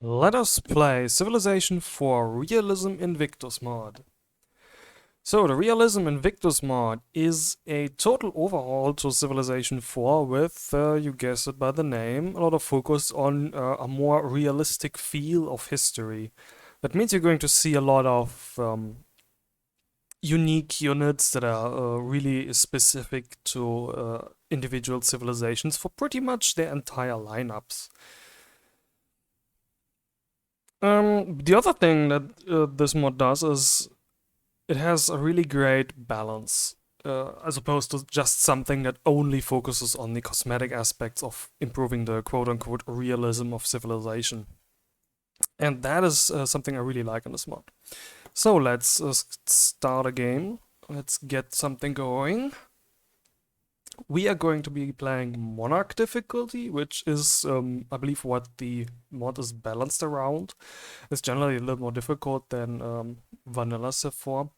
Let us play Civilization IV Realism Invictus mod. So the Realism Invictus mod is a total overhaul to Civilization IV with, you guessed it by the name, a lot of focus on a more realistic feel of history. That means you're going to see a lot of unique units that are really specific to individual civilizations for pretty much their entire lineups. The other thing that this mod does is it has a really great balance, as opposed to just something that only focuses on the cosmetic aspects of improving the quote-unquote realism of civilization. And that is something I really like in this mod. So let's start a game. Let's get something going. We are going to be playing Monarch difficulty, which is, I believe, what the mod is balanced around. It's generally a little more difficult than vanilla Civ 4.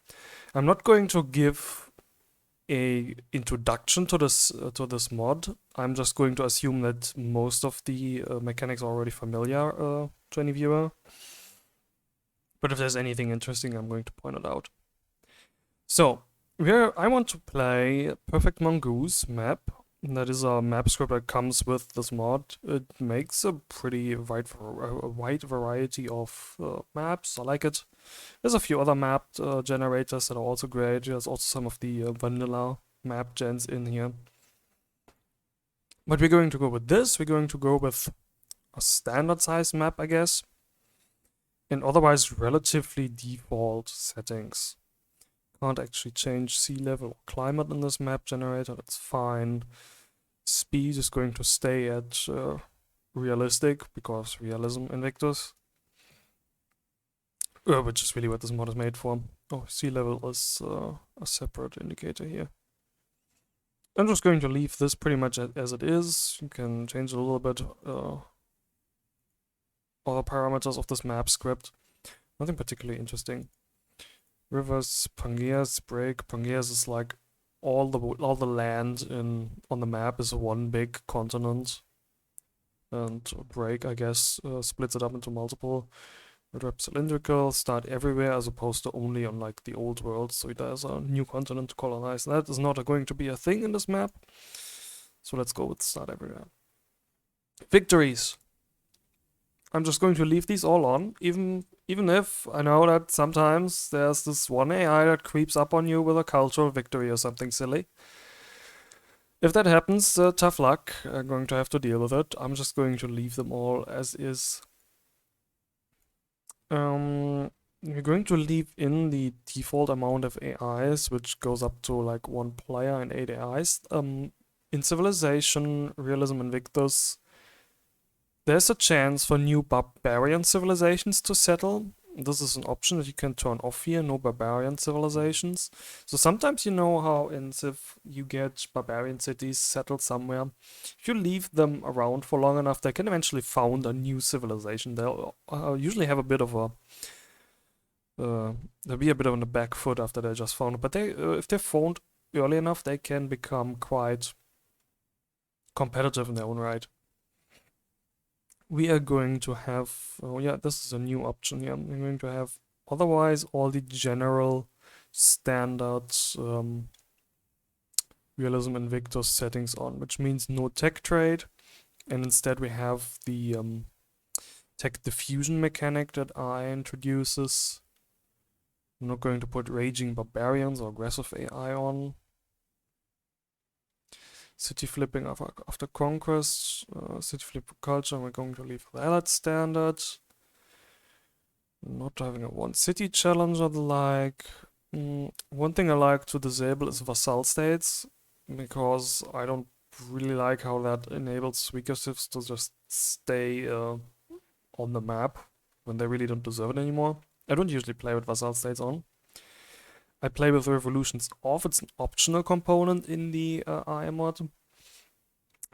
I'm not going to give a introduction to this mod. I'm just going to assume that most of the mechanics are already familiar to any viewer. But if there's anything interesting, I'm going to point it out. So, I want to play Perfect Mongoose map. That is a map script that comes with this mod. It makes a pretty wide variety of maps. I like it. There's a few other map generators that are also great. There's also some of the vanilla map gens in here. But we're going to go with this. We're going to go with a standard size map, I guess. And otherwise relatively default settings. Can't actually change sea level or climate in this map generator, that's fine. Speed is going to stay at realistic, because realism Invictus. Which is really what this mod is made for. Oh, sea level is a separate indicator here. I'm just going to leave this pretty much as it is. You can change a little bit other parameters of this map script. Nothing particularly interesting. Rivers, Pangaeas, break. Pangaeas is like all the land on the map is one big continent, and break, I guess, splits it up into multiple. Red cylindrical, start everywhere as opposed to only on like the old world, so there's a new continent to colonize. That is not going to be a thing in this map. So let's go with start everywhere. Victories. I'm just going to leave these all on, even if I know that sometimes there's this one AI that creeps up on you with a cultural victory or something silly. If that happens, tough luck. I'm going to have to deal with it. I'm just going to leave them all as is. We're going to leave in the default amount of AIs, which goes up to like 1 player and 8 AIs. In Civilization Realism Invictus, there's a chance for new barbarian civilizations to settle. This is an option that you can turn off here, no barbarian civilizations. So sometimes you know how in Civ you get barbarian cities settled somewhere. If you leave them around for long enough, they can eventually found a new civilization. They'll usually have a bit of a... they'll be a bit on the back foot after they just found it. But if they're found early enough, they can become quite competitive in their own right. We are going to have, oh yeah, this is a new option here. We're going to have otherwise all the general standard Realism Invictus settings on, which means no tech trade, and instead we have the tech diffusion mechanic that AI introduces. I'm not going to put raging barbarians or aggressive AI on. City flipping after conquest, city flip culture, we're going to leave that standard. Not having a one city challenge or the like. One thing I like to disable is vassal states, because I don't really like how that enables weaker civs to just stay on the map when they really don't deserve it anymore. I don't usually play with vassal states on. I play with revolutions off. It's an optional component in the AI mod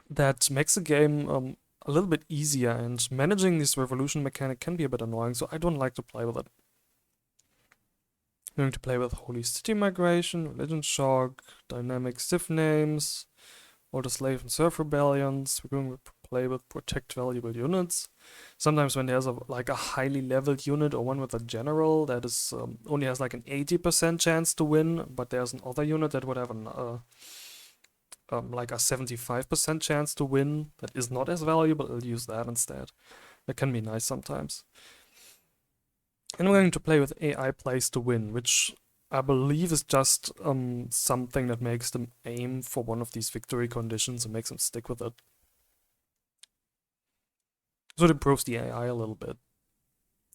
that makes the game a little bit easier, and managing this revolution mechanic can be a bit annoying, so I don't like to play with it. I'm going to play with Holy City Migration, Religion Shock, Dynamic Civ Names, all the Slave and Serf Rebellions. We're going to play with protect valuable units. Sometimes when there's like a highly leveled unit or one with a general that is only has like an 80% chance to win, but there's another unit that would have like a 75% chance to win that is not as valuable, I'll use that instead. That can be nice sometimes. And we're going to play with AI plays to win, which I believe is just something that makes them aim for one of these victory conditions and makes them stick with it. So it improves the AI a little bit.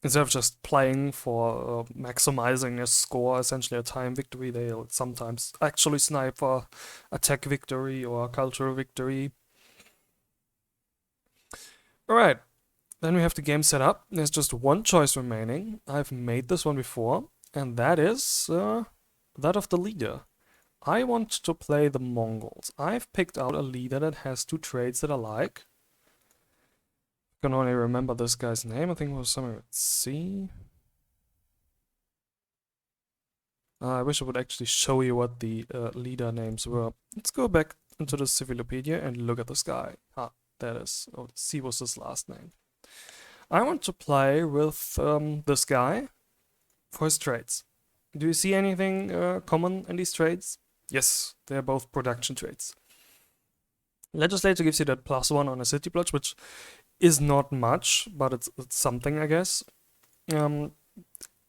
Instead of just playing for maximizing a score, essentially a time victory, they'll sometimes actually snipe for a tech victory or a cultural victory. Alright, then we have the game set up. There's just one choice remaining. I've made this one before, and that is that of the leader. I want to play the Mongols. I've picked out a leader that has two traits that I like. I can only remember this guy's name. I think it was something with C. I wish I would actually show you what the leader names were. Let's go back into the Civilopedia and look at this guy. Ah, that is. Oh, C was his last name. I want to play with this guy for his traits. Do you see anything common in these traits? Yes, they're both production traits. Legislator gives you that +1 on a city plot, which is not much, but it's something, I guess. And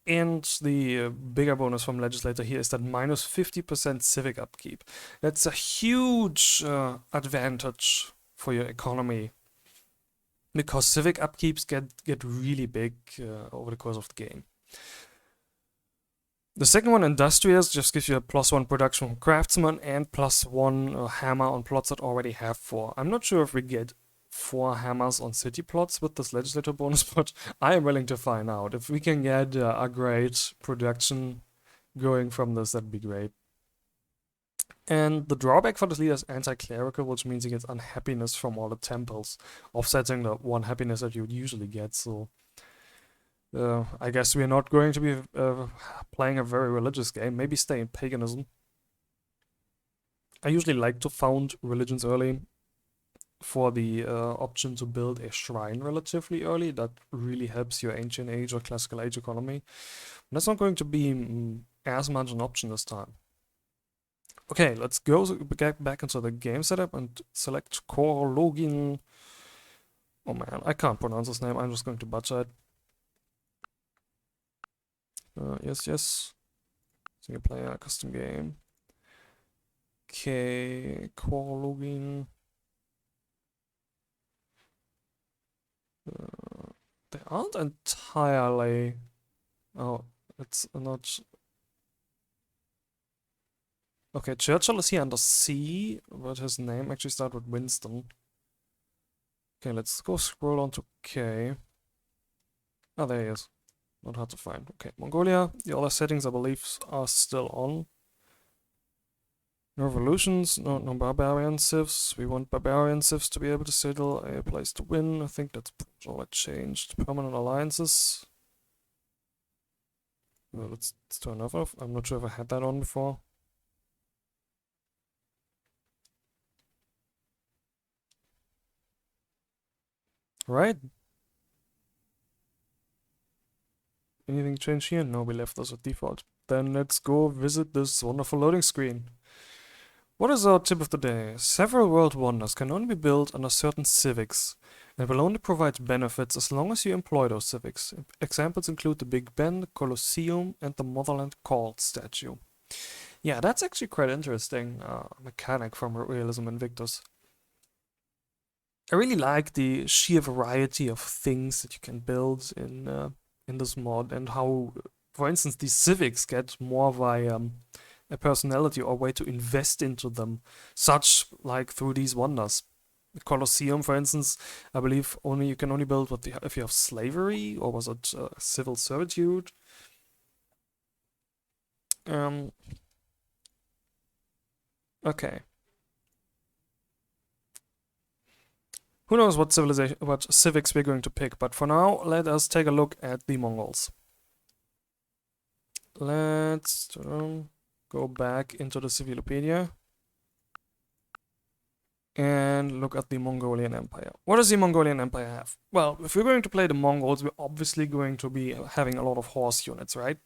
the bigger bonus from Legislator here is that -50% civic upkeep. That's a huge advantage for your economy, because civic upkeeps get really big over the course of the game. The second one, Industrious, just gives you a +1 production from Craftsman and +1 hammer on plots that already have 4. I'm not sure if we get 4 hammers on city plots with this Legislator bonus, but I am willing to find out. If we can get a great production going from this, that'd be great. And the drawback for this leader is anti-clerical, which means he gets unhappiness from all the temples, offsetting the 1 happiness that you would usually get, so... I guess we're not going to be playing a very religious game. Maybe stay in paganism. I usually like to found religions early for the option to build a shrine relatively early. That really helps your ancient age or classical age economy. That's not going to be as much an option this time. Okay, let's get back into the game setup and select Korologin. Oh man, I can't pronounce his name. I'm just going to butcher it. Yes. Single player, custom game. Okay, Korologin. They aren't entirely... Oh, it's not... Okay, Churchill is here under C, but his name actually starts with Winston. Okay, let's go scroll on to K. Oh, there he is. Not hard to find. Okay, Mongolia. The other settings, I believe, are still on. No revolutions, no barbarian civs. We want barbarian civs to be able to settle a place to win. I think that's all that changed. Permanent alliances. Well, let's turn off. I'm not sure if I had that on before. Right. Anything change here? No, we left as a default. Then let's go visit this wonderful loading screen. What is our tip of the day? Several world wonders can only be built under certain civics, and will only provide benefits as long as you employ those civics. Examples include the Big Ben, the Colosseum, and the Motherland Cult statue. Yeah, that's actually quite interesting mechanic from Realism Invictus. I really like the sheer variety of things that you can build in this mod, and how, for instance, these civics get more of a personality or way to invest into them, such like through these wonders. The Colosseum, for instance, I believe you can only build if you have slavery, or was it civil servitude? Okay. Who knows what civics we're going to pick, but for now, let us take a look at the Mongols. Let's go back into the Civilopedia. and look at the Mongolian Empire. What does the Mongolian Empire have? Well, if we're going to play the Mongols, we're obviously going to be having a lot of horse units, right?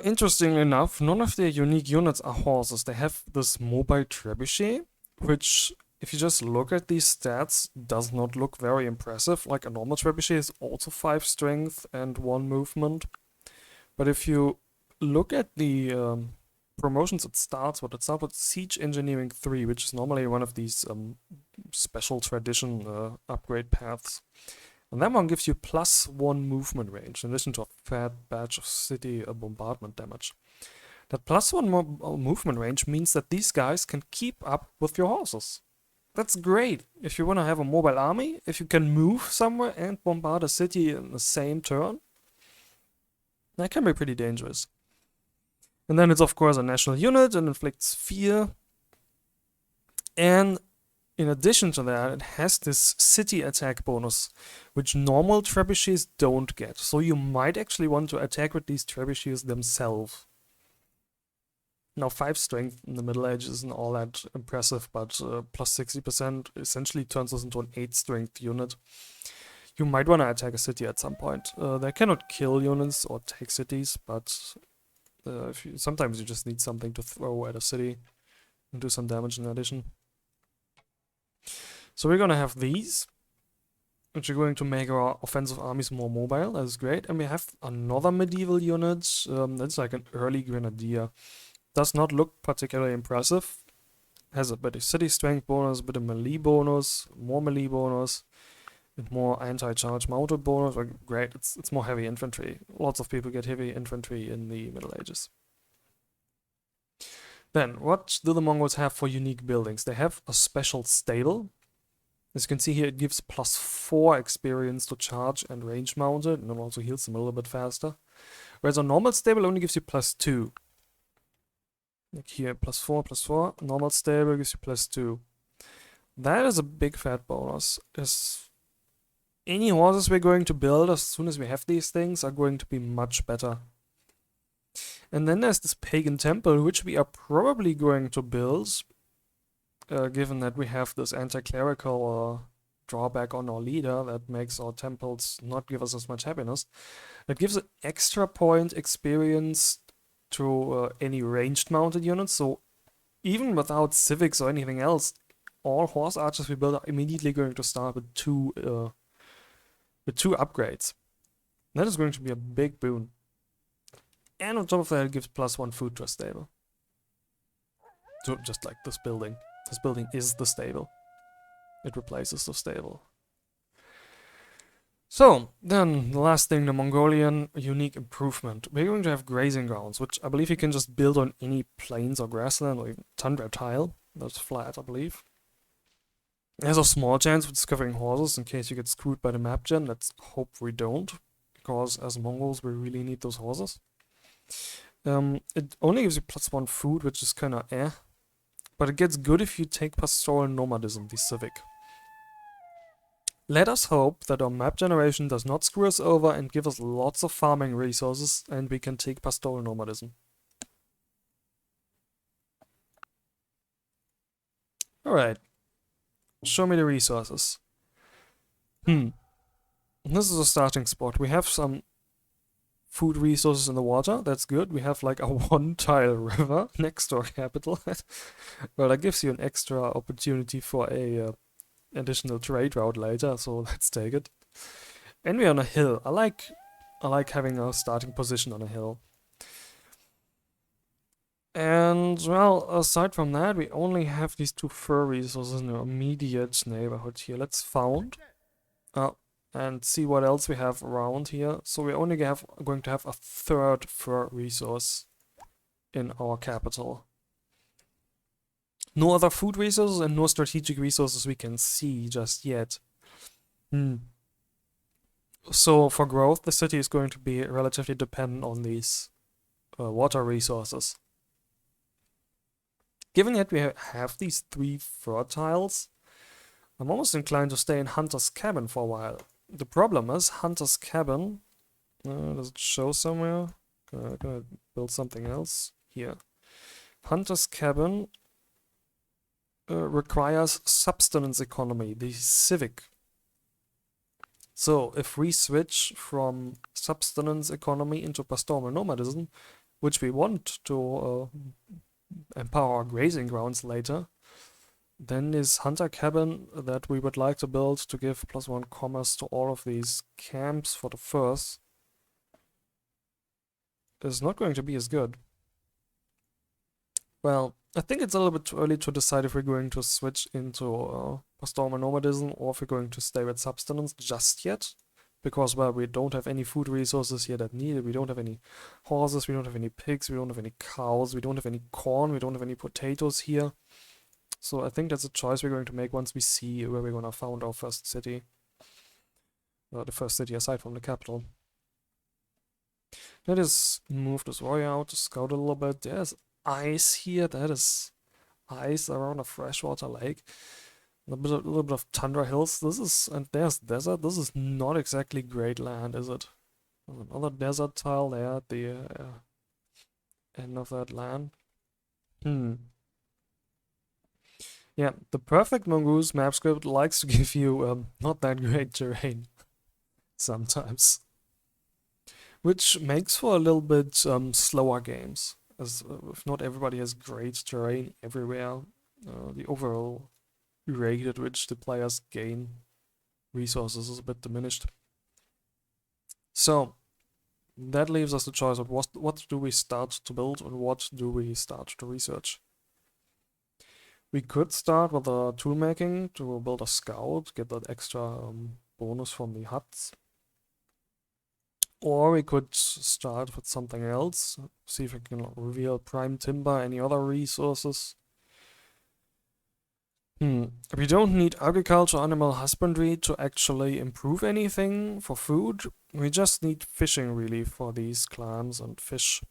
Interestingly enough, none of their unique units are horses. They have this mobile trebuchet, which, if you just look at these stats, does not look very impressive. Like a normal trebuchet is also 5 strength and 1 movement. But if you look at the promotions it starts with Siege Engineering 3, which is normally one of these special tradition upgrade paths. And that one gives you +1 movement range, in addition to a fat batch of city bombardment damage. That +1 movement range means that these guys can keep up with your horses. That's great if you want to have a mobile army, if you can move somewhere and bombard a city in the same turn. That can be pretty dangerous. And then it's of course a national unit and inflicts fear. And in addition to that, it has this city attack bonus, which normal trebuchets don't get. So you might actually want to attack with these trebuchets themselves. Now 5 strength in the Middle Ages isn't all that impressive, but plus 60% essentially turns us into an 8 strength unit. You might want to attack a city at some point. They cannot kill units or take cities, but sometimes you just need something to throw at a city and do some damage in addition. So we're gonna have these, which are going to make our offensive armies more mobile. That is great. And we have another medieval unit. That's like an early grenadier. Does not look particularly impressive. Has a bit of city strength bonus, a bit of melee bonus, more melee bonus, and more anti-charge mounted bonus. Like, great, it's more heavy infantry. Lots of people get heavy infantry in the Middle Ages. Then, what do the Mongols have for unique buildings? They have a special stable. As you can see here, it gives +4 experience to charge and range mounted, and it also heals them a little bit faster. Whereas a normal stable only gives you +2. Like here, +4, normal stable gives you +2. That is a big fat bonus. Any horses we're going to build as soon as we have these things are going to be much better. And then there's this pagan temple, which we are probably going to build, given that we have this anti-clerical drawback on our leader that makes our temples not give us as much happiness. It gives an extra point experience to any ranged mounted units, so even without civics or anything else, all horse archers we build are immediately going to start with two upgrades. That is going to be a big boon. And on top of that, it gives +1 food to a stable. So just like this building. This building is the stable. It replaces the stable. So, then the last thing, the Mongolian unique improvement. We're going to have grazing grounds, which I believe you can just build on any plains or grassland or even tundra tile. That's flat, I believe. There's a small chance of discovering horses in case you get screwed by the map gen. Let's hope we don't, because as Mongols we really need those horses. It only gives you +1 food, which is kinda but it gets good if you take pastoral nomadism, the civic. Let us hope that our map generation does not screw us over and give us lots of farming resources and we can take pastoral nomadism. Alright. Show me the resources. This is a starting spot. We have some food resources in the water. That's good. We have like a 1-tile river next to our capital. Well, that gives you an extra opportunity for a additional trade route later, so let's take it. And we're on a hill. I like having a starting position on a hill. And, well, aside from that, we only have these 2 fur resources in our immediate neighborhood here. Let's found and see what else we have around here. So we're only going to have a 3rd fur resource in our capital. No other food resources and no strategic resources we can see just yet. So for growth, the city is going to be relatively dependent on these water resources. Given that we have these 3 fur tiles, I'm almost inclined to stay in Hunter's Cabin for a while. The problem is, Hunter's Cabin, does it show somewhere? I'm gonna build something else here. Hunter's Cabin requires subsistence economy, the civic. So if we switch from subsistence economy into pastoral nomadism, which we want to empower our grazing grounds later, then this hunter cabin that we would like to build to give +1 commerce to all of these camps for the furs is not going to be as good. Well, I think it's a little bit too early to decide if we're going to switch into pastoral nomadism or if we're going to stay with subsistence just yet. Because, well, we don't have any food resources here that needed. We don't have any horses, we don't have any pigs, we don't have any cows, we don't have any corn, we don't have any potatoes here. So I think that's a choice we're going to make once we see where we're going to found our first city. The first city aside from the capital. Let us move this warrior out to scout a little bit. There's ice here. That is ice around a freshwater lake. A little bit of tundra hills. And there's desert. This is not exactly great land, is it? There's another desert tile there at the end of that land. Yeah, the perfect Mongoose map script likes to give you not that great terrain sometimes. Which makes for a little bit slower games, as if not everybody has great terrain everywhere, the overall rate at which the players gain resources is a bit diminished. So that leaves us the choice of what do we start to build and what do we start to research. We could start with the tool making to build a scout, get that extra bonus from the huts. Or we could start with something else, see if we can reveal prime timber, any other resources. We don't need agriculture, animal husbandry to actually improve anything for food. We just need fishing really for these clans and fish.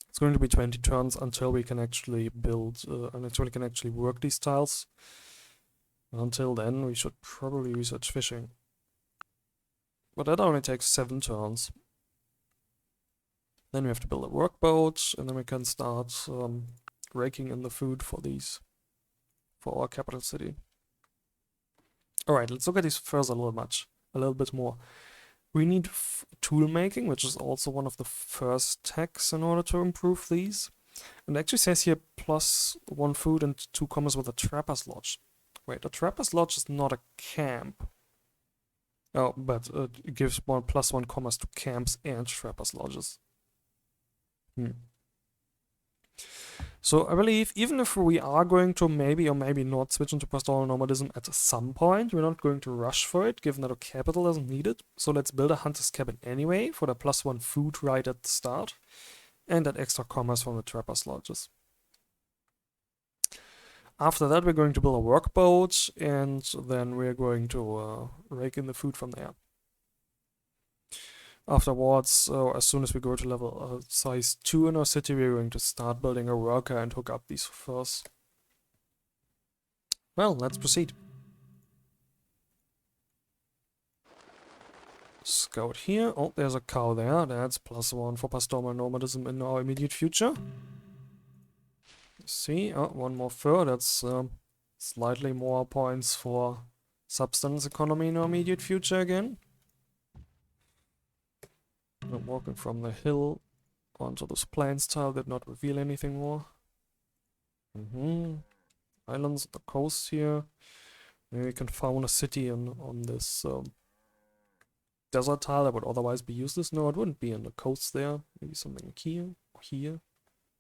It's going to be 20 turns until we can actually build, until we can actually work these tiles. Until then, we should probably research fishing. But that only takes 7 turns. Then we have to build a workboat, and then we can start raking in the food for these, for our capital city. Alright, let's look at these first a little bit more. We need tool making, which is also one of the first techs in order to improve these. And it actually says here +1 food and 2 commerce with a trapper's lodge. Wait, a trapper's lodge is not a camp. Oh, but it gives +1 commerce to camps and trappers' lodges. So I believe even if we are going to maybe or maybe not switch into pastoral nomadism at some point, we're not going to rush for it, given that our capital isn't needed. So let's build a hunter's cabin anyway for the +1 food right at the start, and that extra commerce from the trappers' lodges. After that, we're going to build a workboat, and then we're going to rake in the food from there. Afterwards, as soon as we go to level size 2 in our city, we're going to start building a worker and hook up these furs. Well, let's proceed. Scout here. Oh, there's a cow there. That's +1 for pastoral nomadism in our immediate future. See, oh, 1 more fur. That's slightly more points for substance economy in our immediate future again. I'm walking from the hill onto this plains tile, did not reveal anything more. Islands on the coast here. Maybe we can found a city on this desert tile that would otherwise be useless. No, it wouldn't be on the coast there. Maybe something here or here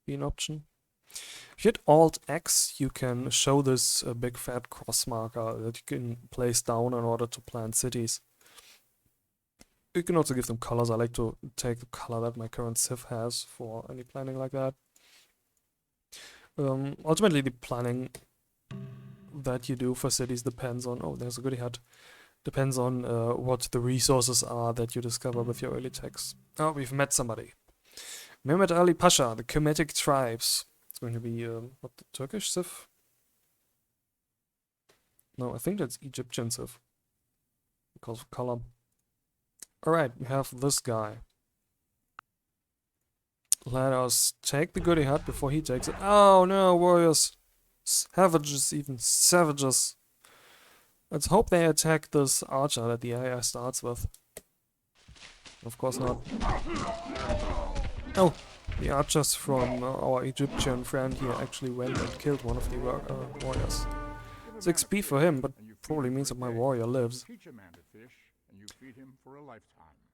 be an option. If you hit Alt-X, you can show this big fat cross marker that you can place down in order to plant cities. You can also give them colors. I like to take the color that my current Civ has for any planning like that. Ultimately, the planning that you do for cities depends on... Oh, there's a goodie hut. Depends on what the resources are that you discover with your early techs. Oh, we've met somebody. Mehmet Ali Pasha, the Kemetic tribes. It's going to be, what, the Turkish Civ? No, I think that's Egyptian Civ. Because of color. Alright, we have this guy. Let us take the goodie hut before he takes it. Oh no, warriors! Savages, even savages. Let's hope they attack this archer that the AI starts with. Of course not. Oh, the archers from our Egyptian friend here actually went and killed one of the warriors. It's XP for him, but probably means that my warrior lives.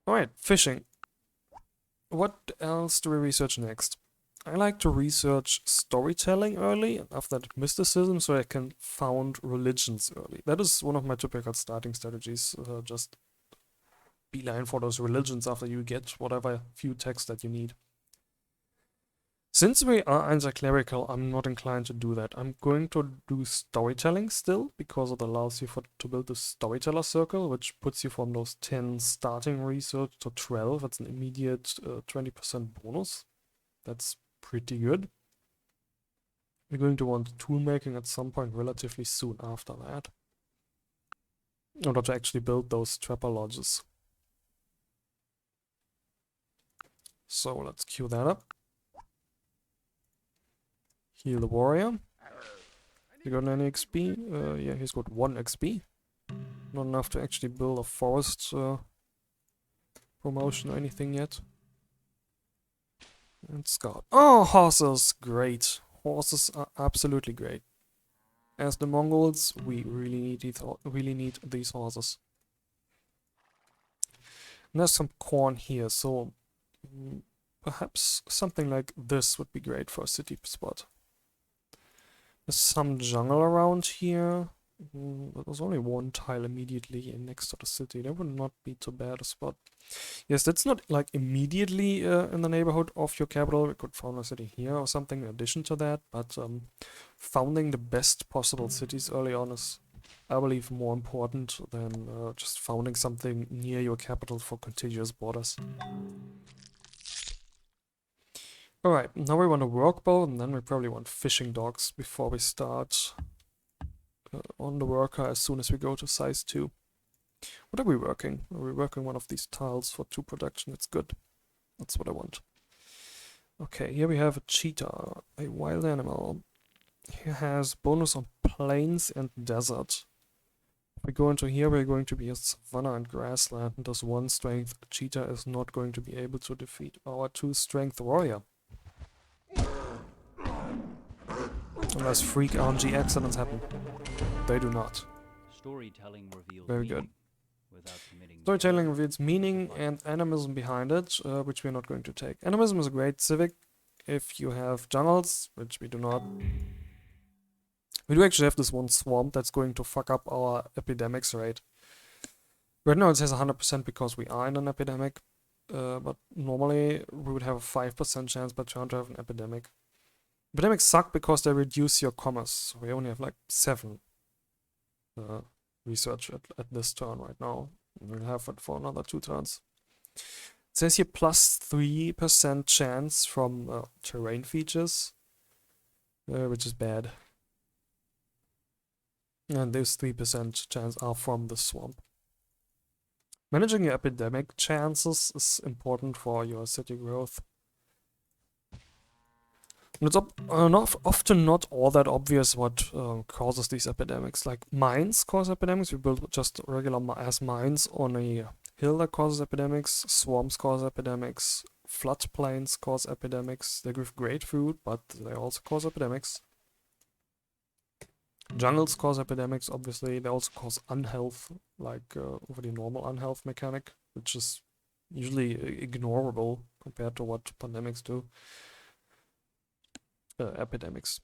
Alright, fishing. What else do we research next? I like to research storytelling early, and after that mysticism, so I can found religions early. That is one of my typical starting strategies, just beeline for those religions after you get whatever few texts that you need. Since we are anti-clerical, I'm not inclined to do that. I'm going to do storytelling still, because it allows you to build a storyteller circle, which puts you from those 10 starting research to 12. That's an immediate 20% bonus. That's pretty good. We're going to want tool making at some point relatively soon after that, in order to actually build those trapper lodges. So let's queue that up. Heal the warrior. He got any XP? Yeah, he's got 1 XP. Not enough to actually build a forest promotion or anything yet. And scout. Oh, horses! Great. Horses are absolutely great. As the Mongols, we really need these horses. And there's some corn here, so perhaps something like this would be great for a city spot. There's some jungle around here. There's only 1 tile immediately next to the city. That would not be too bad a spot. Yes, that's not like immediately in the neighborhood of your capital. We could found a city here or something in addition to that, but founding the best possible cities early on is, I believe, more important than just founding something near your capital for contiguous borders. Alright, now we want a workbow, and then we probably want fishing dogs before we start on the worker as soon as we go to size 2. What are we working? Are we working one of these tiles for 2 production? It's good. That's what I want. Okay, here we have a cheetah, a wild animal. He has bonus on plains and desert. If we go into here, we're going to be a savanna and grassland, and does 1 strength. A cheetah is not going to be able to defeat our 2 strength warrior. Unless freak RNG accidents happen. They do not. Storytelling reveals Very good. Without committing Storytelling reveals meaning and animism behind it, which we're not going to take. Animism is a great civic if you have jungles, which we do not. We do actually have this 1 swamp that's going to fuck up our epidemics rate. Right now it says 100% because we are in an epidemic, but normally we would have a 5% chance per turn to have an epidemic. Epidemics suck because they reduce your commerce. We only have like 7 research at this turn right now. We'll have it for another 2 turns. It says here plus 3% chance from terrain features, which is bad. And those 3% chance are from the swamp. Managing your epidemic chances is important for your city growth. And it's often not all that obvious what causes these epidemics. Like mines cause epidemics. We build just regular ass mines on a hill that causes epidemics. Swamps cause epidemics. Floodplains cause epidemics. They give great food, but they also cause epidemics. Jungles cause epidemics, obviously. They also cause unhealth, like over the normal unhealth mechanic, which is usually ignorable compared to what pandemics do. Epidemics.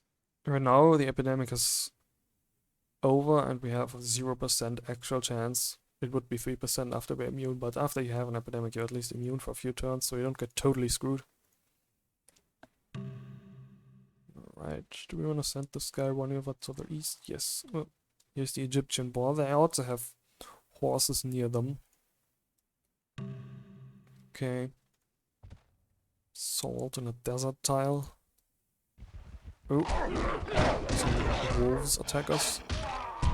Right now the epidemic is over and we have a 0% actual chance. It would be 3% after we're immune, but after you have an epidemic you're at least immune for a few turns, so you don't get totally screwed. Alright, do we want to send this guy one over to the east? Yes. Here's the Egyptian border. They also have horses near them. Okay. Salt in a desert tile. Oh, some wolves attack us.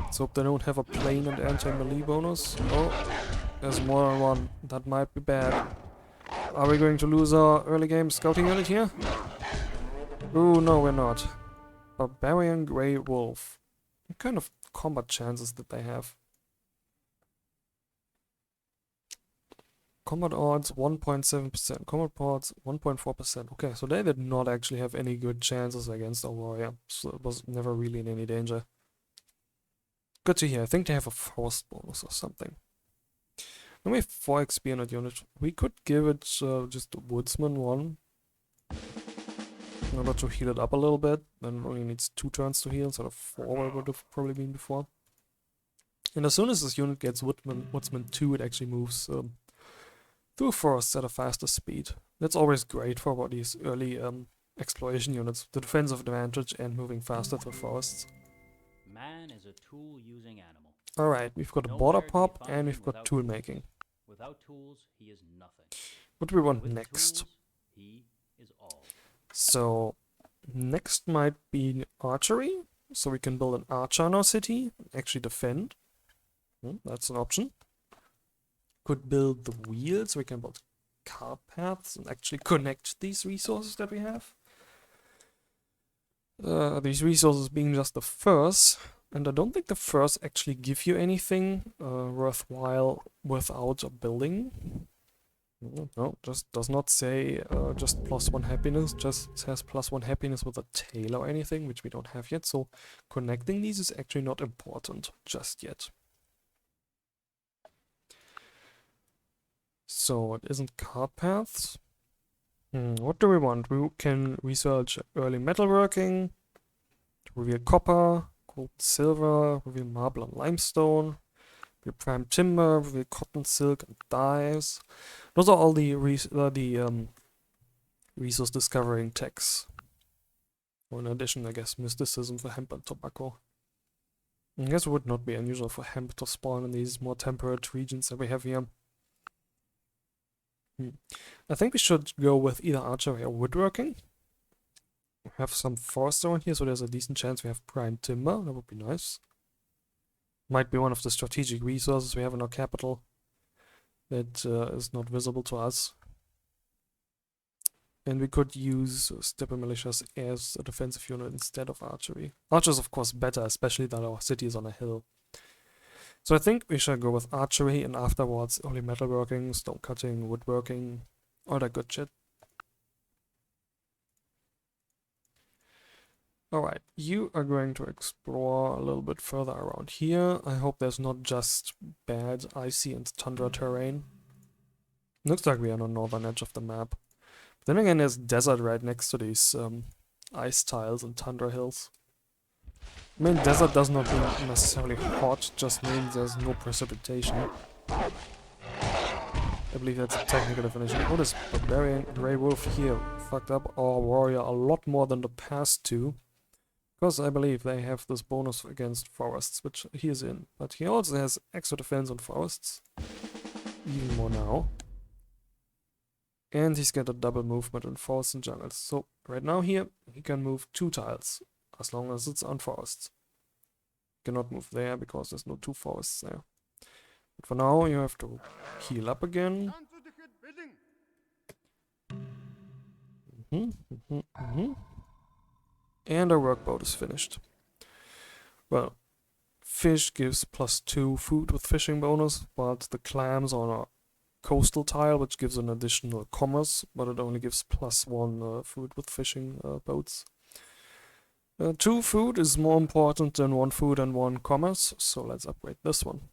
Let's hope they don't have a plain and anti-melee bonus. Oh, there's more than one. That might be bad. Are we going to lose our early game scouting unit here? Oh, no, we're not. Barbarian Grey Wolf. What kind of combat chances did they have? Combat odds 1.7%, combat odds 1.4%. Okay, so they did not actually have any good chances against our warrior, so it was never really in any danger. Good to hear. I think they have a force bonus or something. And we have 4 XP on that unit. We could give it just a woodsman 1. In order to heal it up a little bit. Then it only needs 2 turns to heal instead of 4, where it would have probably been before. And as soon as this unit gets woodsman 2, it actually moves through forests at a faster speed. That's always great for these early exploration units. The defensive advantage and moving faster through forests. Man is a tool using animal. Alright, we've got a border pop and we've got tool making. Without tools, he is nothing. What do we want With next? tools, he is all. So, next might be archery. So we can build an archer in our city, actually defend. That's an option. Could build the wheels, we can build cart paths and actually connect these resources that we have. These resources being just the furs, and I don't think the furs actually give you anything worthwhile without a building. No, just does not say just +1 happiness, just says +1 happiness with a tail or anything, which we don't have yet, so connecting these is actually not important just yet. So it isn't cart paths. What do we want? We can research early metalworking, reveal copper, gold, silver, reveal marble and limestone, reveal prime timber, reveal cotton, silk, and dyes. Those are all the resource discovering techs. Or in addition, I guess, mysticism for hemp and tobacco. I guess it would not be unusual for hemp to spawn in these more temperate regions that we have here. I think we should go with either archery or woodworking. We have some forest around here, so there's a decent chance we have prime timber. That would be nice. Might be one of the strategic resources we have in our capital that is not visible to us. And we could use steppe militias as a defensive unit instead of archery. Archers, of course, better, especially that our city is on a hill. So I think we should go with archery and afterwards only metalworking, stone cutting, woodworking, all that good shit. Alright, you are going to explore a little bit further around here. I hope there's not just bad icy and tundra terrain. Looks like we are on the northern edge of the map. But then again, there's desert right next to these ice tiles and tundra hills. I mean, desert does not mean necessarily hot, just means there's no precipitation. I believe that's a technical definition. Oh, this barbarian grey wolf here fucked up our warrior a lot more than the past two. Because I believe they have this bonus against forests, which he is in. But he also has extra defense on forests. Even more now. And he's got a double movement in forests and jungles. So right now here, he can move 2 tiles. As long as it's on forests. Cannot move there because there's no 2 forests there. But for now you have to heal up again. And our workboat is finished. Well, fish gives +2 food with fishing bonus, but the clams are on a coastal tile, which gives an additional commerce, but it only gives +1 food with fishing boats. 2 food is more important than 1 food and 1 commerce, so let's upgrade this one.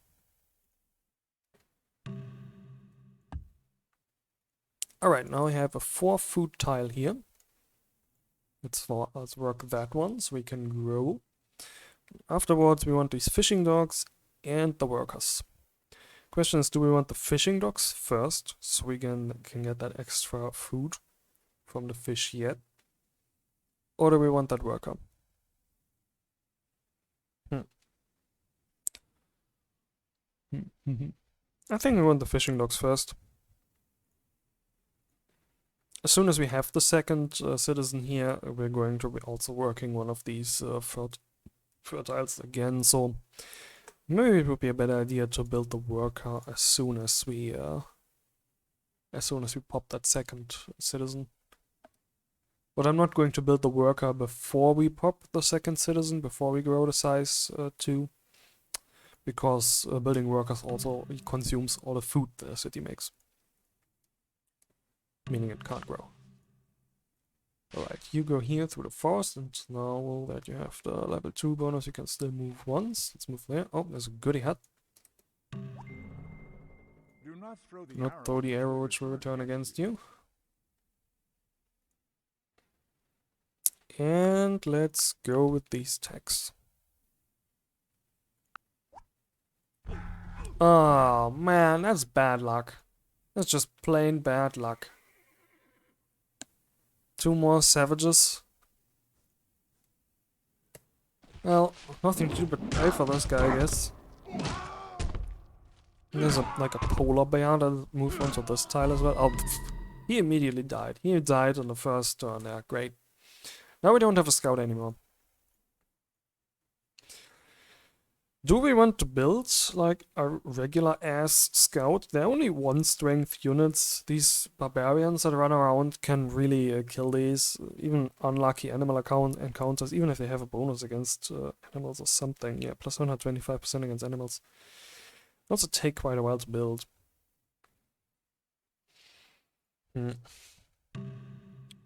Alright, now we have a 4 food tile here. Let's work that one so we can grow. Afterwards we want these fishing dogs and the workers. Question is, do we want the fishing dogs first, so we can get that extra food from the fish yet? Or do we want that worker? I think we want the fishing dogs first. As soon as we have the second citizen here, we're going to be also working one of these fertiles again, so maybe it would be a better idea to build the worker as soon as we pop that second citizen. But I'm not going to build the worker before we pop the second citizen, before we grow to size 2. Because building workers also consumes all the food the city makes. Meaning it can't grow. Alright, you go here through the forest, and now that you have the level 2 bonus, you can still move once. Let's move there. Oh, there's a goody hut. Do not throw the Not arrow, throw the arrow, which will return against you. And let's go with these tags. Oh man, that's bad luck. That's just plain bad luck. 2 more savages. Well, nothing to do but pray for this guy, I guess. There's like a polar bear that moved onto this tile as well. Oh, he immediately died. He died on the first turn. Yeah, great. Now we don't have a scout anymore. Do we want to build like a regular ass scout? They're only 1 strength units. These barbarians that run around can really kill these. Even unlucky animal encounters, even if they have a bonus against animals or something. Yeah, plus 125% against animals. Also take quite a while to build.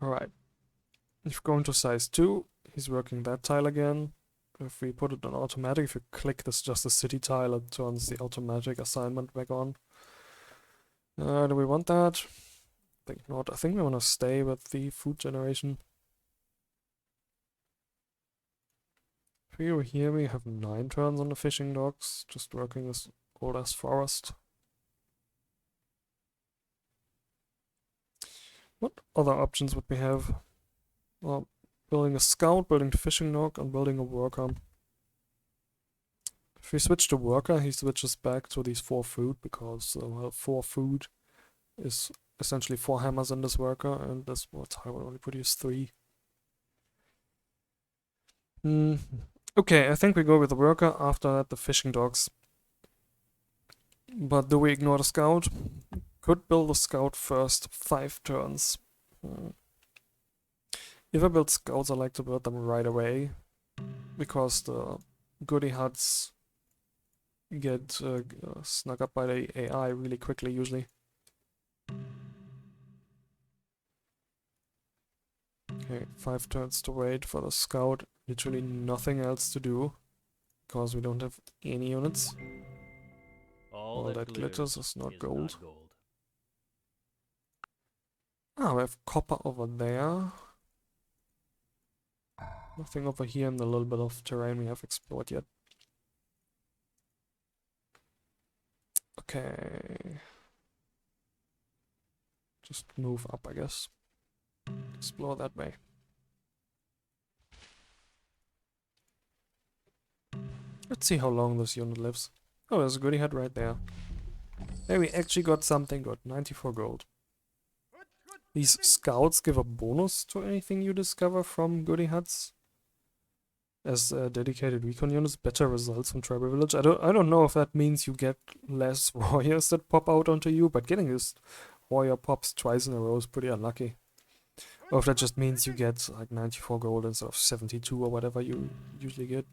Alright. If we're going to size 2, he's working that tile again. If we put it on automatic, if you click this just the city tile, it turns the automatic assignment back on. Do we want that? I think not. I think we want to stay with the food generation. If you here, we have 9 turns on the fishing docks, just working this old ass forest. What other options would we have? Well, building a scout, building the fishing dock, and building a worker. If we switch to worker, he switches back to these 4 food, because well, 4 food is essentially 4 hammers in this worker, and this tile will only produce 3. Okay, I think we go with the worker, after that the fishing docks. But do we ignore the scout? Could build the scout first 5 turns. If I build scouts, I like to build them right away, because the goody huts get snuck up by the AI really quickly usually. Okay, 5 turns to wait for the scout. Literally nothing else to do, because we don't have any units. All All that glitters is not gold. Ah, we have copper over there. Nothing over here in the little bit of terrain we have explored yet. Okay. Just move up, I guess. Explore that way. Let's see how long this unit lives. Oh, there's a goody hut right there. There we actually got something good. 94 gold. These scouts give a bonus to anything you discover from goody huts. As dedicated recon units, better results from tribal village. I don't know if that means you get less warriors that pop out onto you, but getting this warrior pops twice in a row is pretty unlucky. Or if that just means you get like 94 gold instead of 72 or whatever you usually get.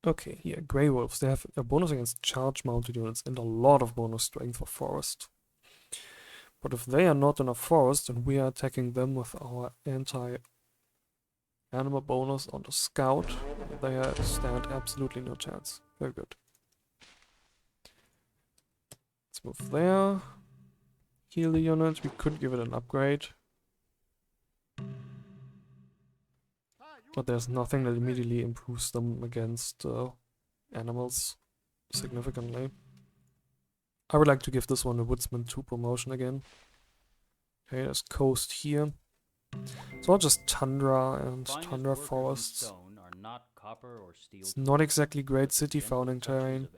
Okay, here, Grey Wolves. They have a bonus against charge mounted units and a lot of bonus strength for forest. But if they are not in a forest and we are attacking them with our anti-animal bonus on the scout, they stand absolutely no chance. Very good. Let's move there. Heal the unit. We could give it an upgrade. But there's nothing that immediately improves them against animals significantly. I would like to give this one a Woodsman 2 promotion again. Okay, there's coast here. It's not just tundra and tundra forests. It's not exactly great city founding terrain.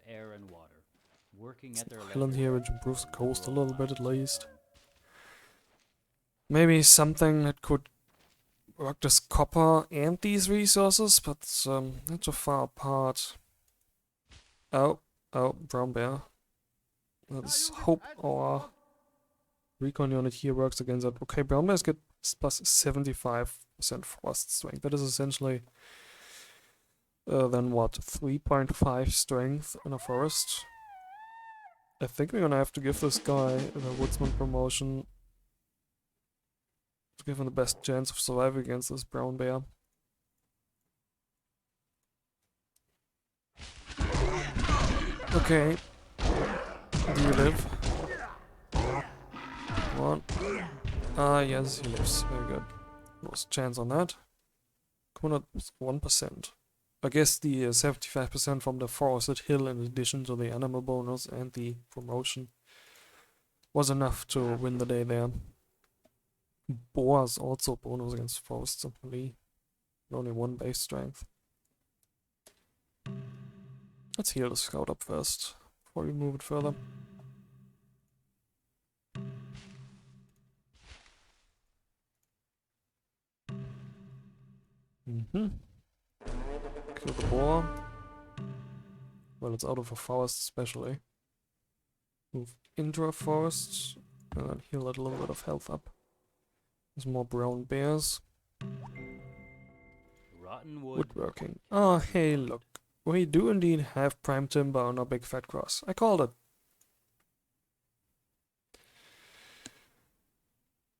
Island here which improves the coast a little bit at least. Maybe something that could work this copper and these resources, but not too far apart. Oh, brown bear. Let's hope our recon unit here works against that. Okay, brown bears get plus 75% forest strength. That is essentially then what? 3.5 strength in a forest. I think we're gonna have to give this guy the woodsman promotion to give him the best chance of surviving against this brown bear. Okay. Do you live? Come on. Ah, yes, he lives. Very good. What's the chance on that? Come on, 1%. I guess the 75% from the forested hill in addition to the animal bonus and the promotion was enough to win the day there. Boars also bonus against forest simply. Only 1 base strength. Let's heal the scout up first before we move it further. Kill the boar. Well, it's out of a forest especially. Move into a forest and then heal that little bit of health up. There's more brown bears. Rotten wood. Woodworking. Oh, hey, look. We do indeed have prime timber on our big fat cross. I called it.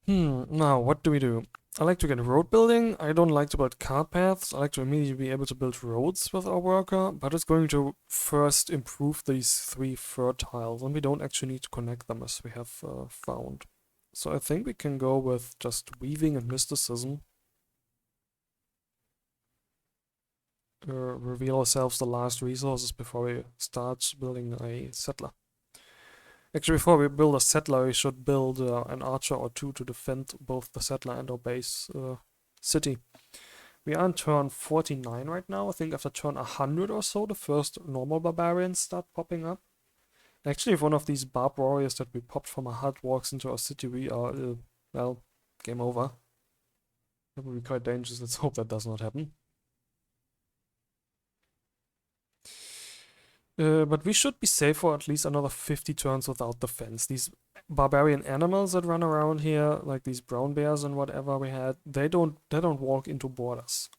Now, what do we do? I like to get road building. I don't like to build cart paths. I like to immediately be able to build roads with our worker, but it's going to first improve these 3 fur tiles, and we don't actually need to connect them as we have found. So I think we can go with just weaving and mysticism. Reveal ourselves the last resources before we start building a settler. Actually, before we build a settler, we should build an archer or 2 to defend both the settler and our base city. We are on turn 49 right now. I think after turn 100 or so, the first normal barbarians start popping up. Actually, if one of these barb warriors that we popped from a hut walks into our city, we are, well, game over. That would be quite dangerous. Let's hope that does not happen. But we should be safe for at least another 50 turns without the fence. These barbarian animals that run around here, like these brown bears and whatever we had, they don't walk into borders.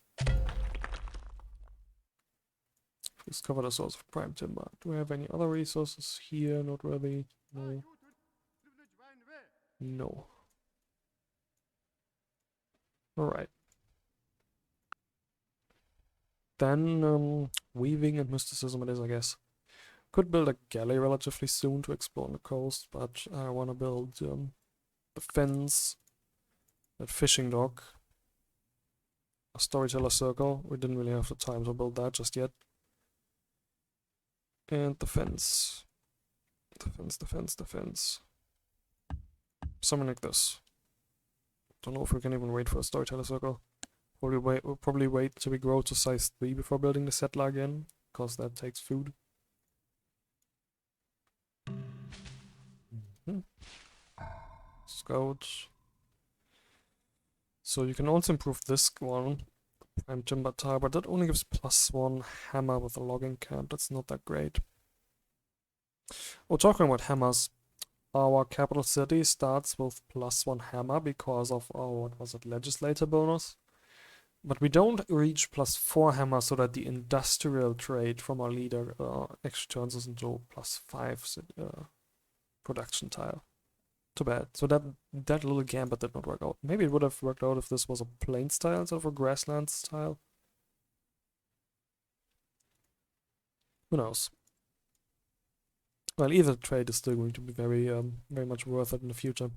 Discover the source of prime timber. Do we have any other resources here? Not really. No. No. Alright. Then, weaving and mysticism it is, I guess. Could build a galley relatively soon to explore on the coast, but I want to build the fence, that fishing dock, a storyteller circle. We didn't really have the time to build that just yet. And the fence. The fence. Something like this. Don't know if we can even wait for a storyteller circle. We'll probably wait till we grow to size 3 before building the settler again, because that takes food. Scout. So you can also improve this one, prime timber tile, but that only gives +1 hammer with a logging camp. That's not that great. Oh, talking about hammers, our capital city starts with +1 hammer because of our, what was it, legislator bonus. But we don't reach +4 hammer so that the industrial trade from our leader actually turns us into +5 production tile. Too bad. So that little gambit did not work out. Maybe it would have worked out if this was a plains tile instead of a grasslands tile. Who knows? Well, either trade is still going to be very much worth it in the future.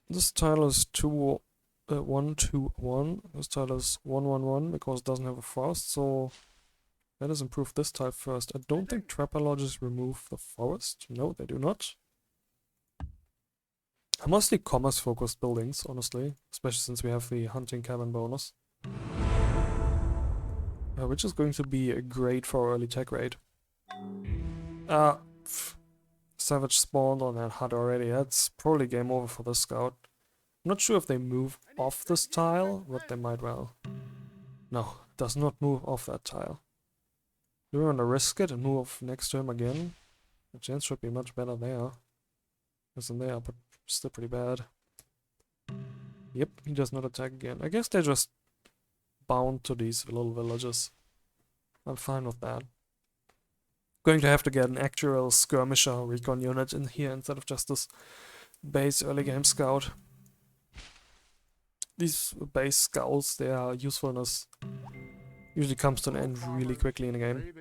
This tile is 121. This tile is 111 because it doesn't have a forest, so let us improve this tile first. I don't think trapper lodges remove the forest. No, they do not. Mostly commerce focused buildings, honestly, especially since we have the hunting cabin bonus. Which is going to be great for our early tech rate. Savage spawned on that hut already. That's probably game over for this scout. I'm not sure if they move off this tile, but they might well. No, it does not move off that tile. Do we want to risk it and move off next to him again? The chance should be much better there. Isn't there, but still pretty bad. Yep, he does not attack again. I guess they're just bound to these little villages. I'm fine with that. Going to have to get an actual skirmisher recon unit in here instead of just this base early game scout. These base scouts, their usefulness usually comes to an end really quickly in the game.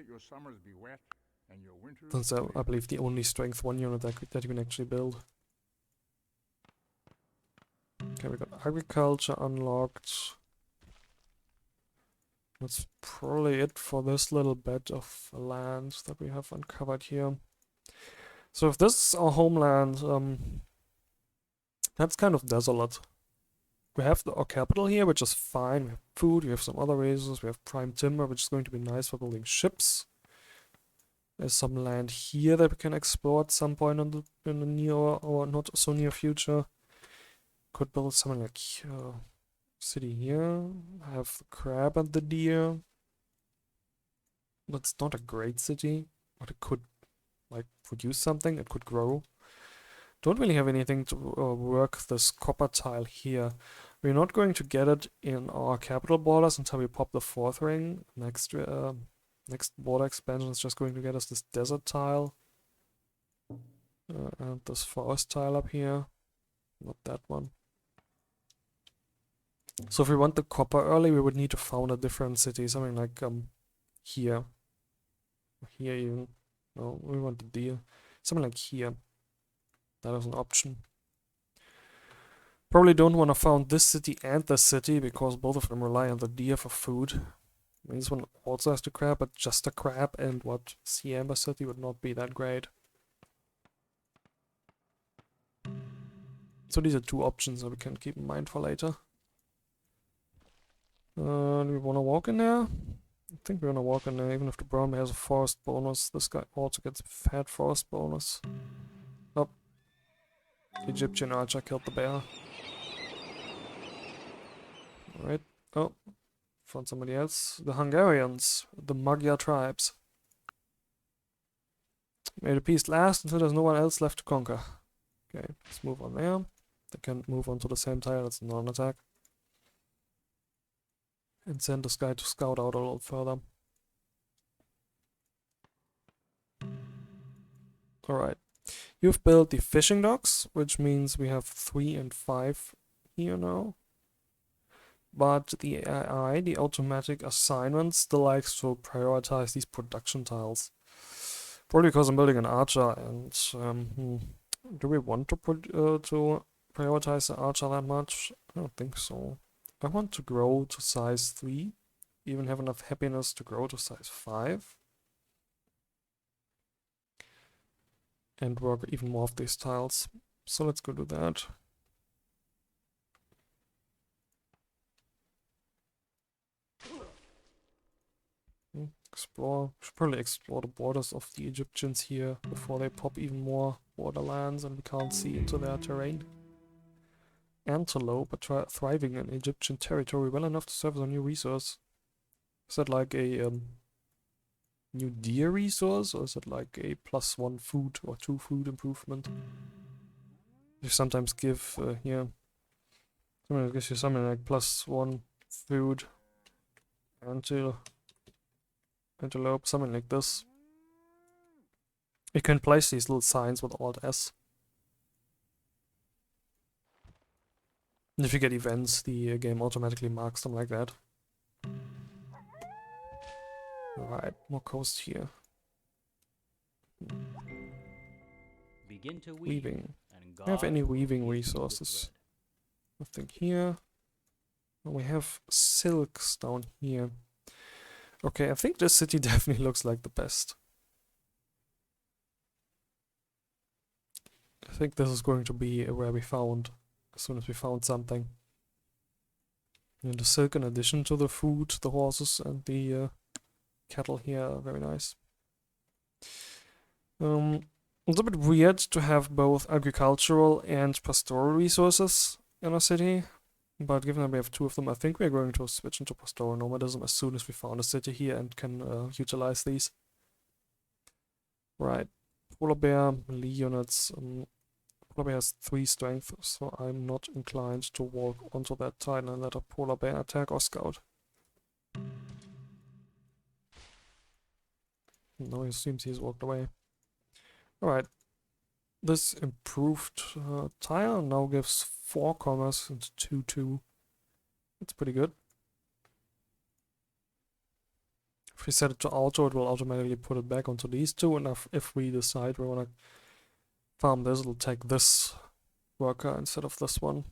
Since they're, I believe, the only strength 1 unit that you can actually build. Okay, we got agriculture unlocked. That's probably it for this little bit of land that we have uncovered here. So if this is our homeland, that's kind of desolate. We have our capital here, which is fine. We have food, we have some other resources, we have prime timber, which is going to be nice for building ships. There's some land here that we can explore at some point in the near or not so near future. Could build something like city here. Have the crab and the deer. That's not a great city, but it could like produce something. It could grow. Don't really have anything to work this copper tile here. We're not going to get it in our capital borders until we pop the 4th ring. Next border expansion is just going to get us this desert tile. And this forest tile up here. Not that one. So if we want the copper early, we would need to found a different city. Something like here. Here even. No, we want the deer. Something like here. That is an option. Probably don't want to found this city and this city because both of them rely on the deer for food. I mean, this one also has the crab, but just a crab and what Sea Amber City would not be that great. So these are 2 options that we can keep in mind for later. Do we want to walk in there? I think we're gonna walk in there, even if the brown bear has a forest bonus. This guy also gets fat forest bonus. Oh. Egyptian archer killed the bear. Alright. Oh. Found somebody else. The Hungarians. The Magyar tribes. May the peace last until there's no one else left to conquer. Okay, let's move on there. They can move on to the same tile, that's a non-attack. And send this guy to scout out a little further. Alright. You've built the fishing docks, which means we have 3 and 5 here now. But the AI, the automatic assignment, still likes to prioritize these production tiles. Probably because I'm building an archer, and do we want to prioritize the archer that much? I don't think so. I want to grow to size 3, even have enough happiness to grow to size 5. And work even more of these tiles. So let's go do that. Explore. Should probably explore the borders of the Egyptians here before they pop even more borderlands and we can't see into their terrain. Antelope are thriving in Egyptian territory well enough to serve as a new resource. Is that like a new deer resource, or is it like a +1 food or 2 food improvement? You sometimes give here. Sometimes gives you something like +1 food antelope, something like this. You can place these little signs with Alt S. And if you get events, the game automatically marks them like that. Alright, more coast here. Begin to weave, Weaving. and Do we have God any will weaving feed you with resources? bread. Nothing here. Oh, we have silks down here. Okay, I think this city definitely looks like the best. I think this is going to be where we found, as soon as we found something. And the silk in addition to the food, the horses and the cattle here are very nice. It's a bit weird to have both agricultural and pastoral resources in a city, but given that we have 2 of them, I think we're going to switch into pastoral nomadism as soon as we found a city here and can utilize these. Right, polar bear, melee units. Polar bear has 3 strength, so I'm not inclined to walk onto that tile and let a polar bear attack or scout. No, it seems he's walked away. Alright. This improved tile now gives 4 commerce and 2-2. That's pretty good. If we set it to auto, it will automatically put it back onto these two, and if we decide we want to farm this, it'll take this worker instead of this one.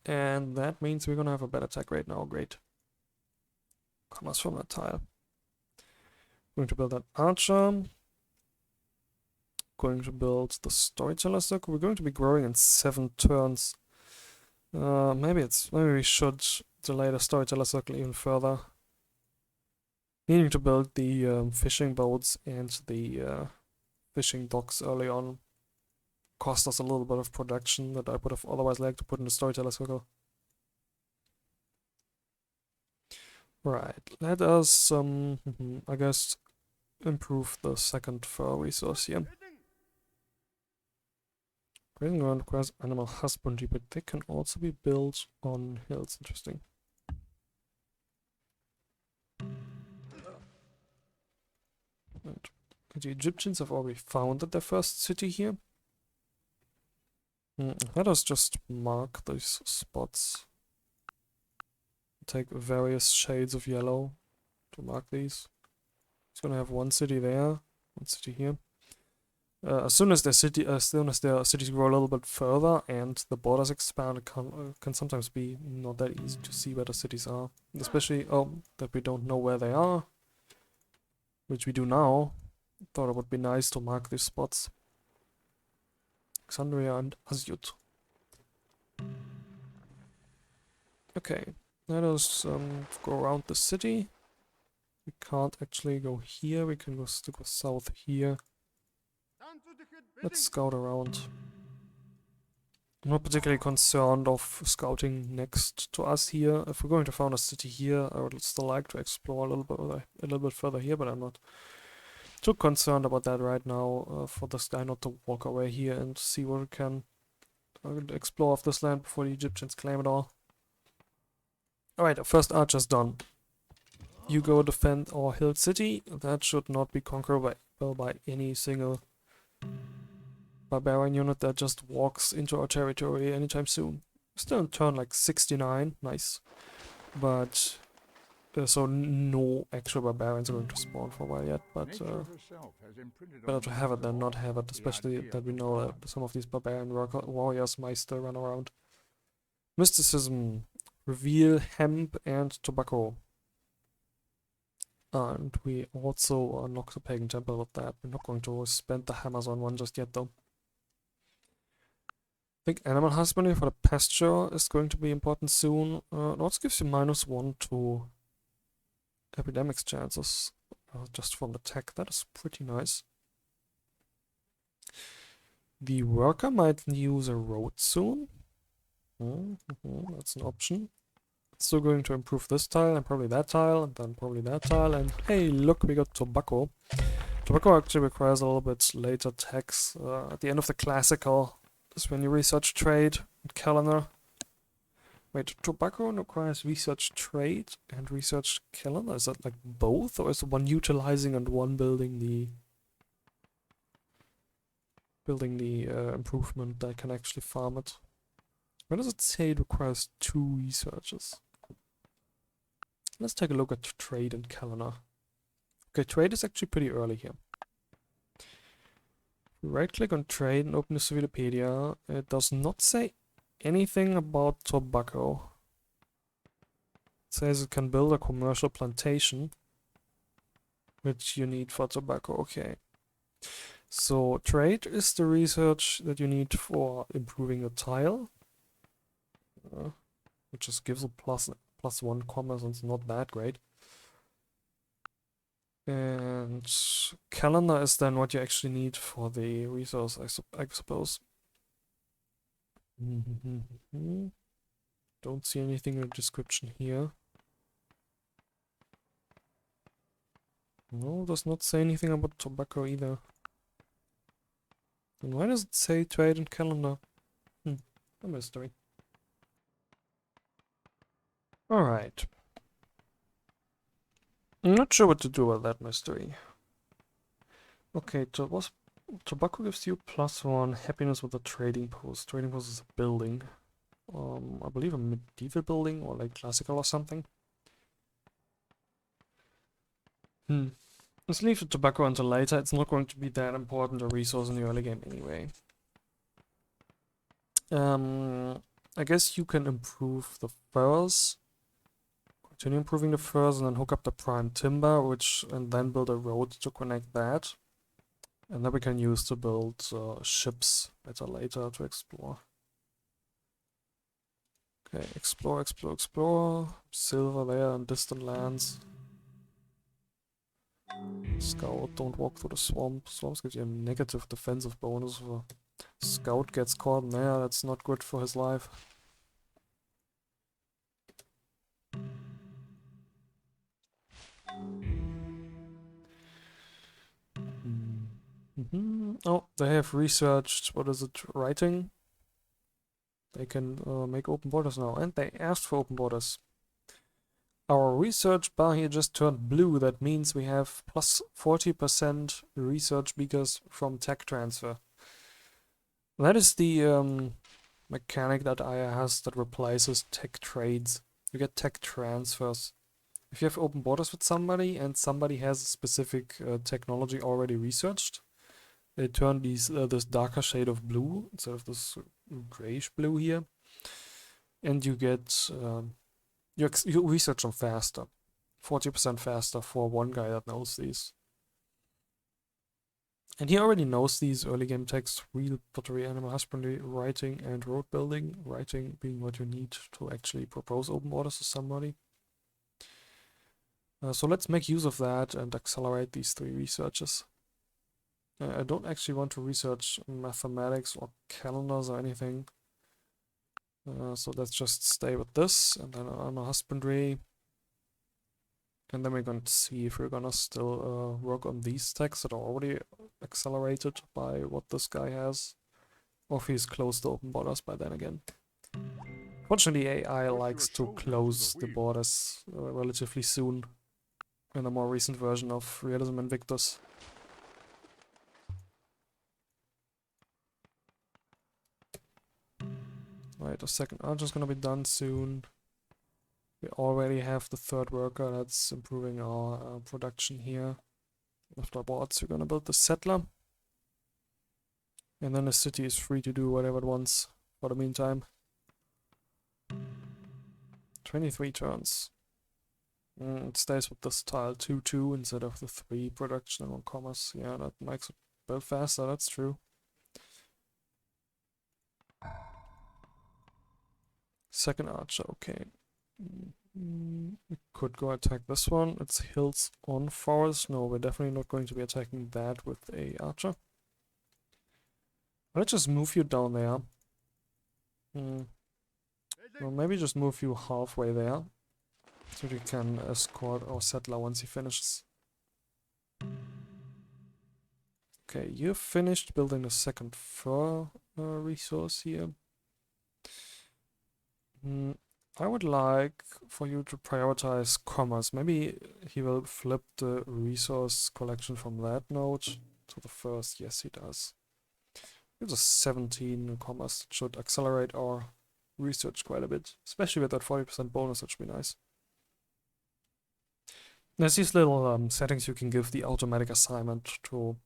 And that means we're gonna have a better attack rate now. Great. Commerce from that tile. Going to build that archer. Going to build the storyteller circle. We're going to be growing in 7 turns. Maybe we should delay the storyteller circle even further. Needing to build the fishing boats and the fishing docks early on cost us a little bit of production that I would have otherwise liked to put in the storyteller circle. Right, let us, I guess, improve the second fur resource here. Grazing ground requires animal husbandry, but they can also be built on hills. Interesting. And the Egyptians have already founded their first city here. Let us just mark these spots. Take various shades of yellow to mark these. It's gonna have one city there, one city here. As soon as their cities grow a little bit further and the borders expand, it can sometimes be not that easy to see where the cities are. Especially that we don't know where they are, which we do now. Thought it would be nice to mark these spots. Alexandria and Asyut. Okay, let us go around the city. We can't actually go here, we can go south here. Let's scout around. I'm not particularly concerned of scouting next to us here. If we're going to found a city here, I would still like to explore a little bit further here, but I'm not too concerned about that right now. For this guy not to walk away here and see what we can explore of this land before the Egyptians claim it all. Alright, our first archer's done. You go defend our hill city. That should not be conquered by any single barbarian unit that just walks into our territory anytime soon. Still in turn like 69, nice. But so no actual barbarians are going to spawn for a while yet, but better to have it than not have it, especially that we know that some of these barbarian warriors might still run around. Mysticism, reveal hemp and tobacco. And we also unlock the pagan temple with that. We're not going to spend the hammers on one just yet though. I think animal husbandry for the pasture is going to be important soon. It also gives you -1 to epidemics chances just from the tech. That is pretty nice. The worker might use a road soon. That's an option. Still going to improve this tile and probably that tile and then probably that tile, and hey look, we got tobacco. Tobacco actually requires a little bit later tax. At the end of the classical is when you research trade and calendar. Wait, tobacco requires research trade and research calendar? Is that like both, or is one utilizing and one building the improvement that can actually farm it? Where does it say it requires 2 researches? Let's take a look at trade and calendar. Okay, trade is actually pretty early here. Right click on trade and open the Civilization. It does not say anything about tobacco. It says it can build a commercial plantation, which you need for tobacco. Okay. So trade is the research that you need for improving a tile. Which just gives a +1 commerce, and it's not that great. And calendar is then what you actually need for the resource, I suppose. Don't see anything in the description here. No, does not say anything about tobacco either. And why does it say trade and calendar? A mystery. Alright. I'm not sure what to do with that mystery. Okay, tobacco gives you +1 happiness with a trading post. Trading post is a building. I believe a medieval building or like classical or something. Let's leave the tobacco until later. It's not going to be that important a resource in the early game anyway. I guess you can improve the furs. Continue improving the furs and then hook up the prime timber, and then build a road to connect that. And then we can use to build ships better later to explore. Okay, explore. Silver there in distant lands. Scout, don't walk through the swamp. Swamps give you a negative defensive bonus. If a scout gets caught in there, that's not good for his life. Oh, they have researched, what is it, writing? They can make open borders now, and they asked for open borders. Our research bar here just turned blue. That means we have plus 40% research because from tech transfer. That is the mechanic that IA has that replaces tech trades. You get tech transfers. If you have open borders with somebody and somebody has a specific technology already researched, they turn this darker shade of blue instead of this grayish blue here, and you get you research them faster, 40% faster for one guy that knows these. And he already knows these early game techs: wheel, pottery, animal husbandry, writing, and road building. Writing being what you need to actually propose open borders to somebody. So let's make use of that and accelerate these 3 researches. I don't actually want to research mathematics or calendars or anything. So let's just stay with this, and then animal husbandry. And then we're going to see if we're gonna still work on these techs that are already accelerated by what this guy has, or if he's closed the open borders by then again. Fortunately, AI likes to close the borders relatively soon in a more recent version of Realism Invictus. Right, the second archer's gonna be done soon. We already have the 3rd worker that's improving our production here. Afterwards, we're gonna build the settler. And then the city is free to do whatever it wants for the meantime. 23 turns. It stays with this tile 2-2 instead of the 3 production and 1 commerce. Yeah, that makes it build faster, that's true. Second archer, okay. We could go attack this one. It's hills on forest. No, we're definitely not going to be attacking that with a archer. Let's just move you down there. Well, maybe just move you halfway there, so we can escort our settler once he finishes. Okay, you've finished building the 2nd fur resource here. I would like for you to prioritize commerce. Maybe he will flip the resource collection from that node to the first. Yes, he does. Gives us 17 commerce. It should accelerate our research quite a bit, especially with that 40% bonus. That should be nice. There's these little settings you can give the automatic assignment to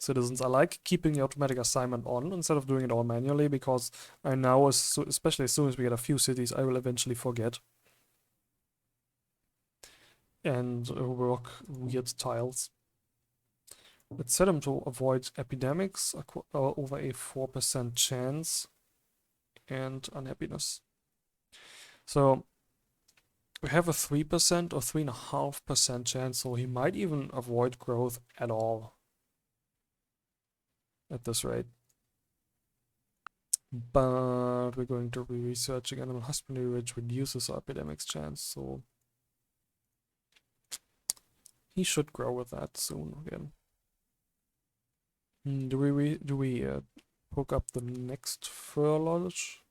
citizens. I like keeping the automatic assignment on instead of doing it all manually, because I know, especially as soon as we get a few cities, I will eventually forget and work weird tiles. Let's set them to avoid epidemics over a 4% chance and unhappiness. So we have a 3% or 3.5% chance, so he might even avoid growth at all at this rate. But we're going to be researching animal husbandry, which reduces our epidemics chance, so he should grow with that soon again. Do we hook up the next fur lodge?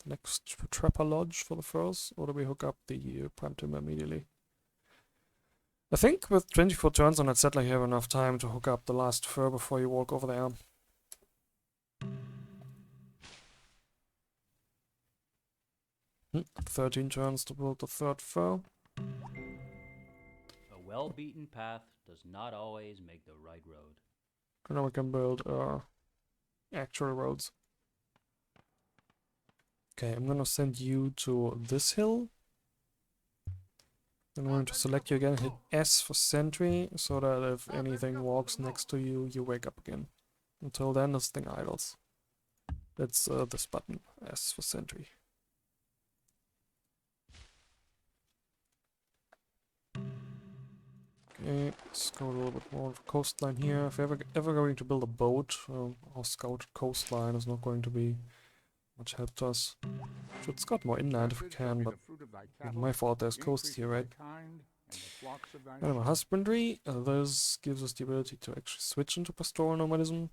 The next trapper lodge for the furs? Or do we hook up the prime timber immediately? I think with 24 turns on that settler you have enough time to hook up the last fur before you walk over there. 13 turns to build the third fur. A well-beaten path does not always make the right road. And now we can build actual roads. Okay, I'm gonna send you to this hill. I'm going to select you again, hit S for sentry, so that if anything walks next to you, you wake up again. Until then, this thing idles. That's this button, S for sentry. Okay, let's go a little bit more of a coastline here. If you're ever going to build a boat, our scouted coastline is not going to be much help to us. Should scout more inland if we can, but my fault, there's coast here, right? Animal husbandry, this gives us the ability to actually switch into pastoral nomadism.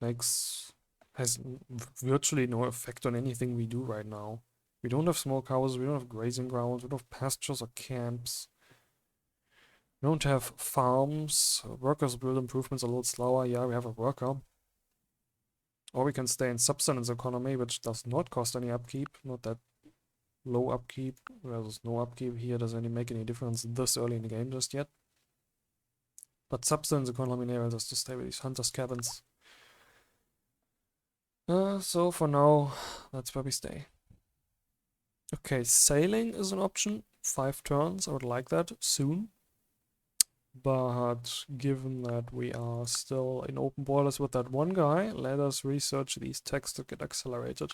Has virtually no effect on anything we do right now. We don't have small cows, we don't have grazing grounds, we don't have pastures or camps. We don't have farms. Workers build improvements a little slower. Yeah, we have a worker. Or we can stay in subsistence economy, which does not cost any upkeep. Not that low upkeep. There's no upkeep here. Doesn't really make any difference this early in the game just yet. But subsistence economy enables us to stay with these hunters' cabins. So for now, that's where we stay. Okay, sailing is an option. 5 turns. I would like that soon. But given that we are still in open borders with that one guy, let us research these texts to get accelerated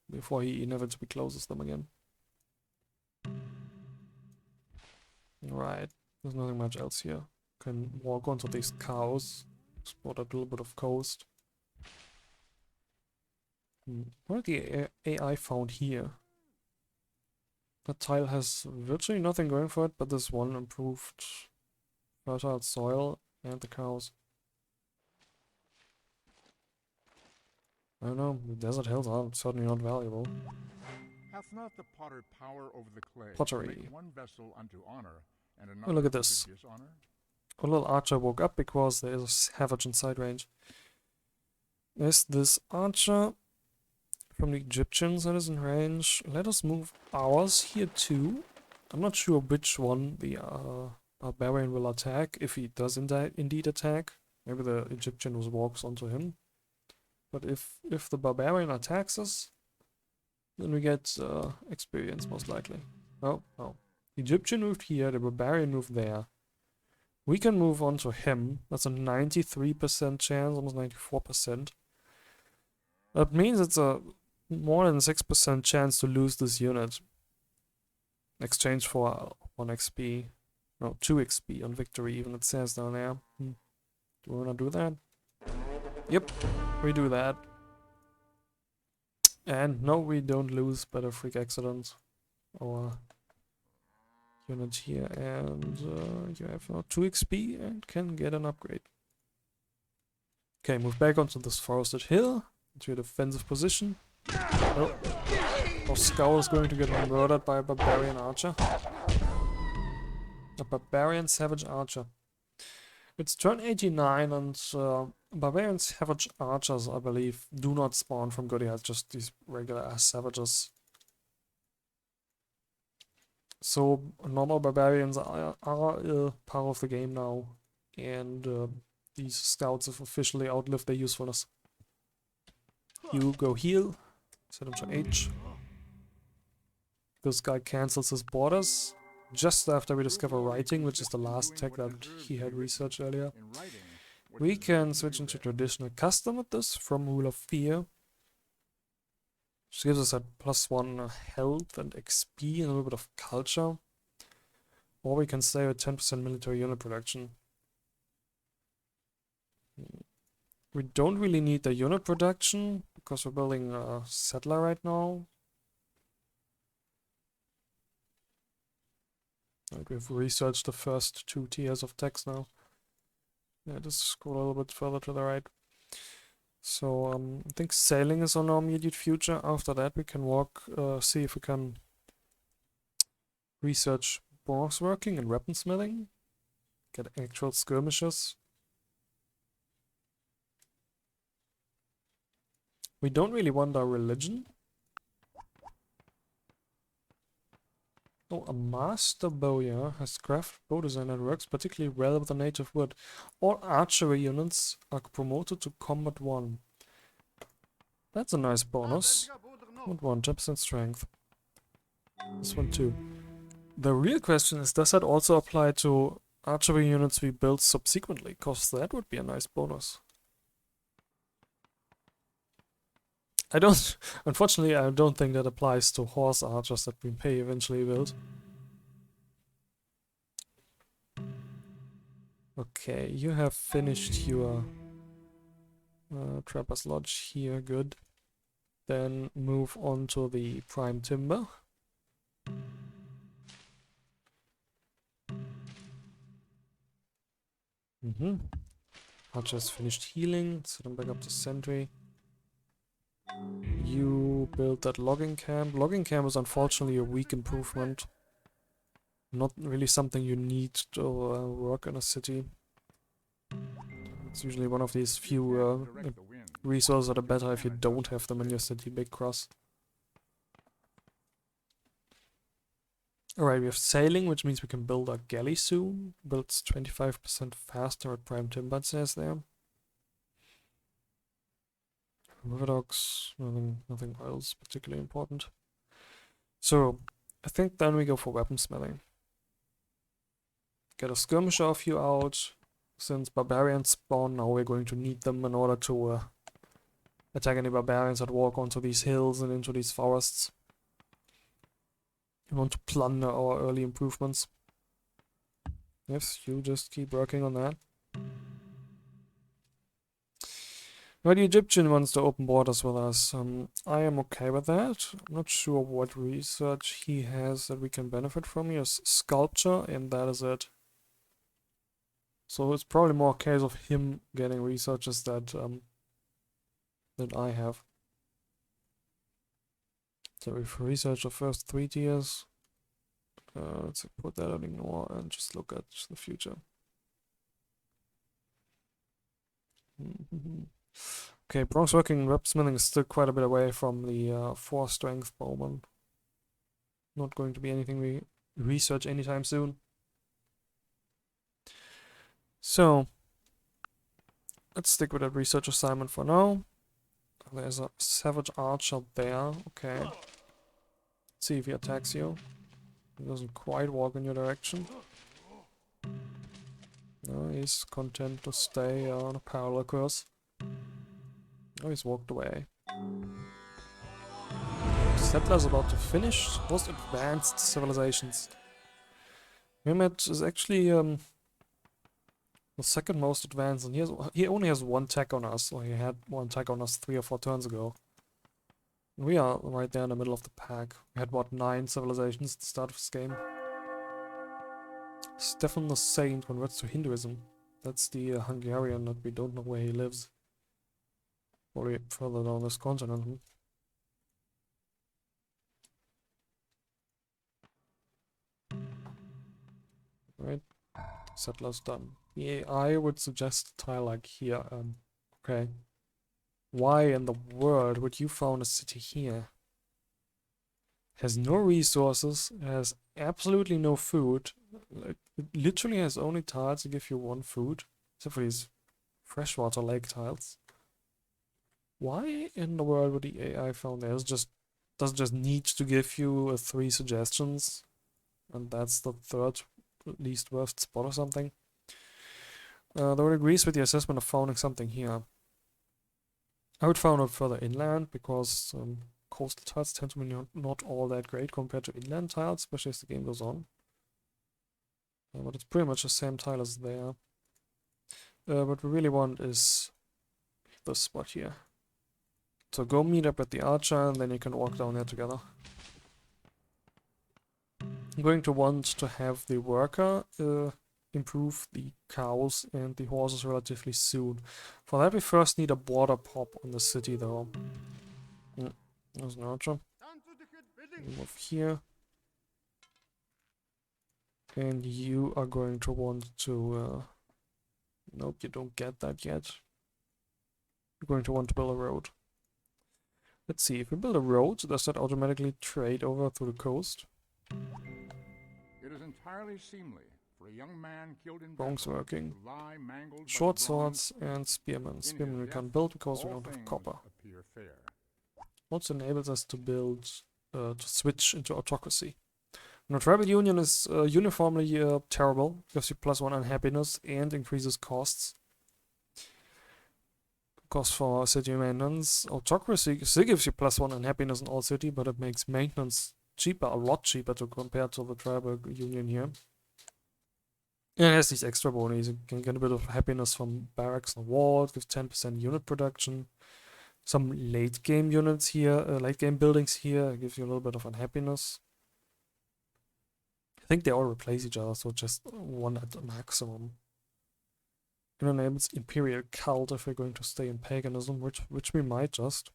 before he inevitably closes them again. Right, there's nothing much else here. Can walk onto these cows, explore a little bit of coast. What the AI found here? That tile has virtually nothing going for it, but this one improved fertile soil and the cows. I don't know, the desert hills are certainly not valuable. Hath not the potter power over the clay Pottery. to make one vessel unto honor and Oh, another look at unto this. dishonor? A little archer woke up because there is a savage in side range. There's this archer from the Egyptians that is in range. Let us move ours here too. I'm not sure which one the barbarian will attack, if he does indeed attack. Maybe the Egyptian just walks onto him. But if the barbarian attacks us, then we get experience most likely. Oh, no. The Egyptian moved here, the barbarian moved there. We can move on to him. That's a 93% chance, almost 94%. That means it's a more than 6% chance to lose this unit. In exchange for 1 XP. No, 2 XP on victory, even it says down there. Do we wanna do that? Yep, we do that. And no, we don't lose by the freak accident. Our unit here, and you have now 2 XP and can get an upgrade. Okay, move back onto this forested hill, into a defensive position. Oh, our scout is going to get murdered by a barbarian archer. A barbarian savage archer. It's turn 89 and barbarian savage archers, I believe, do not spawn from good heads, just these regular ass savages. So normal barbarians are part of the game now, and these scouts have officially outlived their usefulness. You go heal, set him to H. This guy cancels his borders just after we discover writing, which is the last tech that he had researched earlier. We can switch into traditional custom with this from Rule of Fear, which gives us a +1 health and XP and a little bit of culture. Or we can stay with 10% military unit production. We don't really need the unit production because we're building a settler right now. Like we've researched the first 2 tiers of text now. Yeah, just scroll a little bit further to the right. So I think sailing is on our immediate future. After that, we can walk, see if we can research bronze working and weaponsmithing, get actual skirmishes. We don't really want our religion. Oh, a master bowyer has craft bow design that works particularly well with the native wood. All archery units are promoted to combat 1. That's a nice bonus. Combat 1, 10% strength. This one too. The real question is, does that also apply to archery units we build subsequently? Because that would be a nice bonus. I don't, unfortunately, I don't think that applies to horse archers that we may eventually build. Okay, you have finished your Trapper's Lodge here, good. Then move on to the Prime Timber. Archer's finished healing, set him back up to sentry. You build that logging camp. Logging camp is unfortunately a weak improvement. Not really something you need to work in a city. It's usually one of these few Direct the wind. resources that are better if you don't have them in your city, Big Cross. Alright, we have sailing, which means we can build a galley soon. Builds 25% faster at Prime Timber, it says there. River dogs, nothing else particularly important. So, I think then we go for weaponsmithing. Get a skirmisher of you out. Since barbarians spawn, now we're going to need them in order to attack any barbarians that walk onto these hills and into these forests. We want to plunder our early improvements. Yes, you just keep working on that. Now the Egyptian wants to open borders with us. I am okay with that. I'm not sure what research he has that we can benefit from. He has sculpture, and that is it. So it's probably more a case of him getting researches that I have. So we've researched the first 3 tiers. Let's put that on ignore and just look at the future. Okay, bronze working and weaponsmithing is still quite a bit away from the 4 strength bowman. Not going to be anything we research anytime soon. So, let's stick with that research assignment for now. There's a savage archer there. Okay. Let's see if he attacks you. He doesn't quite walk in your direction. No, he's content to stay on a parallel course. Oh, he's walked away. Settler's about to finish. Most advanced civilizations. Mehmet is actually the second most advanced, and he only has 1 tech on us, or he had 1 tech on us 3 or 4 turns ago. We are right there in the middle of the pack. We had what, 9 civilizations at the start of this game. Stefan the Saint converts to Hinduism. That's the Hungarian that we don't know where he lives. Probably further down this continent. Right. Settler's done. Yeah, I would suggest a tile like here. Okay. Why in the world would you found a city here? Has no resources, has absolutely no food. Like, it literally has only tiles to give you 1 food. Except for these freshwater lake tiles. Why in the world would the AI found there? Does it just need to give you 3 suggestions? And that's the 3rd least worst spot or something? Though it agrees with the assessment of founding something here. I would found it further inland because coastal tiles tend to be not all that great compared to inland tiles, especially as the game goes on. But it's pretty much the same tile as there. What we really want is this spot here. So go meet up at the archer and then you can walk down there together. I'm going to want to have the worker improve the cows and the horses relatively soon. For that, we first need a border pop on the city, though. There's an archer. Move here. And you are going to want to... nope, you don't get that yet. You're going to want to build a road. Let's see, if we build a road, does that automatically trade over to the coast? It is entirely seemly for a young man killed in Wrong's battle working. to lie mangled by Short the bronze swords and spearmen. in Spearmen his we death, can't build because we all don't have things copper. appear fair. Also enables us to build, to switch into autocracy. Now, tribal union is uniformly terrible. Gives you +1 unhappiness and increases costs. Cost for city maintenance. Autocracy still gives you +1 unhappiness in all city, but it makes maintenance cheaper, a lot cheaper to compare to the tribal union here. And it has these extra bonuses. You can get a bit of happiness from barracks and walls, gives 10% unit production. Some late game units here, late game buildings here, gives you a little bit of unhappiness. I think they all replace each other, so just one at the maximum. It enables imperial cult if we're going to stay in paganism, which we might just.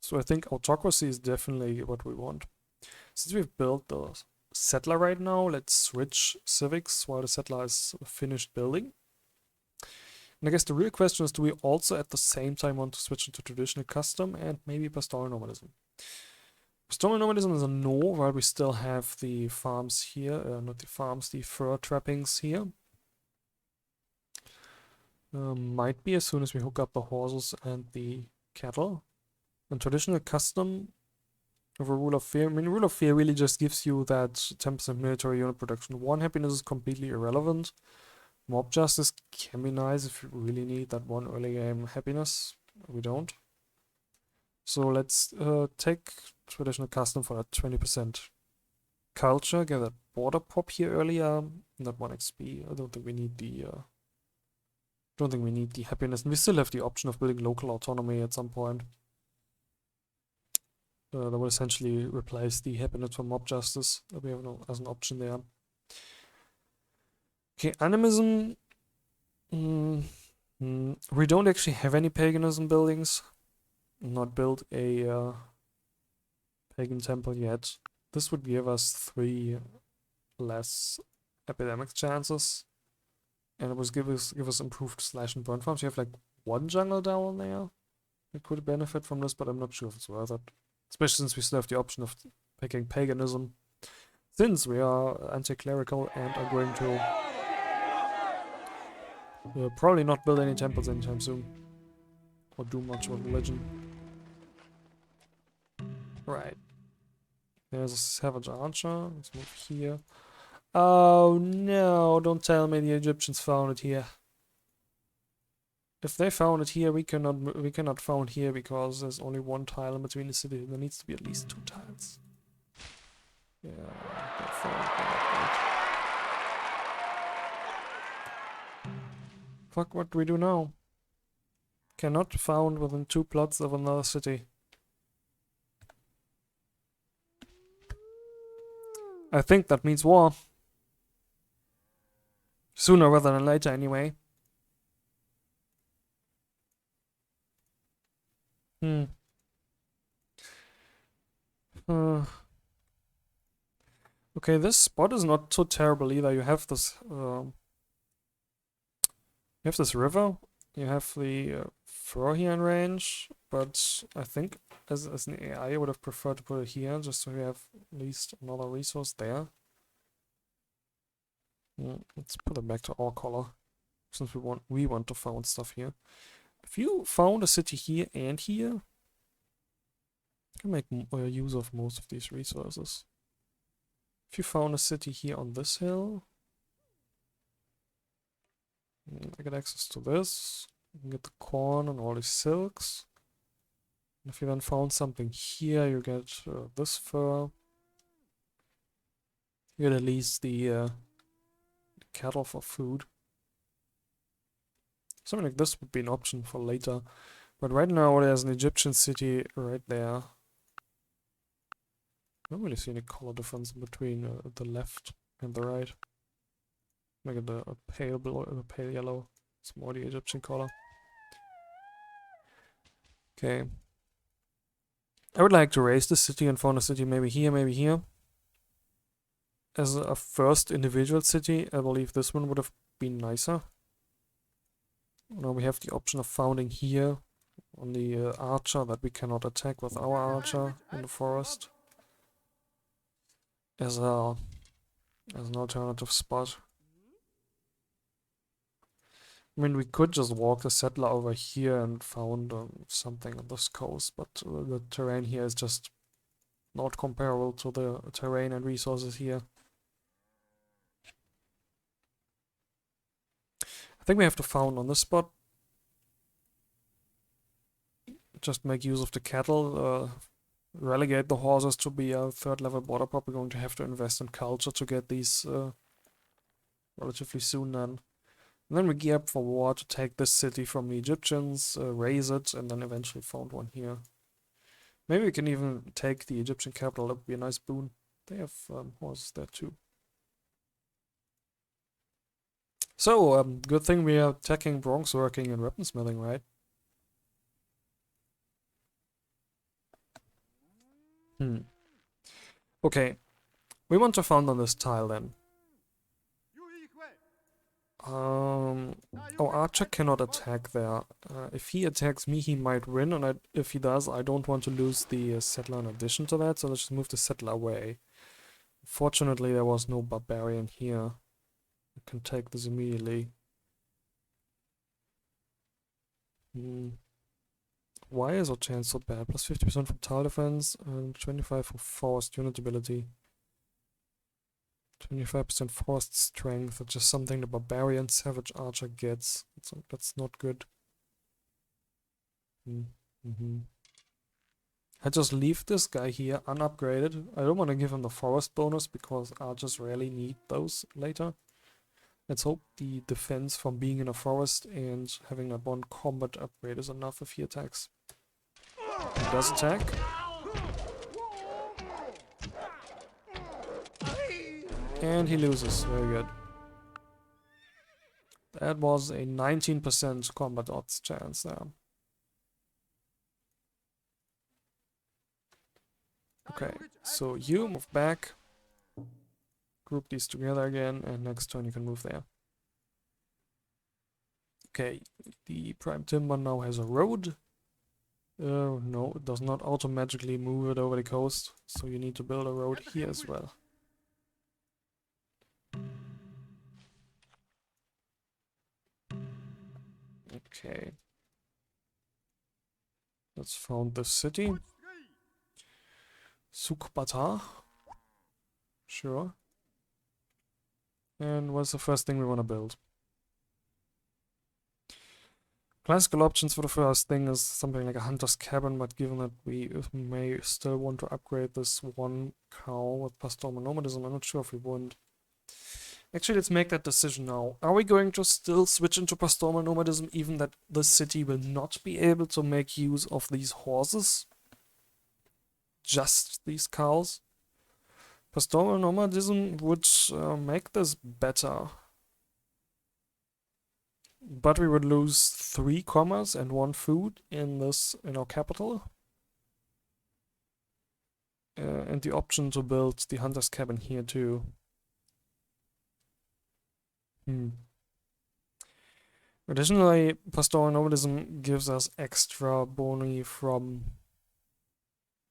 So I think autocracy is definitely what we want. Since we've built the settler right now, let's switch civics while the settler is finished building. And I guess the real question is, do we also at the same time want to switch into traditional custom and maybe pastoral nomadism? Pastoral nomadism is a no, while we still have the farms here, not the farms, the fur trappings here. Might be as soon as we hook up the horses and the cattle. And traditional custom of a rule of fear. I mean, rule of fear really just gives you that 10% military unit production. One happiness is completely irrelevant. Mob justice can be nice if you really need that one early game happiness. We don't. So let's take traditional custom for that 20% culture. Get that border pop here earlier. Not 1 XP. I don't think we need the happiness. And we still have the option of building local autonomy at some point. That will essentially replace the happiness from mob justice that we have as an option there. Okay, animism. We don't actually have any paganism buildings. Not built a pagan temple yet. This would give us 3 less epidemic chances. And it would give us improved slash and burn farms. You have like 1 jungle down there that could benefit from this, but I'm not sure if it's worth it. Especially since we still have the option of picking paganism. Since we are anti-clerical and are going to probably not build any temples anytime soon. Or do much with religion. Right. There's a savage archer. Let's move here. Oh no, don't tell me the Egyptians found it here. If they found it here, we cannot found here because there's only 1 tile in between the city. There needs to be at least 2 tiles. Yeah, they found that. Fuck, what do we do now? Cannot found within 2 plots of another city. I think that means war. Sooner rather than later, anyway. Okay, this spot is not so terrible either. You have this river. You have the fur here in range, but I think as an AI, I would have preferred to put it here just so we have at least another resource there. Let's put it back to our color, since we want to found stuff here. If you found a city here and here, you can make use of most of these resources. If you found a city here on this hill, I get access to this. You can get the corn and all these silks. And if you then found something here, you get this fur. You get at least the cattle for food. Something like this would be an option for later. But right now there's an Egyptian city right there. I don't really see any color difference between the left and the right. Make it a pale blue, a pale yellow. It's more the Egyptian color. Okay. I would like to raise the city and found a city maybe here, maybe here. As a first individual city, I believe this one would have been nicer. Now we have the option of founding here on the archer that we cannot attack with our archer in the forest. As an alternative spot. I mean, we could just walk the settler over here and found something on this coast, but the terrain here is just not comparable to the terrain and resources here. I think we have to found on this spot. Just make use of the cattle, relegate the horses to be a third level border. Probably going to have to invest in culture to get these relatively soon then. And then we gear up for war to take this city from the Egyptians, raise it, and then eventually found one here. Maybe we can even take the Egyptian capital. That would be a nice boon. They have horses there too. So, good thing we are attacking bronze working and weaponsmithing, right? Okay. We want to found on this tile then. Our archer cannot attack there. If he attacks me, he might win, and if he does, I don't want to lose the settler in addition to that, so let's just move the settler away. Fortunately, there was no barbarian here. I can take this immediately. Why is our chance so bad? Plus 50% from tile defense and 25 from forced unit ability. 25% forced strength, that's just something the barbarian savage archer gets. That's not good. I just leave this guy here unupgraded. I don't want to give him the forest bonus because archers rarely need those later. Let's hope the defense from being in a forest and having that one combat upgrade is enough if he attacks. He does attack. And he loses. Very good. That was a 19% combat odds chance there. Okay, so you move back. Group these together again, and next turn you can move there. Okay, the Prime Timber now has a road. No, it does not automatically move it over the coast, so you need to build a road here as well. Okay. Let's found the city. Sukbata. Sure. And what's the first thing we want to build? Classical options for the first thing is something like a hunter's cabin, but given that we may still want to upgrade this one cow with pastoral nomadism, I'm not sure if we want. Actually, let's make that decision now. Are we going to still switch into pastoral nomadism even that the city will not be able to make use of these horses? Just these cows? Pastoral nomadism would make this better. But we would lose 3 commerce and 1 food in our capital. And the option to build the hunter's cabin here too. Additionally, pastoral nomadism gives us extra boni from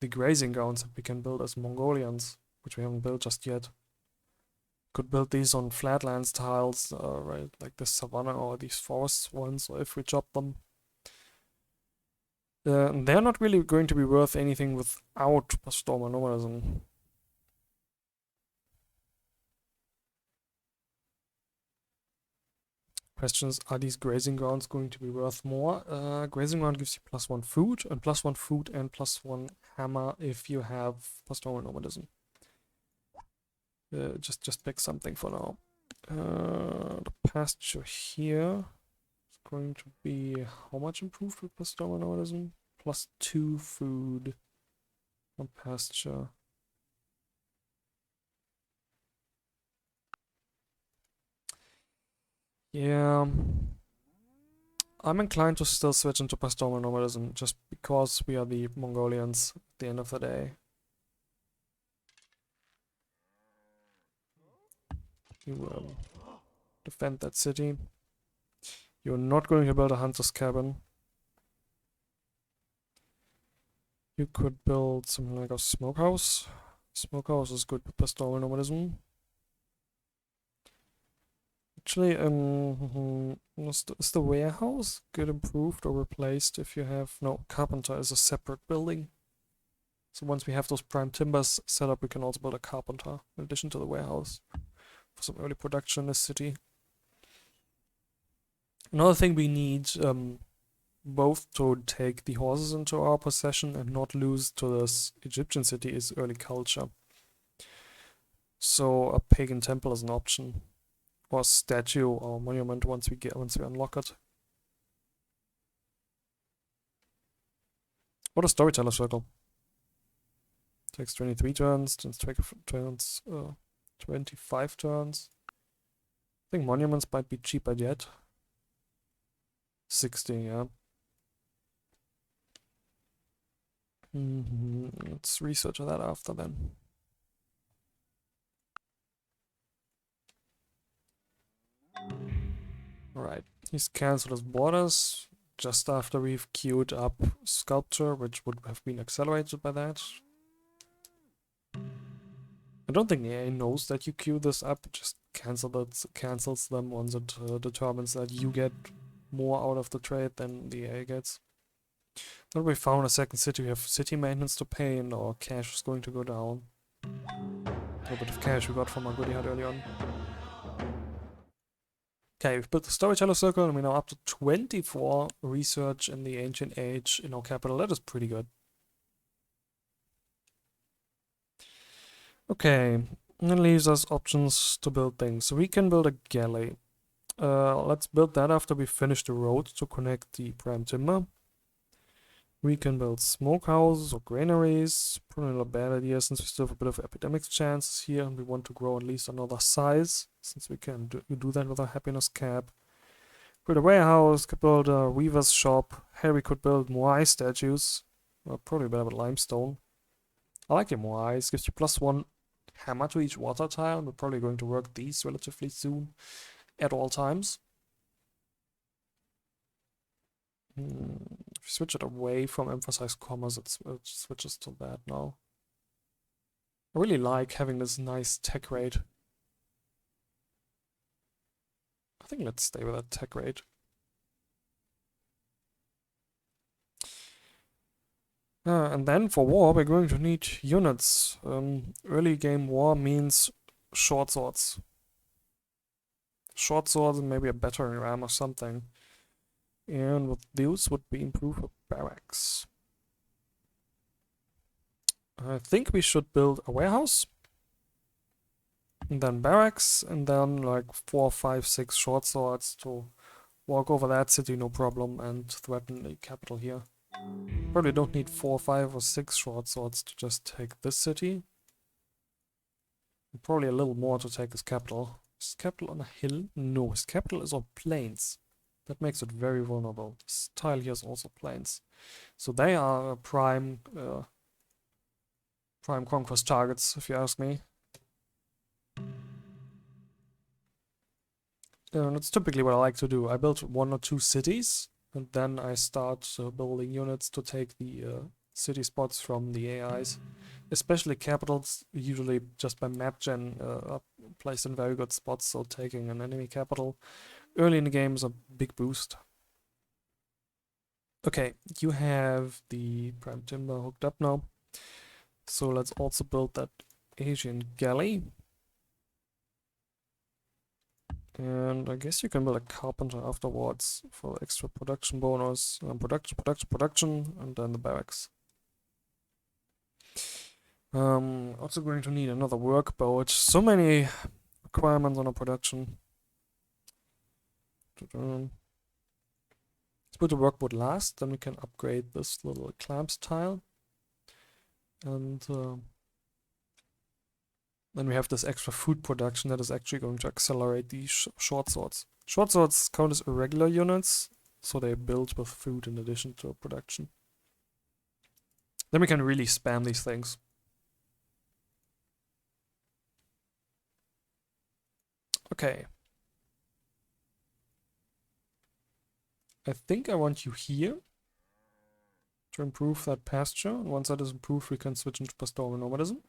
the grazing grounds that we can build as Mongolians, which we haven't built just yet. Could build these on flatlands tiles, right, like the savanna or these forest ones, or if we chop them. They're not really going to be worth anything without pastoral nomadism. Questions, are these grazing grounds going to be worth more? Grazing ground gives you +1 food, and +1 food and +1 hammer if you have pastoral nomadism. Just pick something for now. The pasture here is going to be how much improved with pastoral nomadism? +2 food on pasture. Yeah. I'm inclined to still switch into pastoral nomadism just because we are the Mongolians at the end of the day. You defend that city. You're not going to build a hunter's cabin. You could build something like a smokehouse. Smokehouse is good with pastoral nomadism. Actually, is the warehouse get improved or replaced if you have... No, carpenter is a separate building. So once we have those prime timbers set up, we can also build a carpenter in addition to the warehouse for some early production in this city. Another thing we need, both to take the horses into our possession and not lose to this Egyptian city, is early culture. So a pagan temple is an option, or a statue or monument once we unlock it. What a storyteller circle. Takes 23 turns, turns 25 turns. I think monuments might be cheaper yet. 60, yeah. Let's research that after then. Alright, he's cancelled his borders just after we've queued up sculpture, which would have been accelerated by that. I don't think the AI knows that you queue this up, it just cancels them once it determines that you get more out of the trade than the AI gets. Now we found a second city, we have city maintenance to pay and our cash is going to go down. A little bit of cash we got from our goodie hut early on. Okay, we've built the storyteller circle and we're now up to 24 research in the ancient age in our capital. That is pretty good. Okay, and that leaves us options to build things. So we can build a galley. Let's build that after we finish the road to connect the prime timber. We can build smokehouses or granaries. Probably not a bad idea since we still have a bit of epidemics chances here and we want to grow at least another size since we can do that with a happiness cap. Build a warehouse, could build a weaver's shop. Here we could build Moai statues. Well, probably better with limestone. I like the Moais, gives you +1 hammer to each water tile. We're probably going to work these relatively soon at all times. If you switch it away from emphasized commas, it switches to that now. I really like having this nice tech rate. I think let's stay with that tech rate. And then for war, we're going to need units. Early game war means short swords. Short swords and maybe a battering ram or something. And with those would be improved barracks. I think we should build a warehouse. And then barracks, and then like 4, 5, 6 short swords to walk over that city no problem and threaten the capital here. Probably don't need 4, 5, or 6 short swords to just take this city. And probably a little more to take his capital. Is his capital on a hill? No, his capital is on plains. That makes it very vulnerable. This tile here is also plains. So they are prime conquest targets, if you ask me. And it's typically what I like to do. I build 1 or 2 cities, and then I start building units to take the city spots from the AIs. Especially capitals, usually just by map gen, are placed in very good spots, so taking an enemy capital early in the game is a big boost. Okay, you have the prime timber hooked up now. So let's also build that Asian galley. And I guess you can build a carpenter afterwards for extra production bonus. Production, and then the barracks. Also going to need another workboat. So many requirements on a production. Let's put the workboat last, then we can upgrade this little clamps tile. And then we have this extra food production that is actually going to accelerate these short swords. Short swords count as irregular units, so they build with food in addition to production. Then we can really spam these things. Okay. I think I want you here to improve that pasture. And once that is improved, we can switch into pastoral nomadism.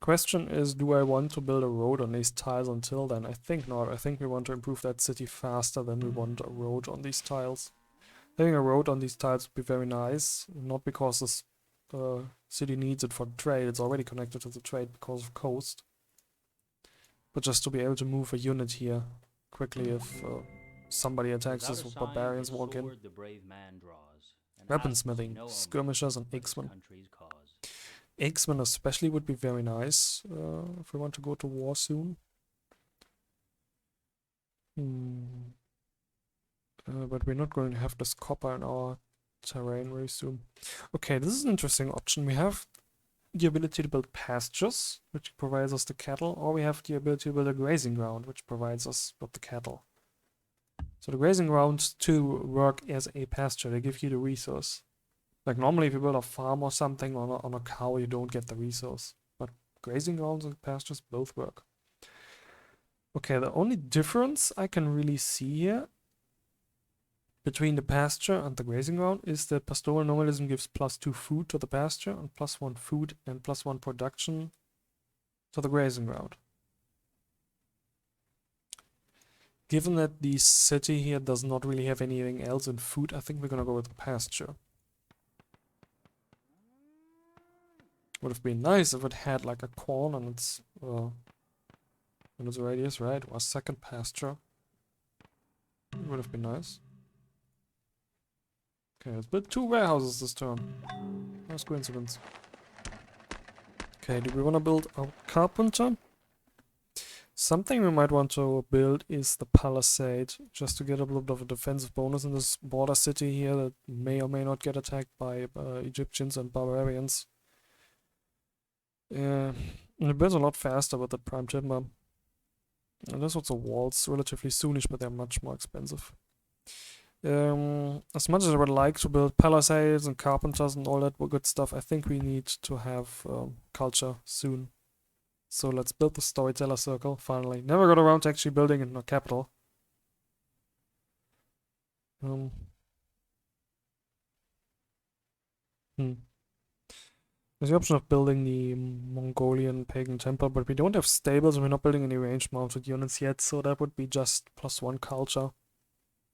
Question is, do I want to build a road on these tiles until then? I think not. I think we want to improve that city faster than we want a road on these tiles. Having a road on these tiles would be very nice, not because this city needs it for trade, it's already connected to the trade because of coast. But just to be able to move a unit here quickly if somebody attacks us with barbarians walk in. Weaponsmithing, skirmishers and X-Men. X-Men especially would be very nice if we want to go to war soon. But we're not going to have this copper in our terrain very soon. Okay, this is an interesting option. We have the ability to build pastures, which provides us the cattle, or we have the ability to build a grazing ground, which provides us with the cattle. So the grazing grounds too work as a pasture. They give you the resource. Like normally if you build a farm or something on a cow, you don't get the resource. But grazing grounds and pastures both work. Okay, the only difference I can really see here between the pasture and the grazing ground is that pastoral nomadism gives +2 food to the pasture and +1 food and +1 production to the grazing ground. Given that the city here does not really have anything else in food, I think we're gonna go with the pasture. Would have been nice if it had like a corn and its radius, right? Or a second pasture. It would have been nice. Okay, let's build 2 warehouses this turn. Nice coincidence. Okay, do we want to build a carpenter? Something we might want to build is the palisade, just to get a little bit of a defensive bonus in this border city here that may or may not get attacked by Egyptians and barbarians. And it builds a lot faster with the prime timber. And there's also walls, relatively soonish, but they're much more expensive. As much as I would like to build palisades and carpenters and all that good stuff, I think we need to have culture soon. So let's build the storyteller circle, finally. Never got around to actually building in a capital. There's the option of building the Mongolian pagan temple, but we don't have stables and we're not building any range mounted units yet, so that would be just +1 culture.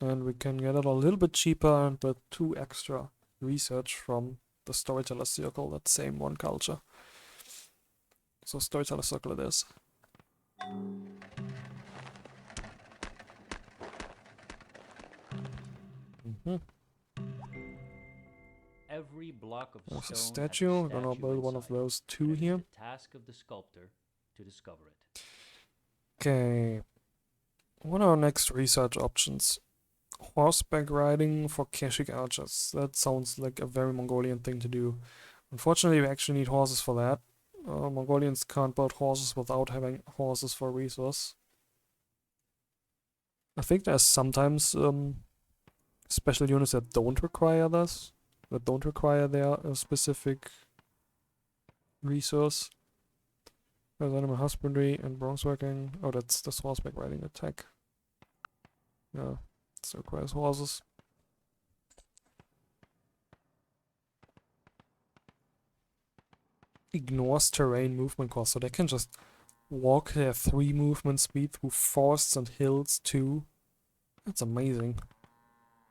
And we can get it a little bit cheaper and with 2 extra research from the storyteller circle, that same 1 culture. So storyteller circle it is. Every block of There's a stone statue. We're has a gonna build one of inside, those and 2 it is here. the task of the sculptor to discover it. Okay. What are our next research options? Horseback riding for Keshik archers. That sounds like a very Mongolian thing to do. Unfortunately, we actually need horses for that. Mongolians can't build horses without having horses for resource. I think there's sometimes special units that don't require this, that don't require their specific resource. There's animal husbandry and bronze working. Oh, that's horseback riding attack. Yeah, this requires horses. Ignores terrain movement cost, so they can just walk their 3 movement speed through forests and hills too. That's amazing.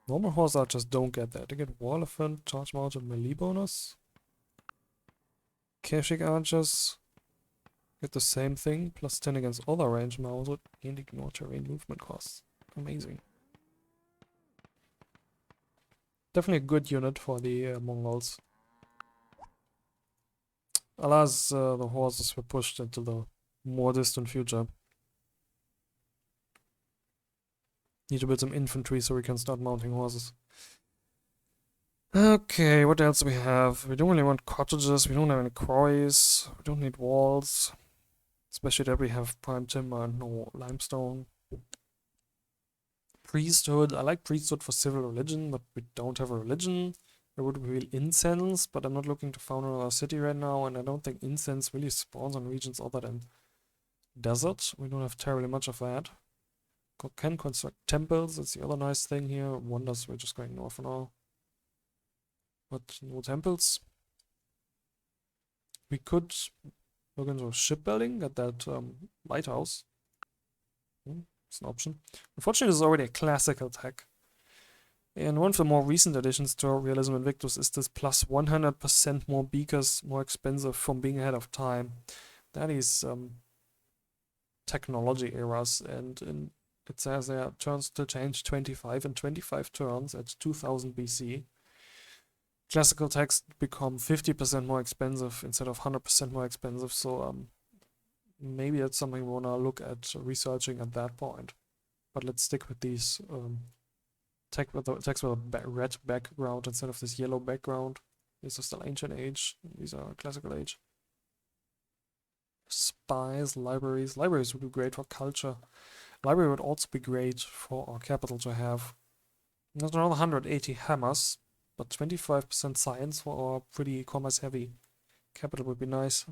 Normal horse archers don't get that. They get war elephant, charge mounted melee bonus. Keshik archers get the same thing, +10 against other range mounted and ignore terrain movement costs. Amazing. Definitely a good unit for the Mongols. Alas, the horses were pushed into the more distant future. Need to build some infantry so we can start mounting horses. Okay, what else do we have? We don't really want cottages, we don't have any quarries, we don't need walls. Especially that we have prime timber and no limestone. priesthood. I like priesthood for civil religion, but we don't have a religion. There would be incense, but I'm not looking to found another city right now, and I don't think incense really spawns on regions other than desert. We don't have terribly much of that. Can construct temples, that's the other nice thing here. Wonders, we're just going north now. But no temples. We could look into shipbuilding, get that lighthouse. It's an option. Unfortunately, this is already a classical tech. And one of the more recent additions to Realism Invictus is this plus 100% more beakers, more expensive from being ahead of time. That is technology errors, and it says there are turns to change 25 and 25 turns at 2000 BC. Classical texts become 50% more expensive instead of 100% more expensive, so maybe that's something we want to look at researching at that point. But let's stick with these text with a red background instead of this yellow background. These are still ancient age, these are classical age. Spies, libraries. Libraries would be great for culture. Library would also be great for our capital to have. There's another 180 hammers, but 25% science for our pretty commerce heavy capital would be nice.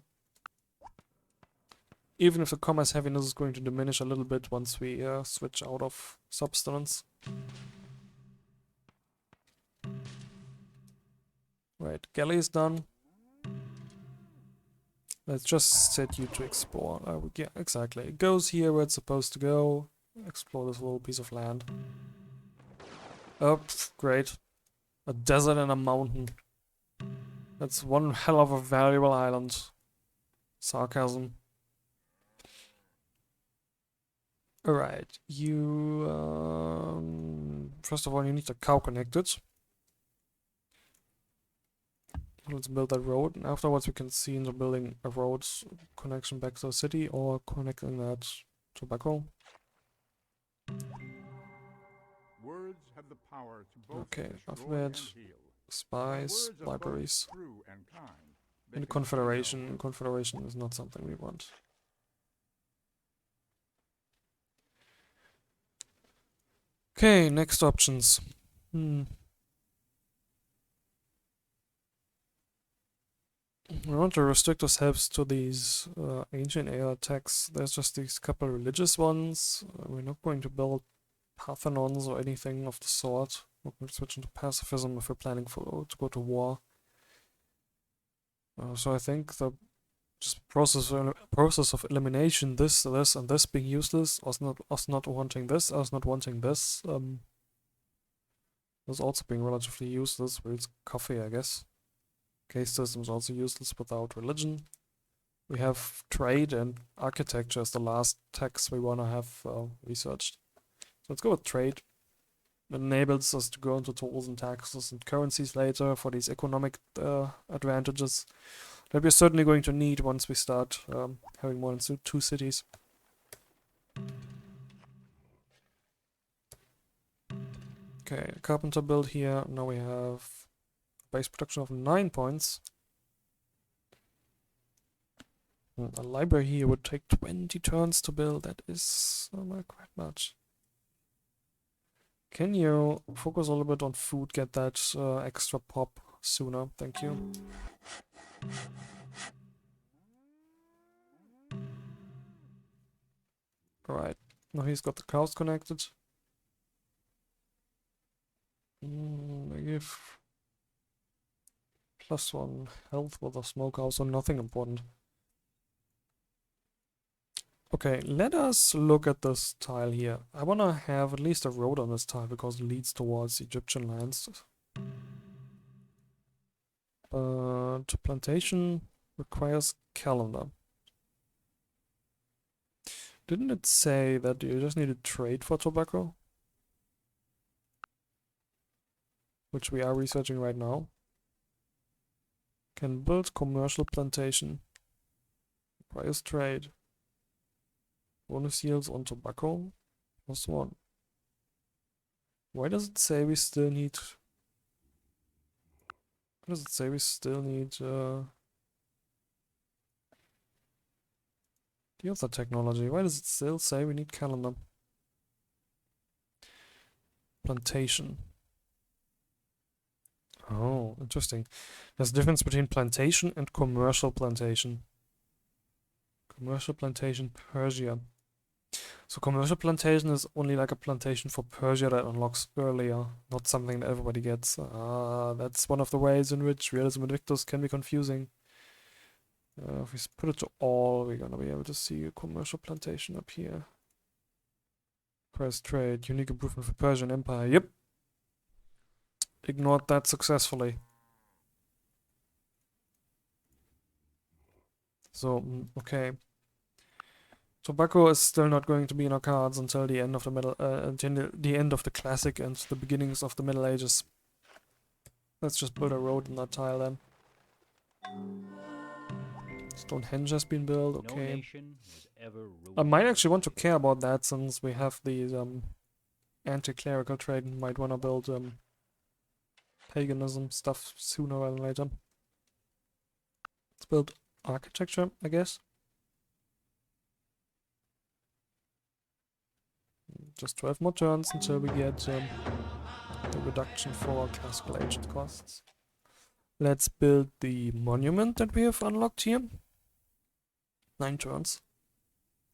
Even if the commerce heaviness is going to diminish a little bit once we switch out of substance. Right, galley is done. Let's just set you to explore. Yeah, exactly. It goes here where it's supposed to go. Explore this little piece of land. Oh, great. A desert and a mountain. That's one hell of a valuable island. Sarcasm. Alright, you... first of all, you need a cow connected. Let's build that road, and afterwards we can see into building a road connection back to the city or connecting that to Baku. Words have the power to both Okay, destroy alphabet, and heal. spies, Words are libraries, both true and kind. They and can confederation. heal. Confederation is not something we want. Okay, next options. We want to restrict ourselves to these ancient era texts. There's just these couple religious ones. We're not going to build Parthenons or anything of the sort. We're going to switch into pacifism if we're planning to go to war. So I think the just process of elimination, this, and this being useless, us not wanting this, us not wanting this, was also being relatively useless. Where it's coffee, I guess. Case system is also useless without religion. We have trade and architecture as the last texts we want to have researched. So let's go with trade. It enables us to go into tools and taxes and currencies later for these economic advantages that we're certainly going to need once we start having more than two cities. Okay, carpenter build here. Now we have base production of 9 points. A library here would take 20 turns to build. That is not quite much. Can you focus a little bit on food? Get that extra pop sooner. Thank you. Alright. Now he's got the cows connected. I give +1 health with a smokehouse, so nothing important. Okay, let us look at this tile here. I want to have at least a road on this tile because it leads towards Egyptian lands. But plantation requires calendar. Didn't it say that you just needed trade for tobacco? Which we are researching right now. Can build commercial plantation. Requires trade. Bonus yields on tobacco. +1. Why does it say we still need... Why does it say we still need the other technology? Why does it still say we need calendar? Plantation. Oh, interesting. There's a difference between plantation and commercial plantation. Commercial plantation, Persia. So commercial plantation is only like a plantation for Persia that unlocks earlier, not something that everybody gets. That's one of the ways in which Realism Invictus can be confusing. If we put it to all, we're gonna be able to see a commercial plantation up here. Price trade, unique improvement for Persian Empire. Yep. Ignored that successfully. So, okay. Tobacco is still not going to be in our cards until the end of the end of the Classic and the beginnings of the Middle Ages. Let's just build a road in that tile then. Stonehenge has been built, No okay. nation was ever I ruled might by actually want to fear. care about that since we have the anti-clerical trade and might want to build paganism stuff sooner rather than later. Let's build architecture, I guess. Just 12 more turns until we get the reduction for classical agent costs. Let's build the monument that we have unlocked here. 9 turns.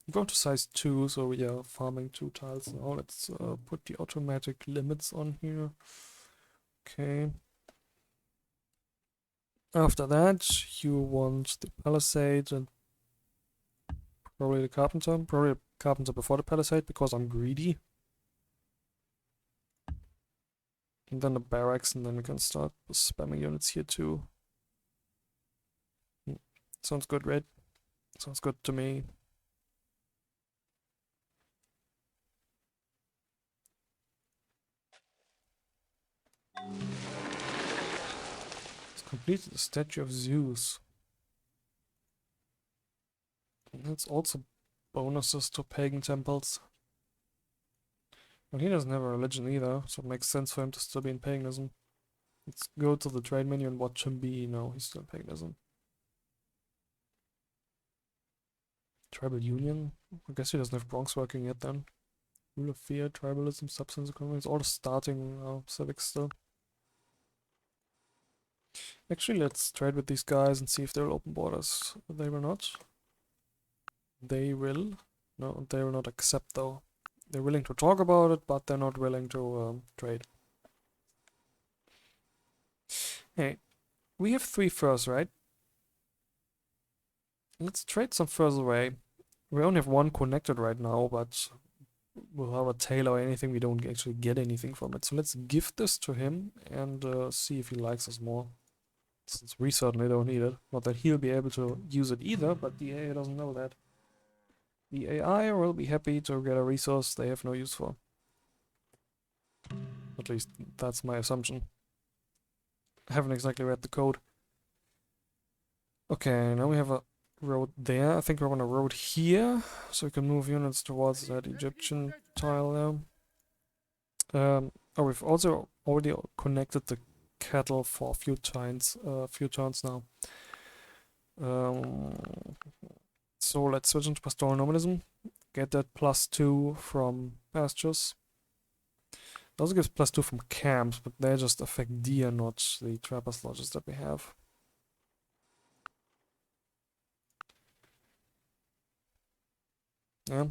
I'm going to size 2, so we are farming 2 tiles now. Let's put the automatic limits on here. Okay. After that, you want the palisade and probably the carpenter. Probably the carpenter before the palisade because I'm greedy. And then the barracks, and then we can start spamming units here too. Sounds good, right? Sounds good to me. Let's complete the statue of Zeus. And that's also bonuses to pagan temples. Well, he doesn't have a religion either, so it makes sense for him to still be in paganism. Let's go to the trade menu and watch him be. No, he's still in paganism. Tribal union? I guess he doesn't have bronze working yet then. Rule of fear, tribalism, substance economy. It's all starting civics still. Actually, let's trade with these guys and see if they'll open borders. They will not. They will. No, they will not accept though. They're willing to talk about it, but they're not willing to trade. Hey, we have 3 furs, right? Let's trade some furs away. We only have 1 connected right now, but we'll have a tail or anything, we don't actually get anything from it. So let's give this to him and see if he likes us more. Since we certainly don't need it. Not that he'll be able to use it either, but the AI doesn't know that. The AI will be happy to get a resource they have no use for. At least that's my assumption. I haven't exactly read the code. Okay, now we have a road there. I think we're on a road here, so we can move units towards that Egyptian tile there. Oh, we've also already connected the cattle for a few turns now. So let's switch into pastoral nomadism. Get that +2 from pastures. It also gives +2 from camps, but they just affect deer, not the trappers lodges that we have. Yeah.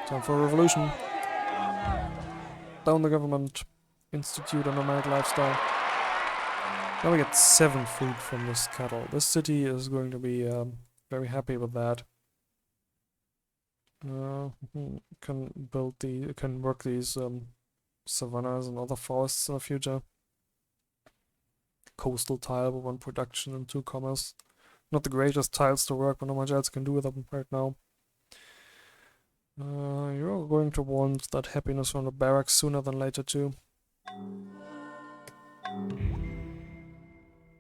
Time for a revolution. Down the government. Institute a nomadic lifestyle. Now we get 7 food from this cattle. This city is going to be very happy with that. Can work these savannas and other forests in the future. Coastal tile with 1 production and 2 commerce. Not the greatest tiles to work, but not much else can do with them right now. You're going to want that happiness from the barracks sooner than later too.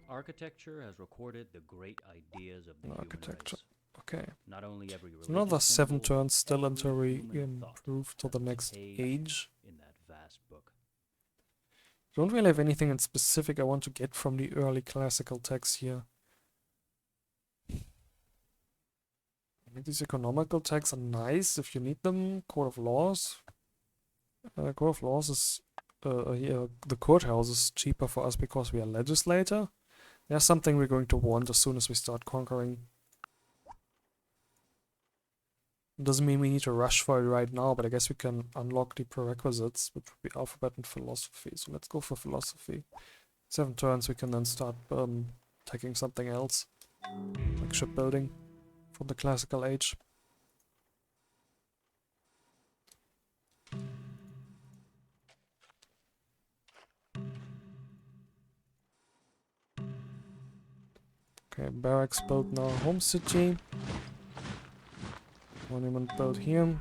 Architecture has recorded the great ideas of the human Architecture. race. Okay. Not only every So another religious 7 symbol, turns still every until we human thought improve to the has a next page age. in that vast book. Don't really have anything in specific I want to get from the early classical texts here. I think these economical texts are nice if you need them. Code of laws. Court of Laws is yeah, the courthouse is cheaper for us because we are legislator. There's something we're going to want as soon as we start conquering. Doesn't mean we need to rush for it right now, but I guess we can unlock the prerequisites, which would be alphabet and philosophy. So let's go for philosophy. 7 turns, we can then start taking something else, like shipbuilding from the classical age. Okay, barracks built in our home city. Monument built here.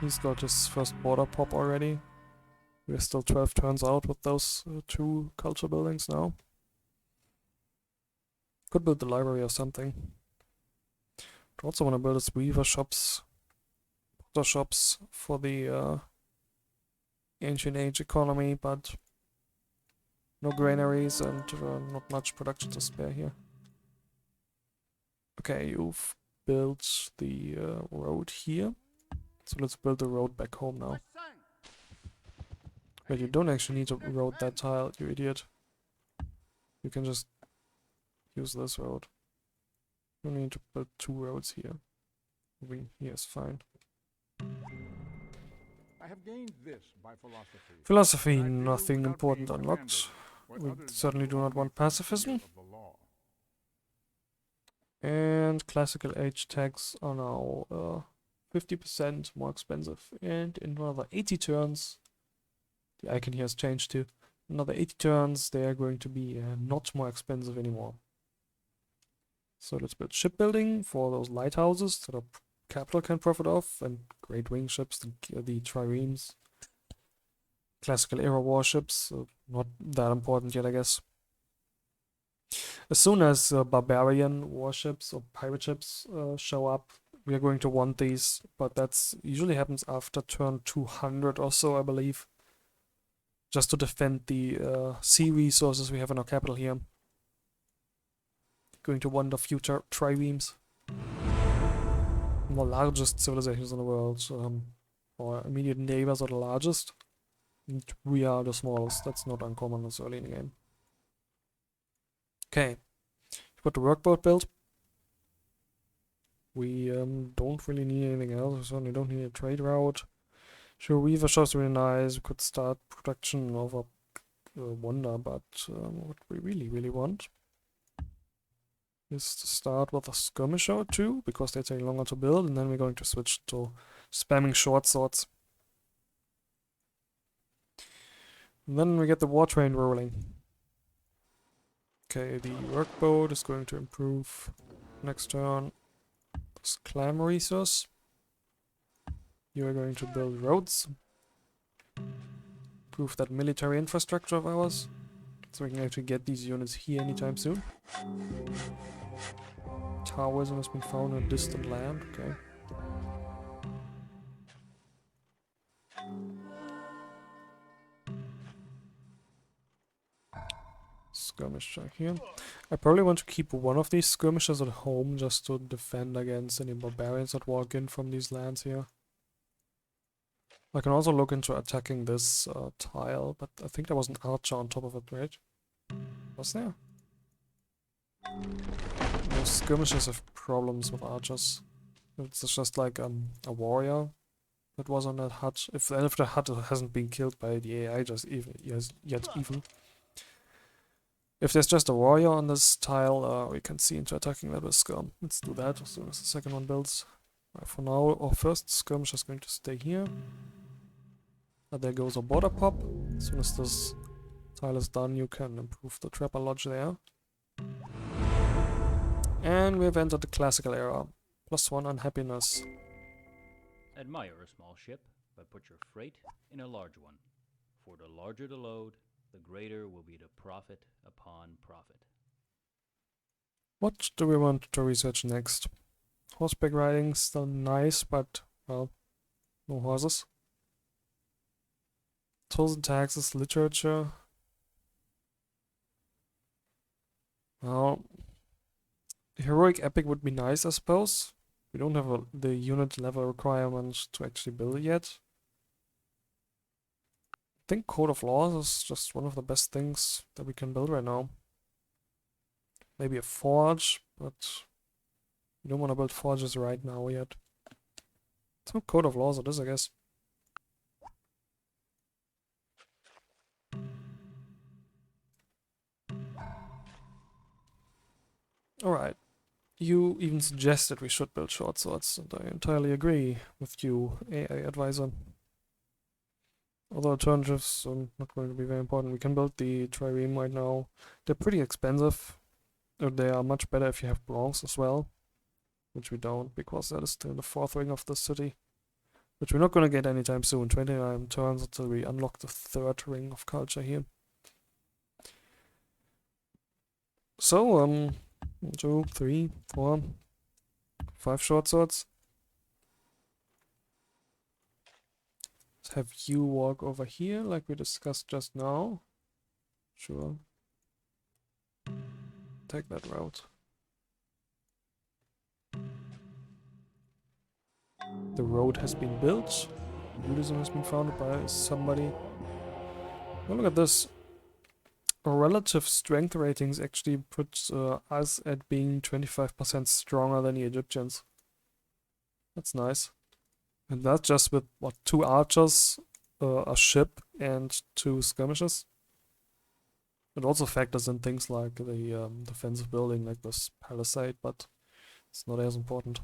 He's got his first border pop already. We're still 12 turns out with those 2 culture buildings now. Could build the library or something. I also want to build his weaver shops, potter shops for the ancient age economy, but no granaries and not much production to spare here. Okay, you've built the road here. So let's build the road back home now. Wait, you don't actually need to road that tile, you idiot. You can just use this road. You don't need to build 2 roads here. Moving here is fine. I have gained this by philosophy. Philosophy, That I do nothing without important being unlocked. commanded, what We others certainly do not only want for the pacifism. fear of the law. And classical age tags are now 50% more expensive. And in another 80 turns, the icon here has changed to another 80 turns, they are going to be not more expensive anymore. So let's build shipbuilding for those lighthouses that our capital can profit off, and great wing ships, the triremes. Classical era warships, not that important yet, I guess. As soon as barbarian warships or pirate ships show up, we are going to want these, but that's usually happens after turn 200 or so, I believe. Just to defend the sea resources we have in our capital here. Going to want the future triremes. The largest civilizations in the world. Our immediate neighbors are the largest. And we are the smallest. That's not uncommon this early in the game. Okay. We've got the workboat built. We don't really need anything else. We certainly don't need a trade route. Sure, weaver shops are really nice. We could start production of a wonder, but what we really want is to start with a skirmisher or 2, because they take longer to build, and then we're going to switch to spamming short swords. And then we get the war train rolling. Okay, the workboat is going to improve next turn. This clam resource. You are going to build roads. Improve that military infrastructure of ours. So we can actually get these units here anytime soon. Taoism has been found in a distant land, okay. Skirmisher here. I probably want to keep one of these skirmishers at home just to defend against any barbarians that walk in from these lands here. I can also look into attacking this tile, but I think there was an archer on top of it, right? Was there? Most skirmishers have problems with archers. It's just like a warrior that was on that hut. If the hut hasn't been killed by the AI yet even. If there's just a warrior on this tile, we can see into attacking that with skirm. Let's do that as soon as the second one builds. Right, for now, our first skirmisher is going to stay here. There goes a border pop. As soon as this tile is done, you can improve the trapper lodge there. And we've entered the classical era. +1 unhappiness. Admire a small ship, but put your freight in a large one. For the larger the load, the greater will be the profit upon profit. What do we want to research next? Horseback riding, still nice, but, well, no horses. Tolls and taxes, literature. Well, heroic epic would be nice, I suppose. We don't have the unit level requirements to actually build it yet. think Code of Laws is just one of the best things that we can build right now. Maybe a forge, but we don't want to build forges right now yet. So Code of Laws it is, I guess. Alright. You even suggested we should build short swords, and I entirely agree with you, AI advisor. Other alternatives are not going to be very important. We can build the trireme right now. They're pretty expensive. They are much better if you have bronze as well, which we don't, because that is still the 4th ring of the city, which we're not going to get anytime soon. 29 turns until we unlock the 3rd ring of culture here. So, 2, 3, 4, 5 short swords. Let's have you walk over here like we discussed just now. Sure. Take that route. The road has been built. Buddhism has been founded by somebody. Oh, look at this. Our relative strength ratings actually puts us at being 25% stronger than the Egyptians. That's nice. And that's just with, what, 2 archers, a ship, and 2 skirmishers. It also factors in things like the defensive building, like this palisade, but it's not as important.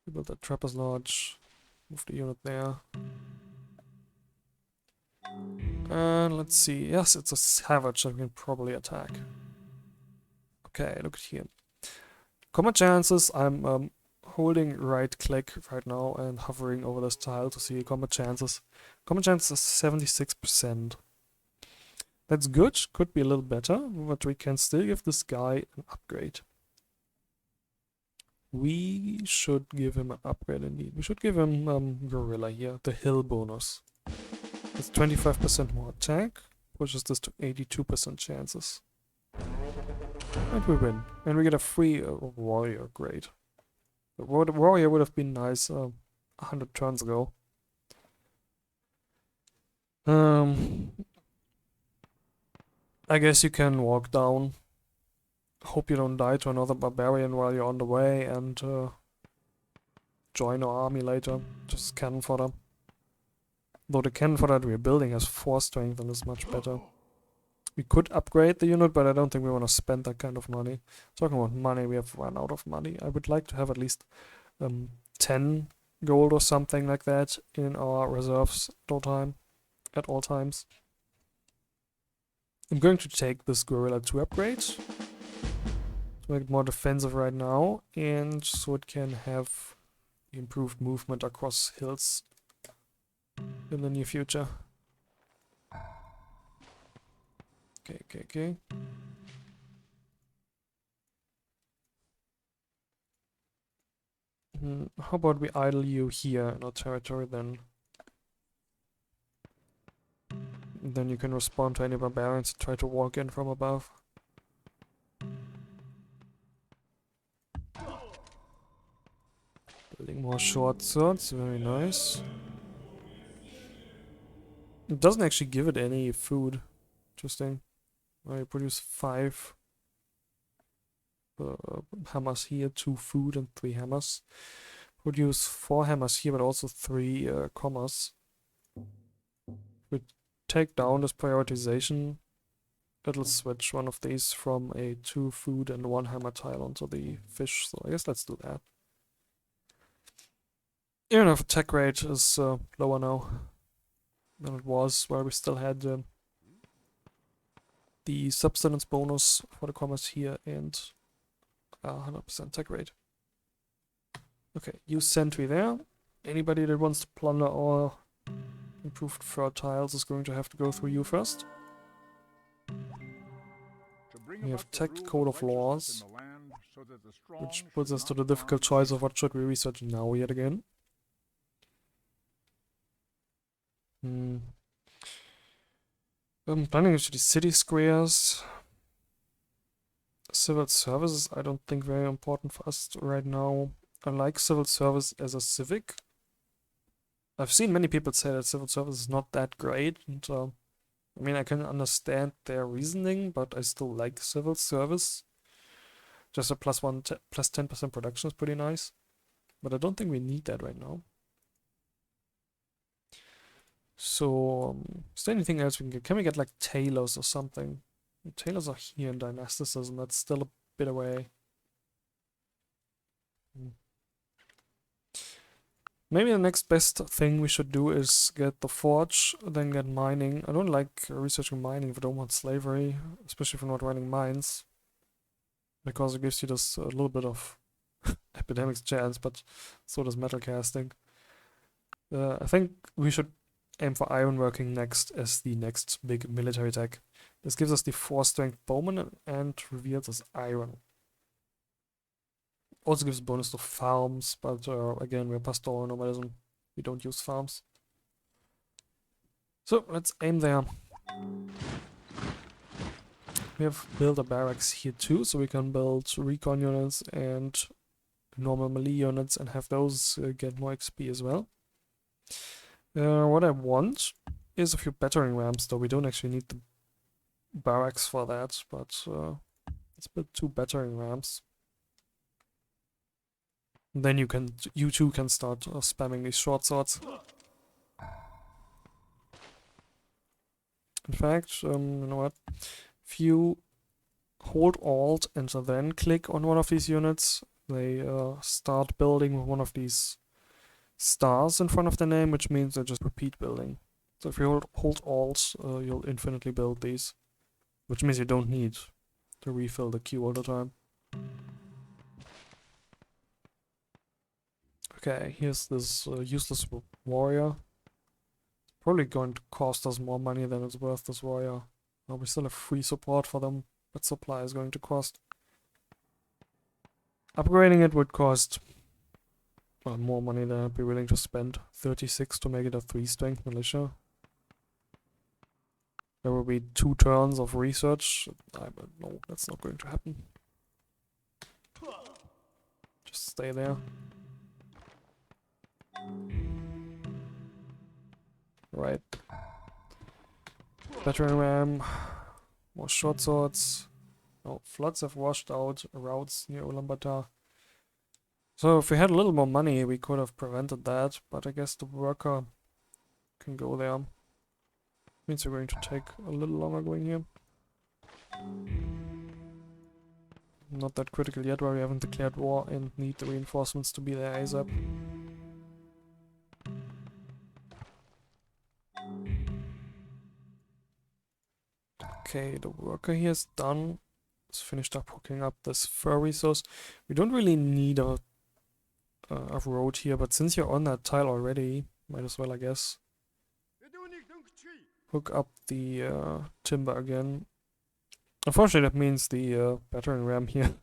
We built that trapper's lodge, move the unit there. And let's see, yes, it's a savage that we can probably attack. Okay, look at here. Combat chances, I'm holding right click right now and hovering over this tile to see combat chances. Combat chances is 76%. That's good, could be a little better, but we can still give this guy an upgrade. We should give him an upgrade indeed. We should give him Gorilla here, the hill bonus. It's 25% more attack, pushes this to 82% chances. And we win. And we get a free warrior, great. The warrior would have been nice 100 turns ago. I guess you can walk down. Hope you don't die to another barbarian while you're on the way and join our army later. Just cannon fodder. Though the cannon fodder that we're building has 4 strength and is much better. We could upgrade the unit, but I don't think we want to spend that kind of money. Talking about money, we have run out of money. I would like to have at least 10 gold or something like that in our reserves at all times. I'm going to take this Gorilla 2 upgrade to make it more defensive right now, and so it can have improved movement across hills in the near future. Okay. How about we idle you here in our territory then? Then you can respond to any barbarians that try to walk in from above. Building more short swords, very nice. It doesn't actually give it any food. Interesting. I produce 5 hammers here, 2 food and 3 hammers. Produce 4 hammers here, but also 3 commas. We take down this prioritization. It'll switch one of these from a 2 food and 1 hammer tile onto the fish, so I guess let's do that. Even if attack rate is lower now than it was, where we still had the substance bonus for the commas here and 100% attack rate. Okay, use sentry there. Anybody that wants to plunder our improved fur tiles is going to have to go through you first. We have Tech Code of Laws, which puts us to the difficult choice of what should we research now yet again. I'm planning actually city squares. Civil services, I don't think very important for us right now. I like civil service as a civic. I've seen many people say that civil service is not that great, and I mean, I can understand their reasoning, but I still like civil service. Just a plus 10% production is pretty nice, but I don't think we need that right now. So, is there anything else we can get? Can we get like tailors or something? Tailors are here in dynasticism, that's still a bit away. Maybe the next best thing we should do is get the forge, then get mining. I don't like researching mining if I don't want slavery, especially if I'm not running mines. Because it gives you this a little bit of epidemics chance, but so does metal casting. I think we should aim for ironworking next as the next big military tech. This gives us the 4 strength bowman and reveals as iron. Also gives bonus to farms, but again, we're pastoral nomadism. We don't use farms. So let's aim there. We have built a barracks here too, so we can build recon units and normal melee units and have those get more XP as well. What I want is a few battering rams, though we don't actually need the barracks for that, but let's build 2 battering rams. And then you too can start spamming these short swords. In fact, you know what? If you hold Alt and then click on one of these units, they start building with one of these stars in front of the name, which means they just repeat building. So if you hold Alt, you'll infinitely build these, which means you don't need to refill the queue all the time. Okay, here's this useless warrior. Probably going to cost us more money than it's worth, this warrior. Well, we still have free support for them, but supply is going to cost. Upgrading it would cost more money than I'd be willing to spend. 36 to make it a 3 strength militia. There will be 2 turns of research. No, that's not going to happen. Just stay there. Right. Battering ram. More short swords. Oh, floods have washed out routes near Ulaanbaatar. So if we had a little more money, we could have prevented that, but I guess the worker can go there. Means we're going to take a little longer going here. Not that critical yet, where we haven't declared war and need the reinforcements to be there ASAP. Okay, the worker here is done. It's finished up hooking up this fur resource. We don't really need a road here, but since you're on that tile already, might as well, I guess. Hook up the timber again. Unfortunately, that means the battering ram here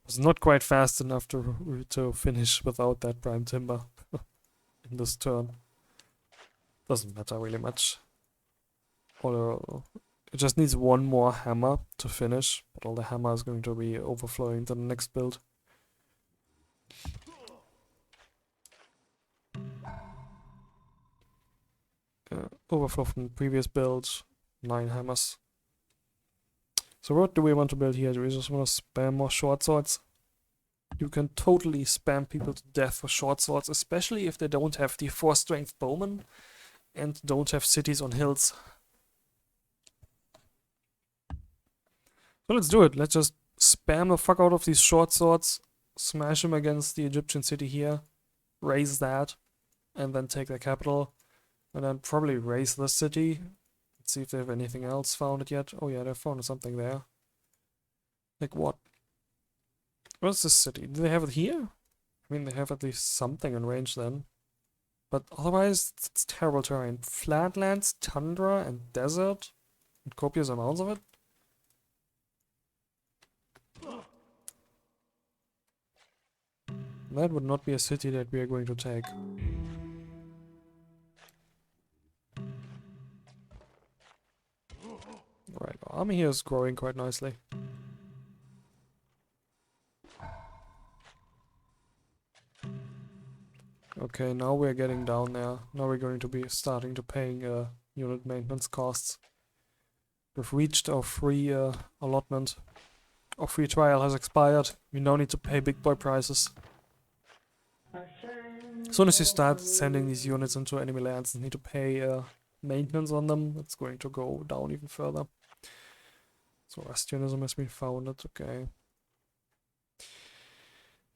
was not quite fast enough to finish without that prime timber in this turn. Doesn't matter really much. Although it just needs 1 more hammer to finish, but all the hammer is going to be overflowing to the next build. Overflow from the previous build, 9 hammers. So what do we want to build here? Do we just want to spam more short swords? You can totally spam people to death with short swords, especially if they don't have the 4 strength bowmen and don't have cities on hills. So let's do it. Let's just spam the fuck out of these short swords, smash them against the Egyptian city here, raise that, and then take the capital, and then probably raise this city. Let's see if they have anything else founded yet. Oh yeah, they found something there. Like what? Where's this city? Do they have it here? I mean, they have at least something in range then. But otherwise, it's terrible terrain. Flatlands, tundra, and desert, and copious amounts of it. That would not be a city that we are going to take. Right, our army here is growing quite nicely. Okay, now we're getting down there. Now we're going to be starting to paying unit maintenance costs. We've reached our free allotment. Our free trial has expired. We now need to pay big boy prices. As soon as you start sending these units into enemy lands and need to pay maintenance on them, it's going to go down even further. So Rastionism has been founded, okay.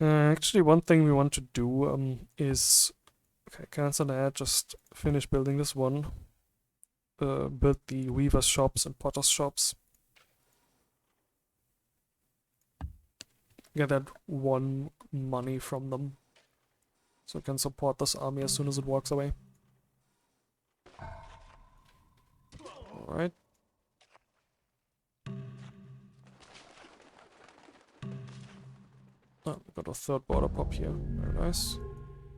Actually, one thing we want to do is... Okay, cancel that, just finish building this one. Build the weaver's shops and potter's shops. Get that one money from them. So we can support this army as soon as it walks away. Alright. Oh, we got a third border pop here. Very nice.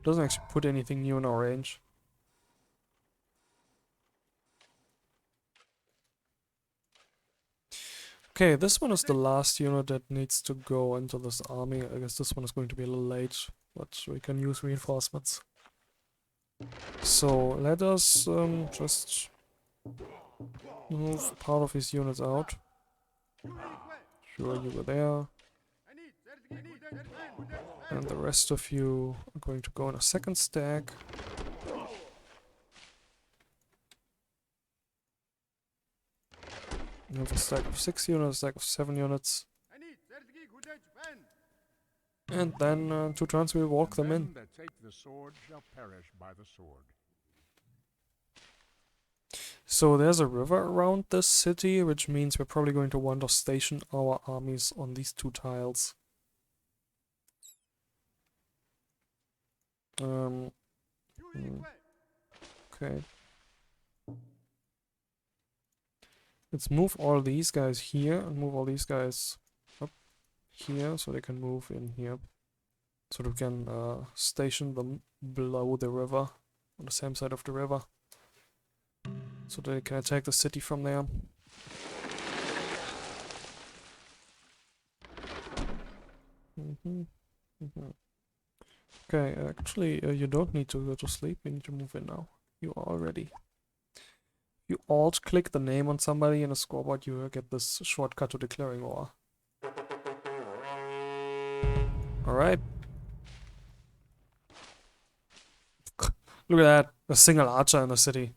Doesn't actually put anything new in our range. Okay, this one is the last unit that needs to go into this army. I guess this one is going to be a little late, but we can use reinforcements. So let us just move part of his units out. Sure, you were there. And the rest of you are going to go in a second stack. You have a stack of 6 units, a stack of 7 units. And then 2 turns we walk them in. That take the sword shall perish by the sword. So there's a river around this city, which means we're probably going to want to station our armies on these 2 tiles. Okay. Let's move all these guys here and move all these guys up here so they can move in here. So we can station them below the river, on the same side of the river. So they can attack the city from there. Okay, actually you don't need to go to sleep, you need to move in now. You are all ready. You alt click the name on somebody in a scoreboard, you get this shortcut to declaring war. Alright. Look at that, a single archer in the city.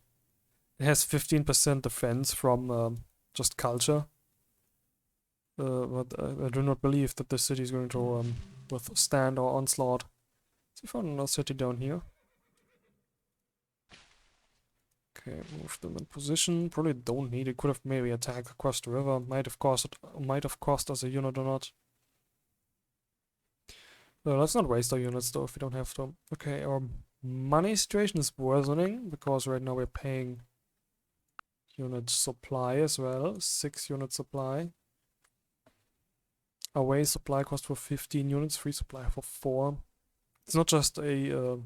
It has 15% defense from just culture. But I do not believe that this city is going to withstand our onslaught. So we found another city down here. Okay, move them in position. Probably don't need it. Could have maybe attacked across the river. Might have cost us a unit or not. Let's not waste our units though if we don't have to. Okay, our money situation is worsening because right now we're paying unit supply as well. 6 unit supply. Away supply cost for 15 units, free supply for 4. It's not just a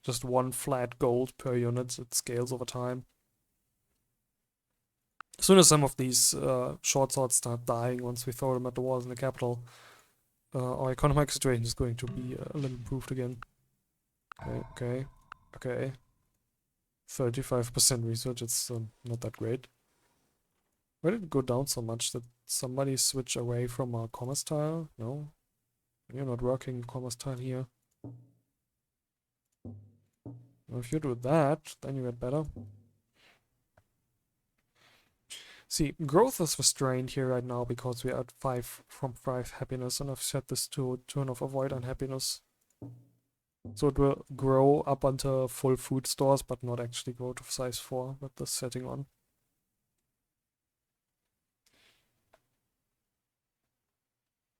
just 1 flat gold per unit, it scales over time. As soon as some of these short swords start dying, once we throw them at the walls in the capital, our economic situation is going to be a little improved again. Okay. 35% research, it's not that great. Why did it go down so much? Did somebody switch away from our commerce tile? No? You're not working commerce tile here. Well, if you do that, then you get better. See, growth is restrained here right now because we are at 5 from 5 happiness, and I've set this to turn off avoid unhappiness. So it will grow up until full food stores, but not actually grow to size 4 with this setting on.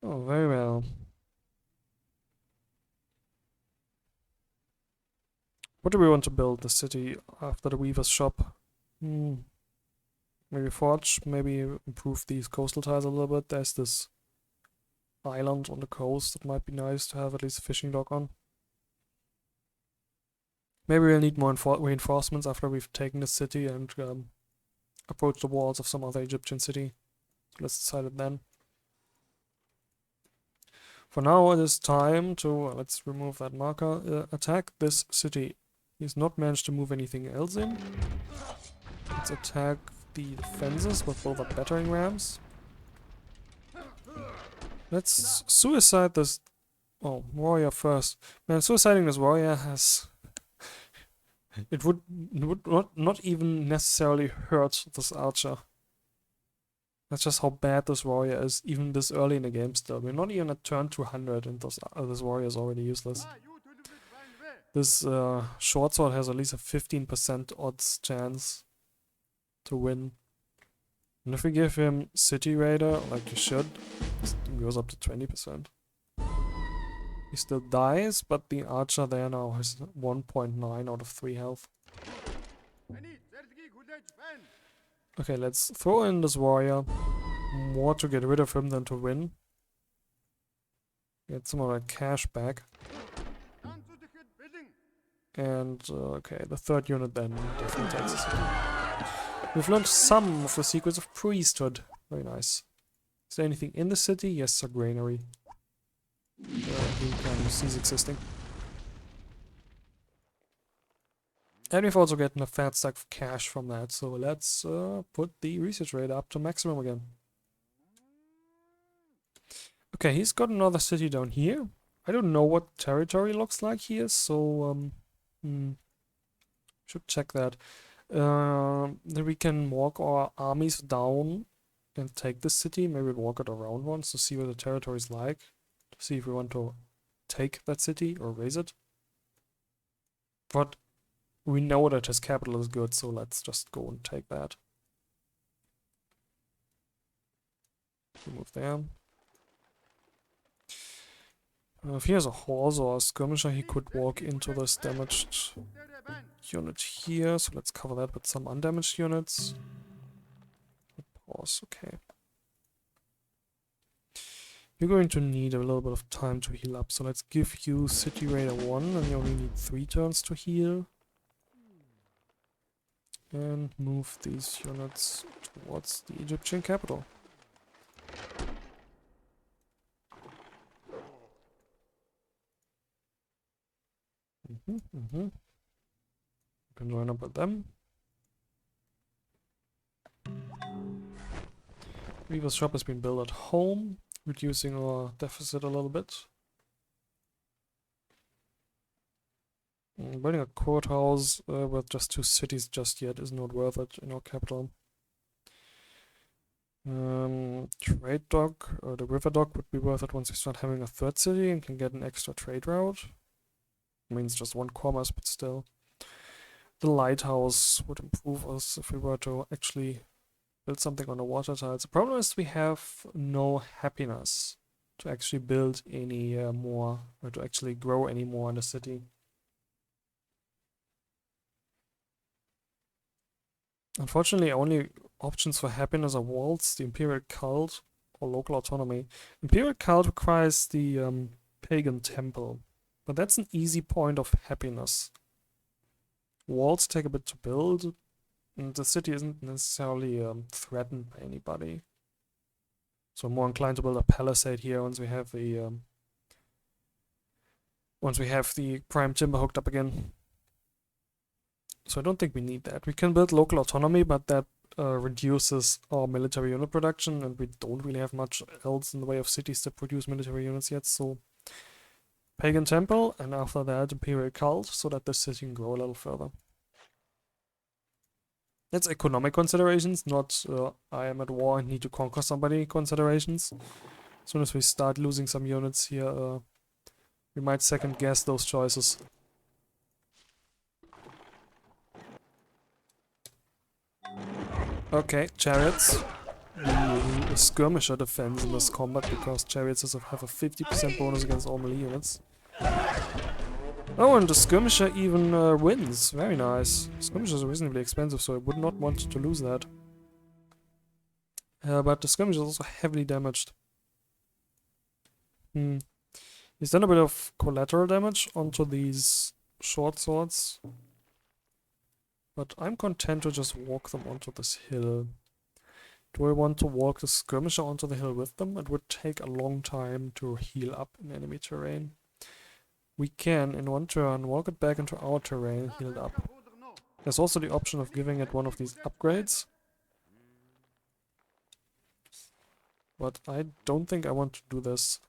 Oh, very well. What do we want to build the city after the weaver's shop? Maybe forge, maybe improve these coastal tiles a little bit. There's this island on the coast that might be nice to have at least a fishing dock on. Maybe we'll need more reinforcements after we've taken the city and approach the walls of some other Egyptian city. So let's decide it then. For now, it is time to, let's remove that marker, attack this city. He's not managed to move anything else in. Let's attack the defenses with both our battering rams. Let's suicide this... Oh, warrior first. Man, suiciding this warrior has... It would not even necessarily hurt this archer. That's just how bad this warrior is, even this early in the game still. We're not even at turn 200 and this warrior is already useless. This short sword has at least a 15% odds chance to win. And if we give him City Raider, like you should, it goes up to 20%. He still dies, but the archer there now has 1.9 out of 3 health. Okay, let's throw in this warrior. More to get rid of him than to win. Get some of that cash back. And, okay, the third unit then definitely takes us. We've learned some of the secrets of priesthood. Very nice. Is there anything in the city? Yes, a granary. We can cease existing. And we've also gotten a fat stack of cash from that, so let's put the research rate up to maximum again. Okay, he's got another city down here. I don't know what territory looks like here, so should check that. Then we can walk our armies down and take this city. Maybe we'll walk it around once to see what the territory is like. To see if we want to take that city or raise it. But we know that his capital is good, so let's just go and take that. Move there. If he has a horse or a skirmisher, he could walk into this damaged unit here. So let's cover that with some undamaged units. Pause, okay. You're going to need a little bit of time to heal up, so let's give you City Raider 1, and you only need 3 turns to heal. And move these units towards the Egyptian capital. You can join up with them. Weaver's shop has been built at home, reducing our deficit a little bit. Building a courthouse with just 2 cities just yet is not worth it in our capital. Trade dock, or the river dock would be worth it once we start having a 3rd city and can get an extra trade route. Means just 1 commerce, but still. The lighthouse would improve us if we were to actually build something on the water tiles. The problem is we have no happiness to actually build any more, or to actually grow any more in the city. Unfortunately, only options for happiness are walls, the imperial cult, or local autonomy. Imperial cult requires the pagan temple, but that's an easy point of happiness. Walls take a bit to build, and the city isn't necessarily threatened by anybody. So I'm more inclined to build a palisade here once we have the prime timber hooked up again. So I don't think we need that. We can build local autonomy, but that reduces our military unit production, and we don't really have much else in the way of cities that produce military units yet, so pagan temple, and after that imperial cult, so that the city can grow a little further. That's economic considerations, not I am at war and need to conquer somebody considerations. As soon as we start losing some units here, we might second guess those choices. Okay, chariots. The skirmisher defense in this combat, because chariots have a 50% bonus against all melee units. Oh, and the skirmisher even wins. Very nice. Skirmishers are reasonably expensive, so I would not want to lose that. But the skirmisher is also heavily damaged. He's done a bit of collateral damage onto these short swords. But I'm content to just walk them onto this hill. Do I want to walk the skirmisher onto the hill with them? It would take a long time to heal up in enemy terrain. We can, in one turn, walk it back into our terrain and heal it up. There's also the option of giving it one of these upgrades. But I don't think I want to do this.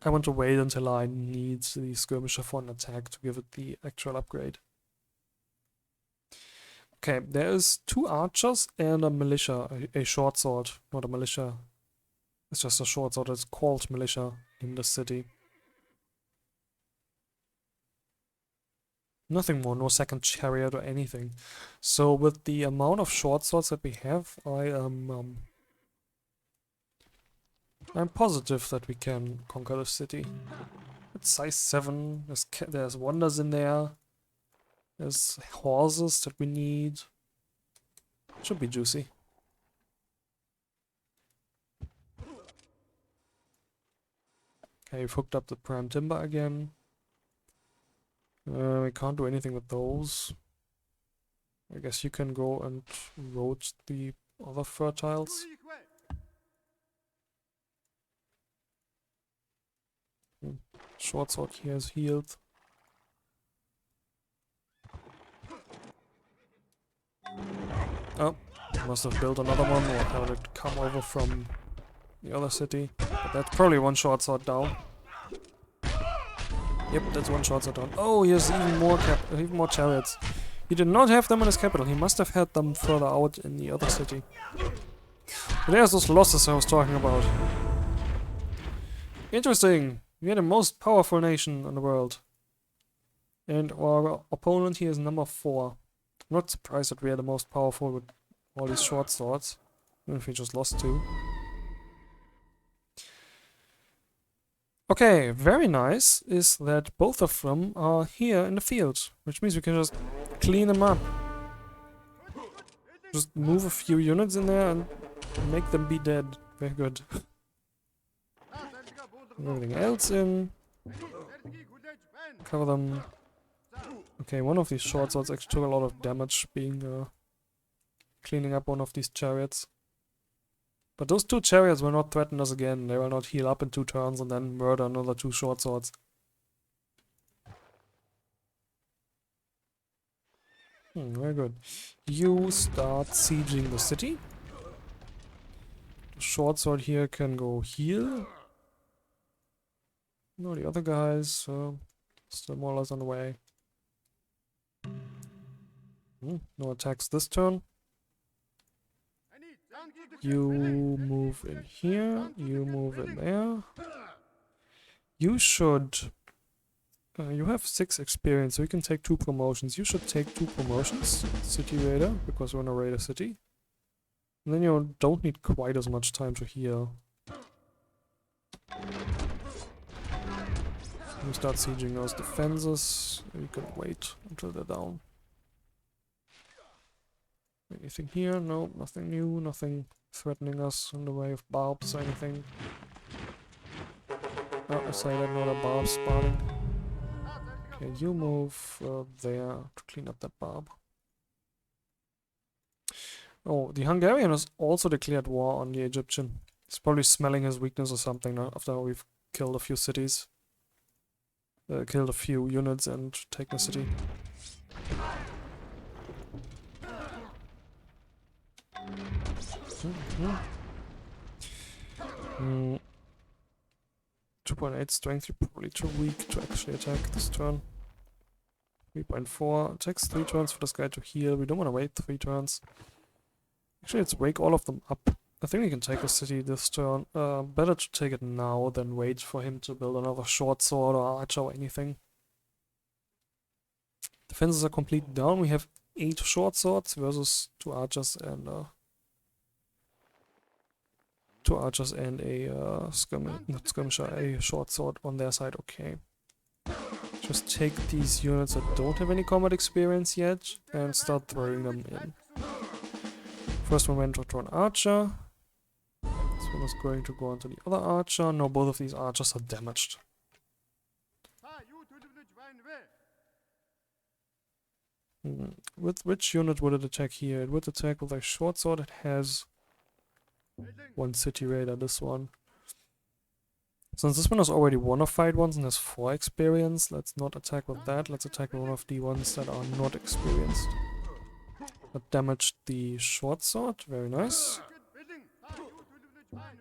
I want to wait until I need the skirmisher for an attack to give it the actual upgrade. Okay, there is 2 archers and a militia, a short sword, not a militia. It's just a short sword, it's called militia in the city. Nothing more, no second chariot or anything. So with the amount of short swords that we have, I'm positive that we can conquer the city. It's size 7, there's wonders in there. There's horses that we need. Should be juicy. Okay, we've hooked up the prime timber again. We can't do anything with those. I guess you can go and roast the other fertiles. Short sword here is healed. Oh, must have built another one, or had it come over from the other city. But that's probably one short sword down. Yep, that's one short sword down. Oh, he has even more chariots. He did not have them in his capital. He must have had them further out in the other city. But there's those losses I was talking about. Interesting. We are the most powerful nation in the world. And our opponent here is number 4. I'm not surprised that we are the most powerful with all these short swords. Even if we just lost 2. Okay, very nice is that both of them are here in the field. Which means we can just clean them up. Just move a few units in there and make them be dead. Very good. Everything else in. Cover them. Okay, one of these short swords actually took a lot of damage being cleaning up one of these chariots. But those 2 chariots will not threaten us again. They will not heal up in 2 turns and then murder another 2 short swords. Very good. You start sieging the city. The short sword here can go heal. No, the other guys still more or less on the way. No attacks this turn. You move in here. You move in there. You should... you have 6 experience, so you can take 2 promotions. You should take 2 promotions. City Raider, because we're in a Raider city. And then you don't need quite as much time to heal. You start sieging those defenses. You can wait until they're down. Anything here? No, nothing new, nothing threatening us in the way of barbs or anything. Oh, I say that, not a barb spawning. Okay, you move there to clean up that barb. Oh, the Hungarian has also declared war on the Egyptian. He's probably smelling his weakness or something now after we've killed a few cities. Killed a few units and taken a city. Mm. 2.8 strength, you're probably too weak to actually attack this turn. 3.4, it takes 3 turns for this guy to heal. We don't want to wait 3 turns. Actually, let's wake all of them up. I think we can take a city this turn. Better to take it now than wait for him to build another short sword or archer or anything. Defenses are completely down. We have 8 short swords versus 2 archers and a skirmisher, a short sword on their side. Okay. Just take these units that don't have any combat experience yet and start throwing them in. First one went to an archer. This one is going to go onto the other archer. No, both of these archers are damaged. With which unit would it attack here? It would attack with a short sword. It has one city raider, this one. Since this one has already won a fight once and has 4 experience, let's not attack with that. Let's attack with one of the ones that are not experienced. That damaged the short sword. Very nice.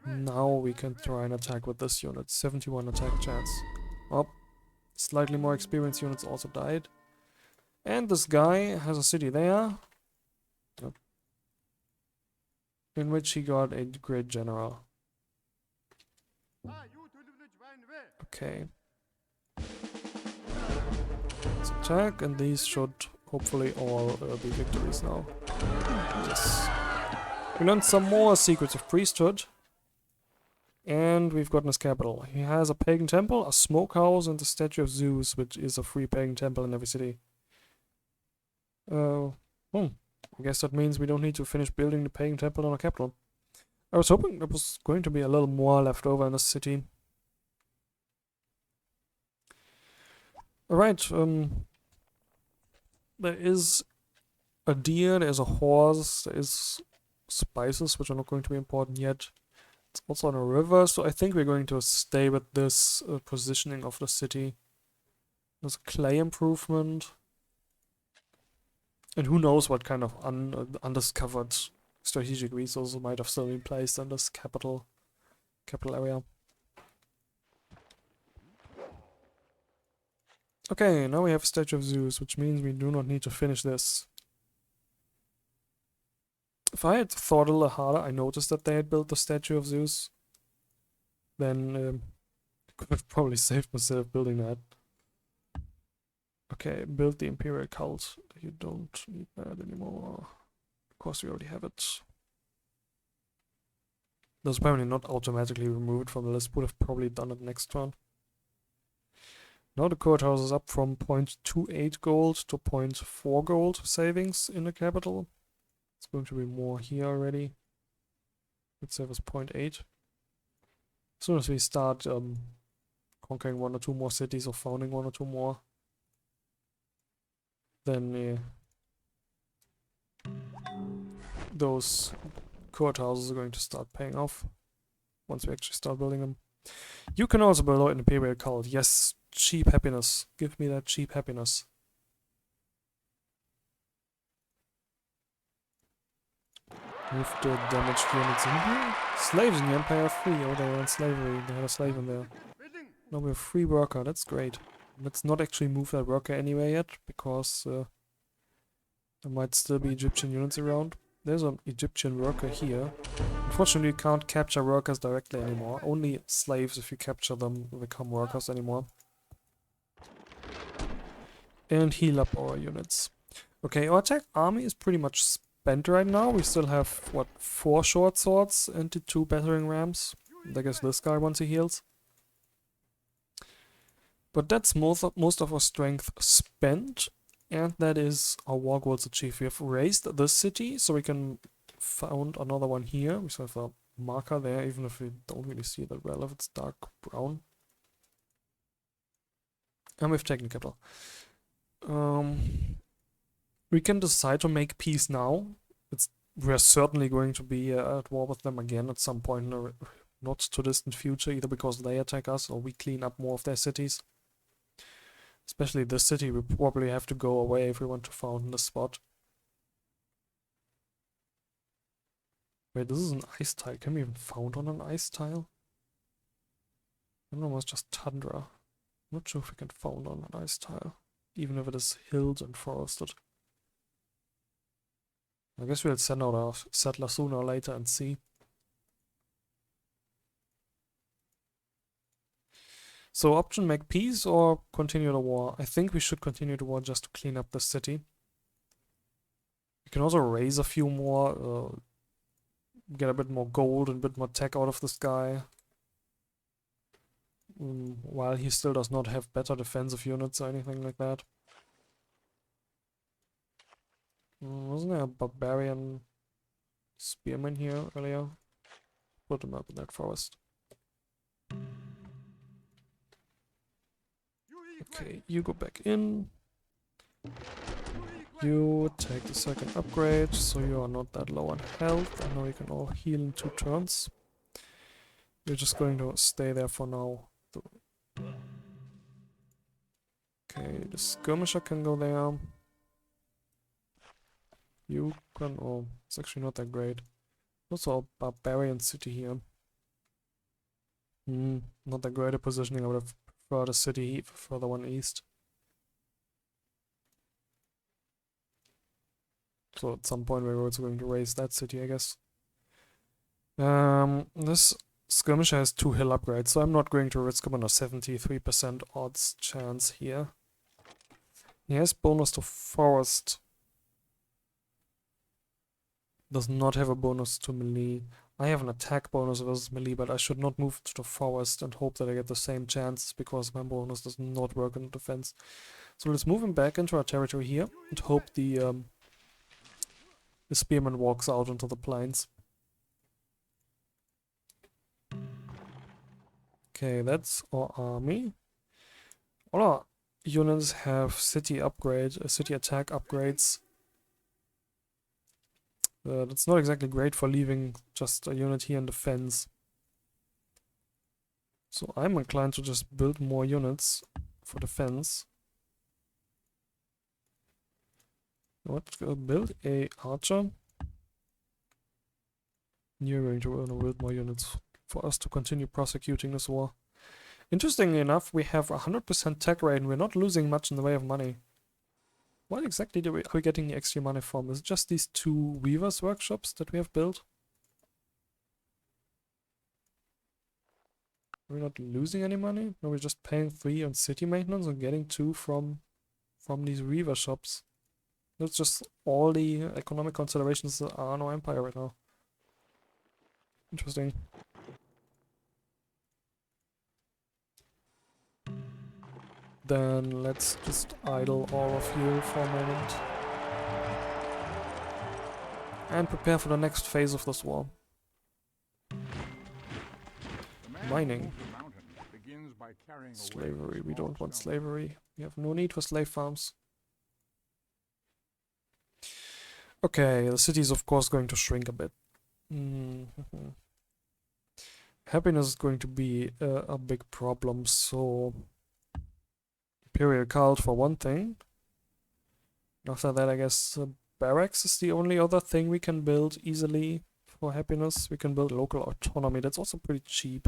Now we can try and attack with this unit. 71 attack chance. Oh, slightly more experienced units also died. And this guy has a city there. Yep. In which he got a great general. Okay. Let's attack, and these should hopefully all be victories now. Yes. We learned some more secrets of priesthood. And we've gotten his capital. He has a pagan temple, a smokehouse, and the statue of Zeus, which is a free pagan temple in every city. I guess that means we don't need to finish building the pagan temple in our capital. I was hoping there was going to be a little more left over in the city. Alright, there is a deer, there's a horse, there is spices, which are not going to be important yet. It's also on a river, so I think we're going to stay with this positioning of the city. There's a clay improvement. And who knows what kind of undiscovered strategic resources might have still been placed in this capital area. Okay, now we have a statue of Zeus, which means we do not need to finish this. If I had thought a little harder, I noticed that they had built the statue of Zeus. Then I could have probably saved myself building that. Okay, build the Imperial Cult. You don't need that anymore. Of course, we already have it. That's apparently not automatically removed from the list. Would have probably done it next turn. Now the courthouse is up from 0.28 gold to 0.4 gold savings in the capital. It's going to be more here already. Let's say it was 0.8. As soon as we start conquering 1 or 2 more cities or founding 1 or 2 more, then those courthouses are going to start paying off once we actually start building them. You can also build an Imperial Cult. Yes, cheap happiness. Give me that cheap happiness. Move the damaged units in here. Slaves in the Empire are free. Oh, they were in slavery. They had a slave in there. Now we have a free worker. That's great. Let's not actually move that worker anywhere yet, because there might still be Egyptian units around. There's an Egyptian worker here. Unfortunately, you can't capture workers directly anymore. Only slaves, if you capture them, become workers anymore. And heal up our units. Okay, our attack army is pretty much spent right now. We still have, what, 4 short swords and the 2 battering rams. And I guess this guy once he heals. But that's most of our strength spent. And that is our war goals achieved. We have raised this city, so we can found another one here. We still have a marker there, even if we don't really see that well, if it's dark brown. And we've taken the capital. We can decide to make peace now. We're certainly going to be at war with them again at some point in the not too distant future, either because they attack us or we clean up more of their cities. Especially this city, we probably have to go away if we want to found in this spot. Wait, this is an ice tile. Can we even found on an ice tile? I don't know, it's just tundra. I'm not sure if we can found on an ice tile, even if it is hilled and forested. I guess we'll send out our settler sooner or later and see. So option make peace or continue the war. I think we should continue the war just to clean up the city. We can also raise a few more, get a bit more gold and a bit more tech out of this guy. While he still does not have better defensive units or anything like that. Wasn't there a barbarian spearman here earlier? Put him up in that forest. Okay, you go back in. You take the second upgrade, so you are not that low on health. I know you can all heal in 2 turns. You're just going to stay there for now. Okay, the skirmisher can go there. You can... oh, it's actually not that great. Also a barbarian city here. Not that great a positioning. I would have preferred a city further one east. So at some point we're also going to raise that city, I guess. This skirmisher has 2 hill upgrades, so I'm not going to risk him on a 73% odds chance here. He has bonus to forest. Does not have a bonus to melee. I have an attack bonus versus melee, but I should not move to the forest and hope that I get the same chance, because my bonus does not work on defense. So let's move him back into our territory here and hope the spearman walks out into the plains. Okay, that's our army. All our units have city attack upgrades. That's not exactly great for leaving just a unit here in defense. So I'm inclined to just build more units for defense. Let's build a archer. You're going to build more units for us to continue prosecuting this war. Interestingly enough, we have 100% tech rate and we're not losing much in the way of money. What exactly are we getting the extra money from? Is it just these 2 weavers workshops that we have built? We're not losing any money? No, we're just paying 3 on city maintenance and getting 2 from these weaver shops. That's just all the economic considerations that are on our empire right now. Interesting. Then let's just idle all of you for a moment. And prepare for the next phase of this war. Mining. Slavery. We don't want slavery. We have no need for slave farms. Okay, the city is of course going to shrink a bit. Happiness is going to be a big problem, so... Imperial cult for one thing. After that, I guess barracks is the only other thing we can build easily for happiness. We can build local autonomy. That's also pretty cheap.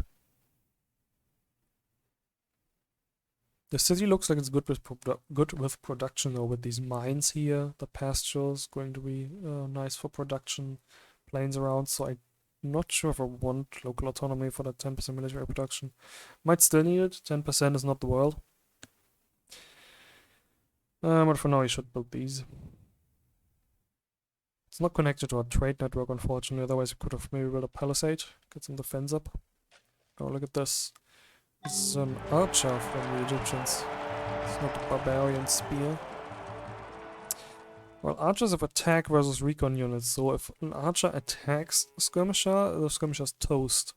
The city looks like it's good with production though, with these mines here. The pasture is going to be nice for production. Plains around, so I'm not sure if I want local autonomy for the 10% military production. Might still need it. 10% is not the world. But for now, you should build these. It's not connected to our trade network, unfortunately. Otherwise, we could have maybe built a palisade, get some defense up. Oh, look at this. This is an archer from the Egyptians. It's not a barbarian spear. Well, archers have attack versus recon units, so if an archer attacks a skirmisher, the skirmisher's toast.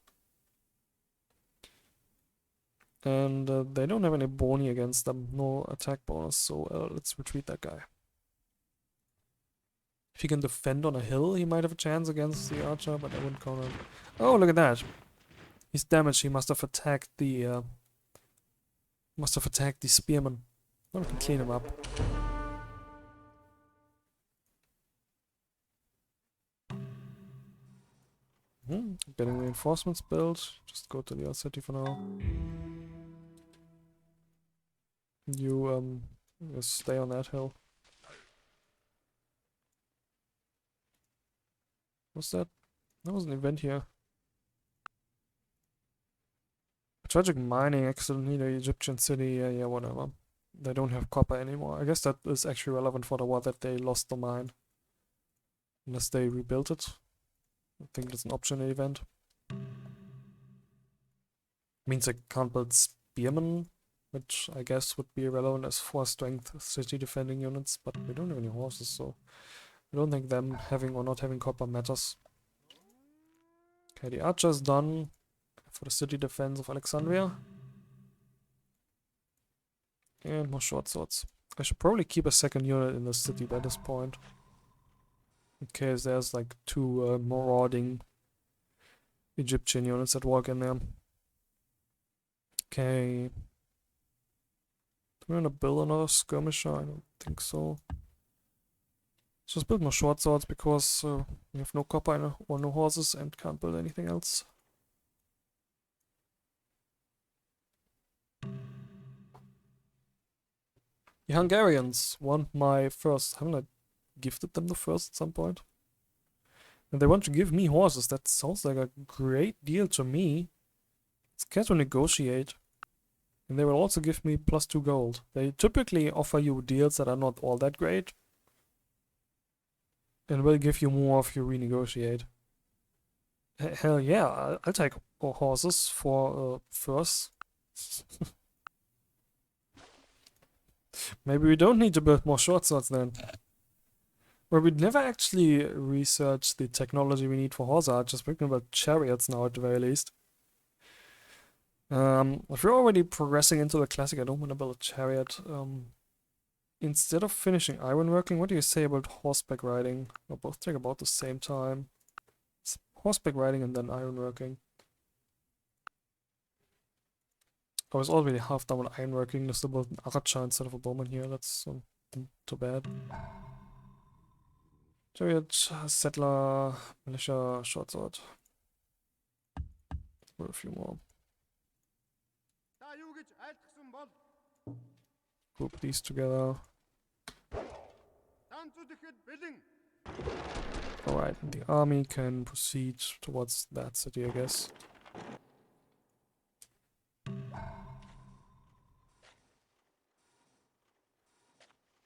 And they don't have any bony against them, no attack bonus, so let's retreat that guy. If he can defend on a hill, he might have a chance against the archer, but I wouldn't count on it. Oh, look at that! He's damaged, he must have attacked the spearman. Now we can clean him up. Getting reinforcements built. Just go to the other city for now. You just stay on that hill. What's that? That was an event here. Tragic mining accident in the Egyptian city. Yeah, whatever. They don't have copper anymore. I guess that is actually relevant for the war that they lost the mine. Unless they rebuilt it. I think it's an optional event. Means I can't build spearmen, which I guess would be relevant as 4 strength city defending units, but we don't have any horses, so I don't think them having or not having copper matters. Okay, the archer is done for the city defense of Alexandria. And more short swords. I should probably keep a second unit in the city by this point. In case there's like two marauding Egyptian units that walk in there. Okay. Do we want to build another skirmisher? I don't think so. Let's just build more short swords because we have no copper or no horses and can't build anything else. The Hungarians want my first. Haven't I gifted them the first at some point? And they want to give me horses. That sounds like a great deal to me. Let's get to negotiate. And they will also give me +2 gold. They typically offer you deals that are not all that great. And will give you more if you renegotiate. Hell yeah, I'll take horses for first. Maybe we don't need to build more short swords then. Well, we never actually researched the technology we need for horse archers. We're talking about chariots now at the very least. If you're already progressing into the classic, I don't want to build a chariot. Instead of finishing ironworking, what do you say about horseback riding? They'll both take about the same time. It's horseback riding and then ironworking. I was already half done with ironworking. Just about an archer instead of a bowman here. That's too bad. Chariot, settler, militia, short sword. Or a few more. Group these together. Alright, and the army can proceed towards that city, I guess.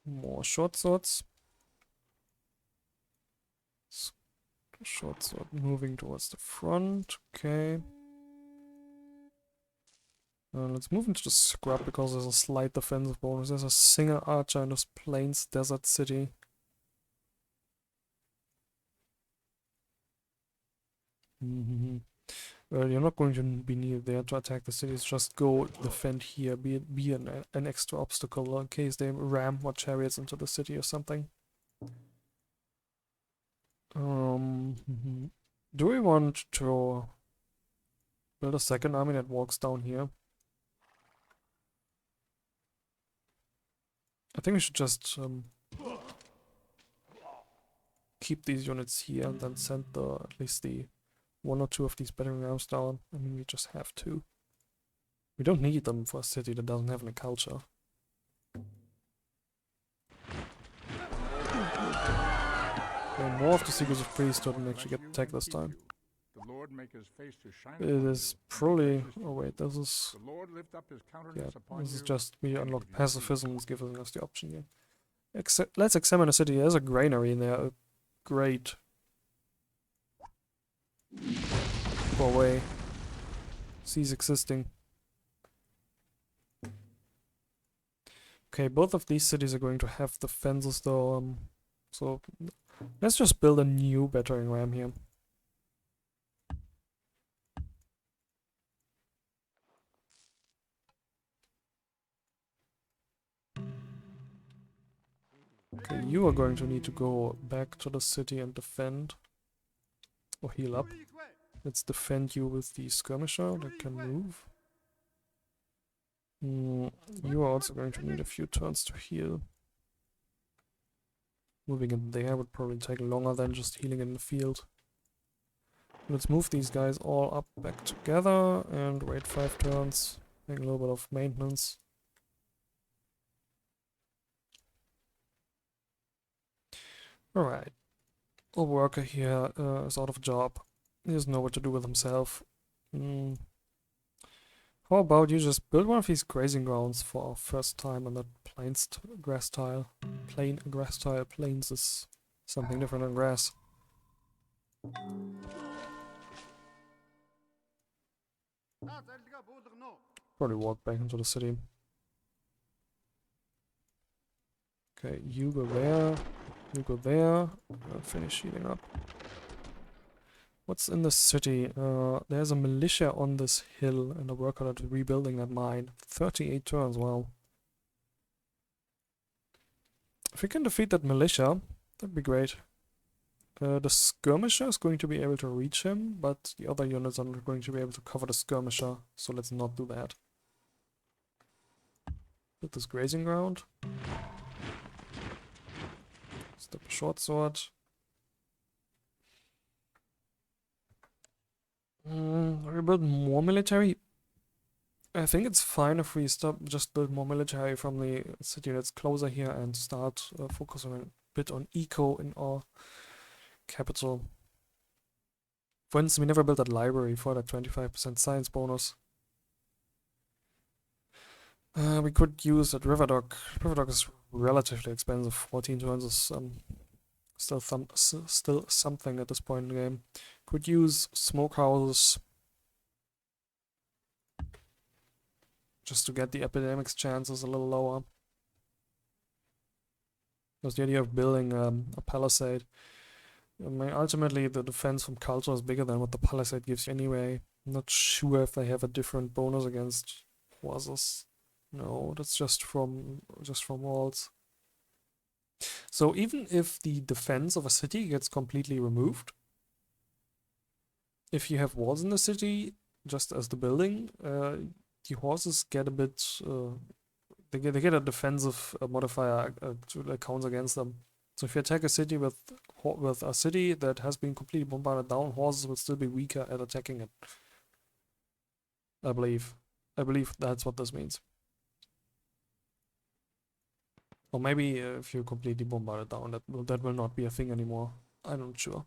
More short swords. Short sword moving towards the front. Okay. Let's move into the scrub because there's a slight defensive bonus. There's a single archer in this plains desert city. Well, you're not going to be needed there to attack the cities. Just go defend here. Be an extra obstacle in case they ram more chariots into the city or something. Do we want to build a second army that walks down here? I think we should just keep these units here and then send at least the one or two of these battering rams down. I mean, we just have to. We don't need them for a city that doesn't have any culture. More of the Secrets of Priesthood and actually get attacked this time. It is probably... Oh wait, this is... Yeah, this is just we unlock pacifism, it's giving us the option here. Let's examine the city. There's a granary in there. Great. Go away. Cease existing. Okay, both of these cities are going to have defenses though, so let's just build a new battering ram here. Okay, you are going to need to go back to the city and defend. Or heal up. Let's defend you with the skirmisher that can move. You are also going to need a few turns to heal. Moving in there would probably take longer than just healing in the field. Let's move these guys all up back together and wait 5 turns. Make a little bit of maintenance. Alright. Our worker here is out of a job. He doesn't know what to do with himself. How about you just build one of these grazing grounds for our first time on that plains grass tile. Plain grass tile. Plains is something different than grass. Probably walk back into the city. Okay, you go there. You go there. I'll finish healing up. What's in the city? There's a militia on this hill and a worker that is rebuilding that mine. 38 turns, wow. If we can defeat that militia, that'd be great. The skirmisher is going to be able to reach him, but the other units are not going to be able to cover the skirmisher, so let's not do that. Put this grazing ground. Step a short sword. Rebuild more military. I think it's fine if we just build more military from the city that's closer here and start focusing a bit on eco in our capital. For instance, we never built that library for that 25% science bonus. We could use that river dock. River dock is relatively expensive. 14 turns is still something at this point in the game. Could use smokehouses just to get the epidemics chances a little lower. Because the idea of building a palisade. I mean, ultimately, the defense from culture is bigger than what the palisade gives you anyway. I'm not sure if they have a different bonus against horses. No, that's just from walls. So even if the defense of a city gets completely removed, if you have walls in the city, just as the building, the horses get a bit. They get a defensive modifier to counts against them. So if you attack a city with a city that has been completely bombarded down, horses will still be weaker at attacking it. I believe that's what this means. Or maybe if you completely bombard it down, that will not be a thing anymore. I'm not sure.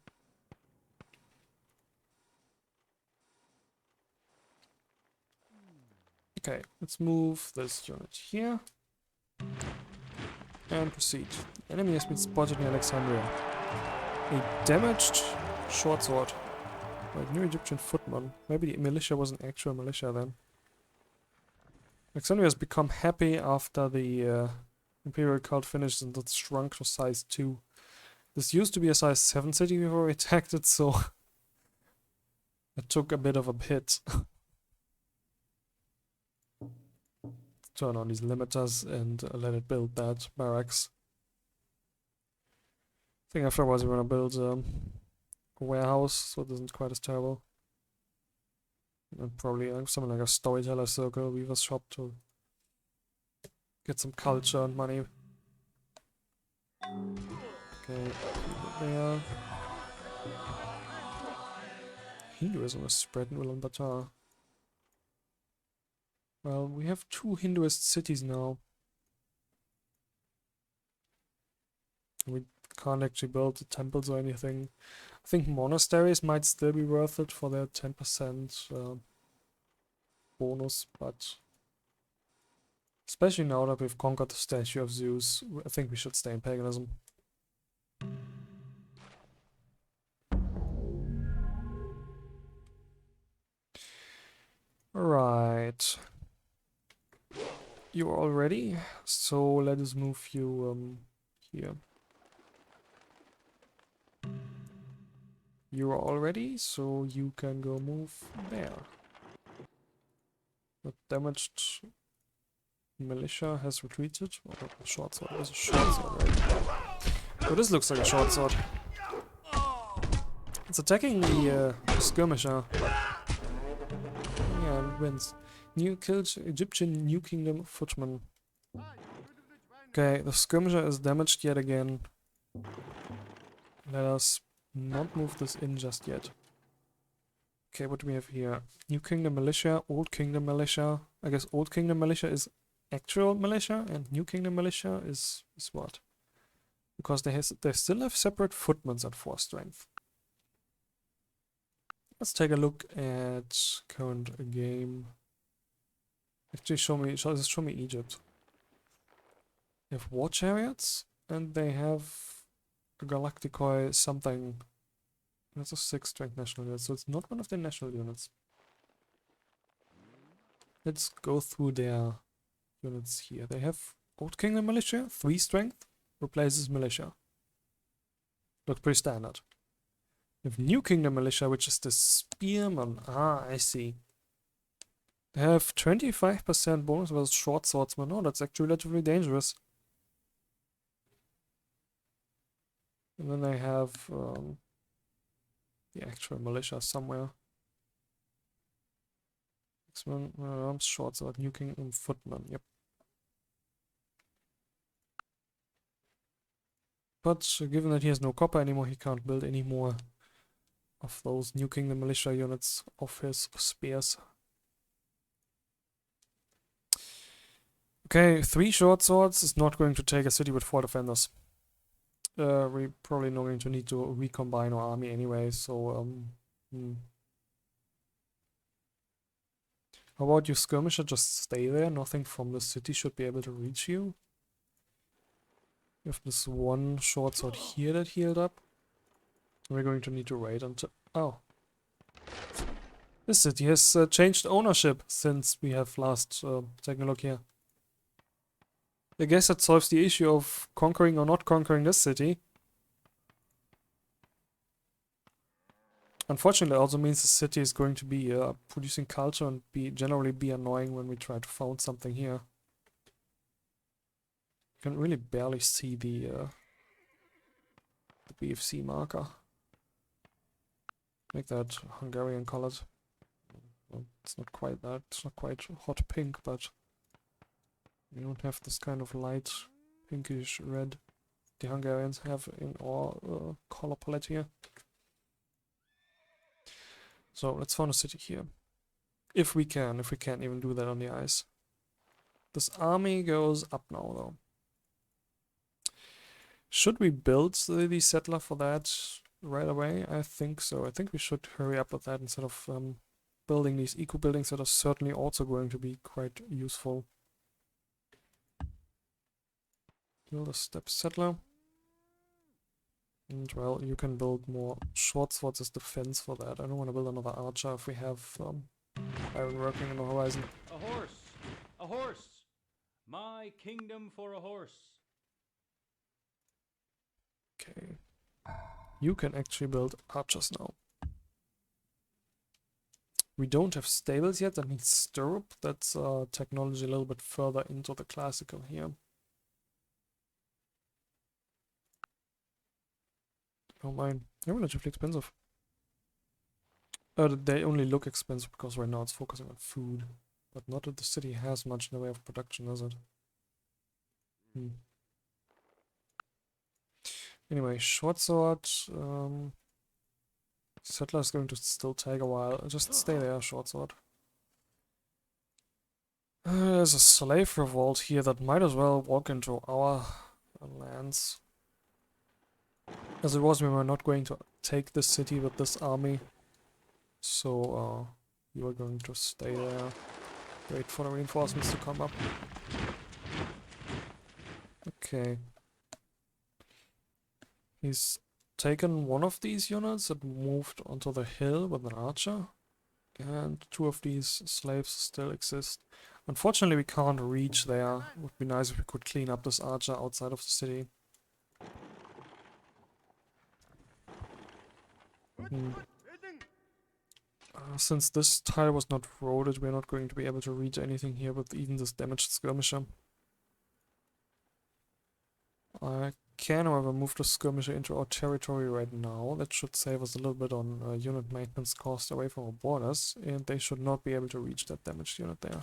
Okay, let's move this unit here. And proceed. The enemy has been spotted in Alexandria. A damaged short sword. Right, new Egyptian footman. Maybe the militia was an actual militia then. Alexandria has become happy after the Imperial cult finished and it shrunk to size 2. This used to be a size 7 city before we attacked it, so it took a bit of a hit. Turn on these limiters and let it build that barracks. I think afterwards we're gonna build a warehouse, so it isn't quite as terrible. And probably something like a storyteller circle, weaver's shop to get some culture and money. Okay, there. Hinduism is spread in Ulaanbaatar. Well, we have 2 Hinduist cities now. We can't actually build the temples or anything. I think monasteries might still be worth it for their 10% bonus, but especially now that we've conquered the statue of Zeus, I think we should stay in paganism. Right. You're all ready, so let us move you here. You are all ready, so you can go move there. The damaged militia has retreated. Oh, a short sword. There's a short sword, right? Oh, this looks like a short sword. It's attacking the skirmisher. Yeah, and wins. New killed Egyptian New Kingdom footman. Okay, the skirmisher is damaged yet again. Let us not move this in just yet. Okay, what do we have here? New Kingdom militia, Old Kingdom militia. I guess Old Kingdom militia is actual militia, and New Kingdom militia is what? Because they still have separate footmen at 4 strength. Let's take a look at current game. Actually, show me Egypt. They have war chariots, and they have a Galacticoi something. That's a 6 strength national unit, so it's not one of their national units. Let's go through their units here. They have Old Kingdom militia, 3 strength, replaces militia. Looks pretty standard. They have New Kingdom militia, which is the spearman. Ah, I see. They have 25% bonus versus short swordsman. Oh, that's actually relatively dangerous. And then they have the actual militia somewhere. X-Men, arms, short sword, nuking, and footman. Yep. But given that he has no copper anymore, he can't build any more of those nuking the militia units of his spears. Okay, 3 short swords is not going to take a city with 4 defenders. We're probably not going to need to recombine our army anyway, so How about you, skirmisher? Just stay there. Nothing from the city should be able to reach you. You have this one short sword here that healed up. We're going to need to wait until... Oh. This city has changed ownership since we have last taken a look here. I guess that solves the issue of conquering or not conquering this city. Unfortunately, it also means the city is going to be producing culture and generally be annoying when we try to found something here. You can really barely see the BFC marker. Make that Hungarian colored. Well, it's not quite that. It's not quite hot pink, but we don't have this kind of light pinkish red the Hungarians have in our color palette here. So let's found a city here. If we can't even do that on the ice. This army goes up now though. Should we build the settler for that right away? I think so. I think we should hurry up with that instead of building these eco buildings that are certainly also going to be quite useful. Build a step settler. And well, you can build more short swords as defense for that. I don't want to build another archer if we have iron working on the horizon. A horse! A horse! My kingdom for a horse! Okay. You can actually build archers now. We don't have stables yet. That means stirrup. That's technology a little bit further into the classical here. Oh mine, they're relatively expensive. They only look expensive because right now it's focusing on food. But not that the city has much in the way of production, is it? Anyway, short sword. Settler is going to still take a while. Just stay there, short sword. There's a slave revolt here that might as well walk into our lands. As it was, we were not going to take this city with this army. So, you are going to stay there. Wait for the reinforcements to come up. Okay. He's taken one of these units that moved onto the hill with an archer. And 2 of these slaves still exist. Unfortunately, we can't reach there. It would be nice if we could clean up this archer outside of the city. Since this tile was not roaded, we're not going to be able to reach anything here with even this damaged skirmisher. I can, however, move the skirmisher into our territory right now. That should save us a little bit on unit maintenance cost away from our borders, and they should not be able to reach that damaged unit there.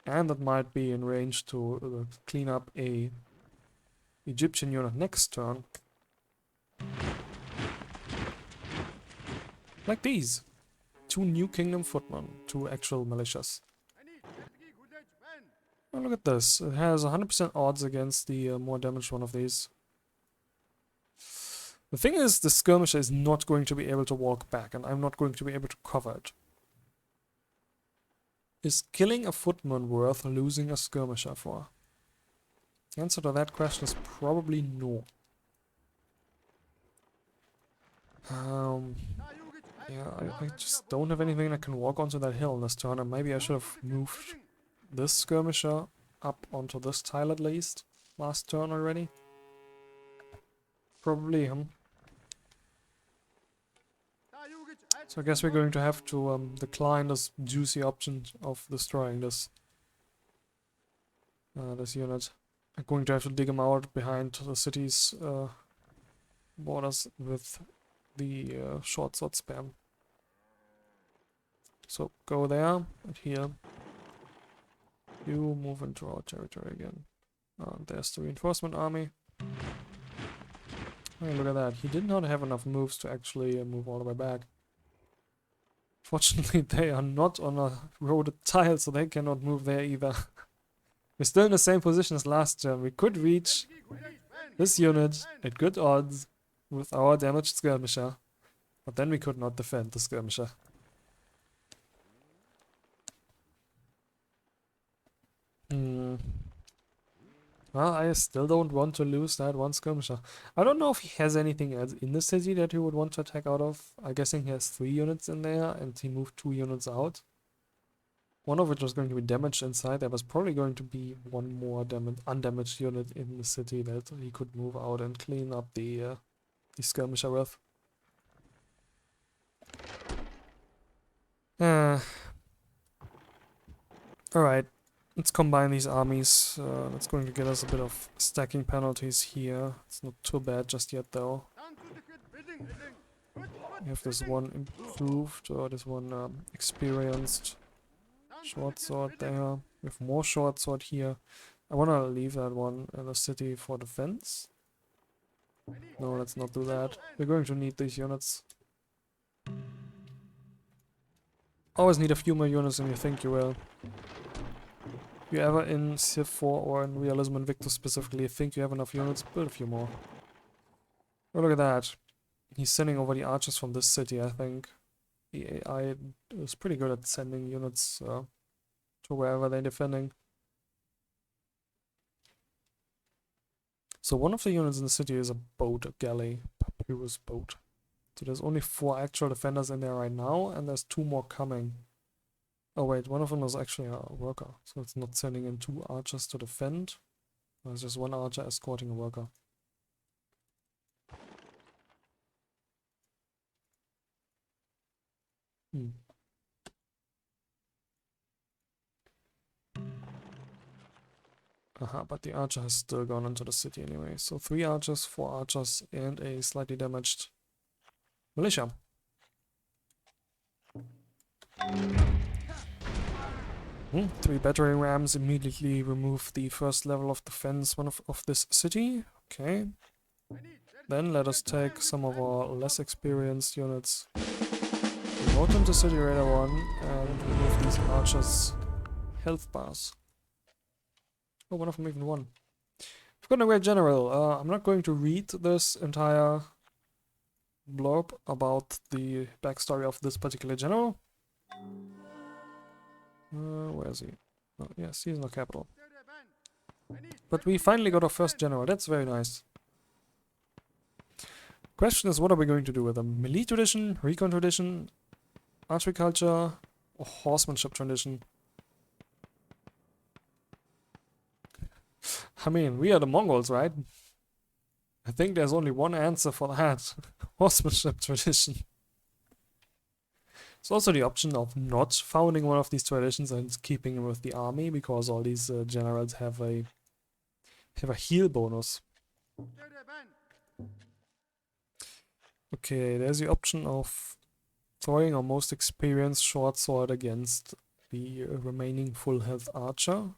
And that might be in range to clean up a Egyptian unit next turn. Like these. 2 New Kingdom footmen, 2 actual militias. Oh, look at this. It has 100% odds against the more damaged one of these. The thing is, the skirmisher is not going to be able to walk back, and I'm not going to be able to cover it. Is killing a footman worth losing a skirmisher for? The answer to that question is probably no. Yeah, I just don't have anything that can walk onto that hill this turn, and maybe I should have moved this skirmisher up onto this tile at least last turn already. Probably, So I guess we're going to have to decline this juicy option of destroying this this unit. I'm going to have to dig them out behind the city's borders with the short sword spam. So go there and here. You move into our territory again. There's the reinforcement army. Hey, look at that. He did not have enough moves to actually move all the way back. Fortunately, they are not on a roaded tile, so they cannot move there either. We're still in the same position as last turn. We could reach this unit at good odds with our damaged skirmisher, but then we could not defend the skirmisher. Well, I still don't want to lose that one skirmisher. I don't know if he has anything else in the city that he would want to attack out of. I'm guessing he has 3 units in there and he moved 2 units out. One of which was going to be damaged inside. There was probably going to be one more undamaged unit in the city that he could move out and clean up the skirmisher with. Alright. Let's combine these armies. That's going to get us a bit of stacking penalties here. It's not too bad just yet though. We have this one improved, or this one experienced short sword there. We have more short sword here. I want to leave that one in the city for defense. No, let's not do that. We're going to need these units. Always need a few more units than you think you will. If you ever in Civ 4 or in Realism Invictus specifically think you have enough units, build a few more. Oh, look at that. He's sending over the archers from this city, I think. The AI is pretty good at sending units to wherever they're defending. So one of the units in the city is a boat, a galley, papyrus boat. So there's only 4 actual defenders in there right now, and there's 2 more coming. Oh wait, one of them is actually a worker, so it's not sending in 2 archers to defend. There's just 1 archer escorting a worker. Aha, but the archer has still gone into the city anyway. So 3 archers, 4 archers, and a slightly damaged militia. 3 battering rams immediately remove the first level of defense of this city. Okay. Then let us take some of our less experienced units, promote them to City Raider 1, and remove these archers' health bars. Oh, one of them even won. We've got a great general. I'm not going to read this entire blurb about the backstory of this particular general. Where is he? Oh, yes, he's in the capital. But we finally got our first general. That's very nice. Question is, what are we going to do with them? Melee tradition, recon tradition, archery culture, or horsemanship tradition? I mean, we are the Mongols, right? I think there's only one answer for that. Horsemanship tradition. There's also the option of not founding one of these traditions and keeping it with the army, because all these generals have a heal bonus. Okay, there's the option of throwing our most experienced short sword against the remaining full health archer.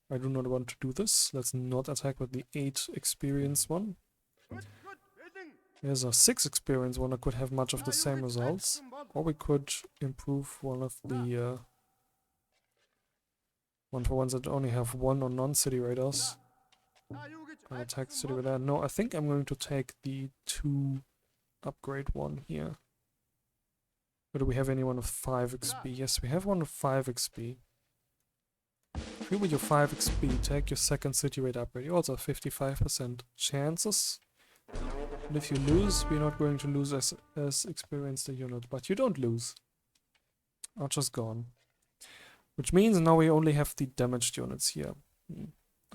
I do not want to do this. Let's not attack with the 8 experienced one. There's a 6 experienced one that could have much of the same results. Or we could improve one of the one for ones that only have 1 or non-city raiders. And attack the city with that. No, I think I'm going to take the 2 upgrade one here. Or do we have anyone with 5 XP? Yes, we have one with 5 XP. If you with your 5 XP, take your second city raid upgrade. You also have 55% chances. And if you lose, we're not going to lose as experienced a unit, but you don't lose. Archer's gone. Which means now we only have the damaged units here.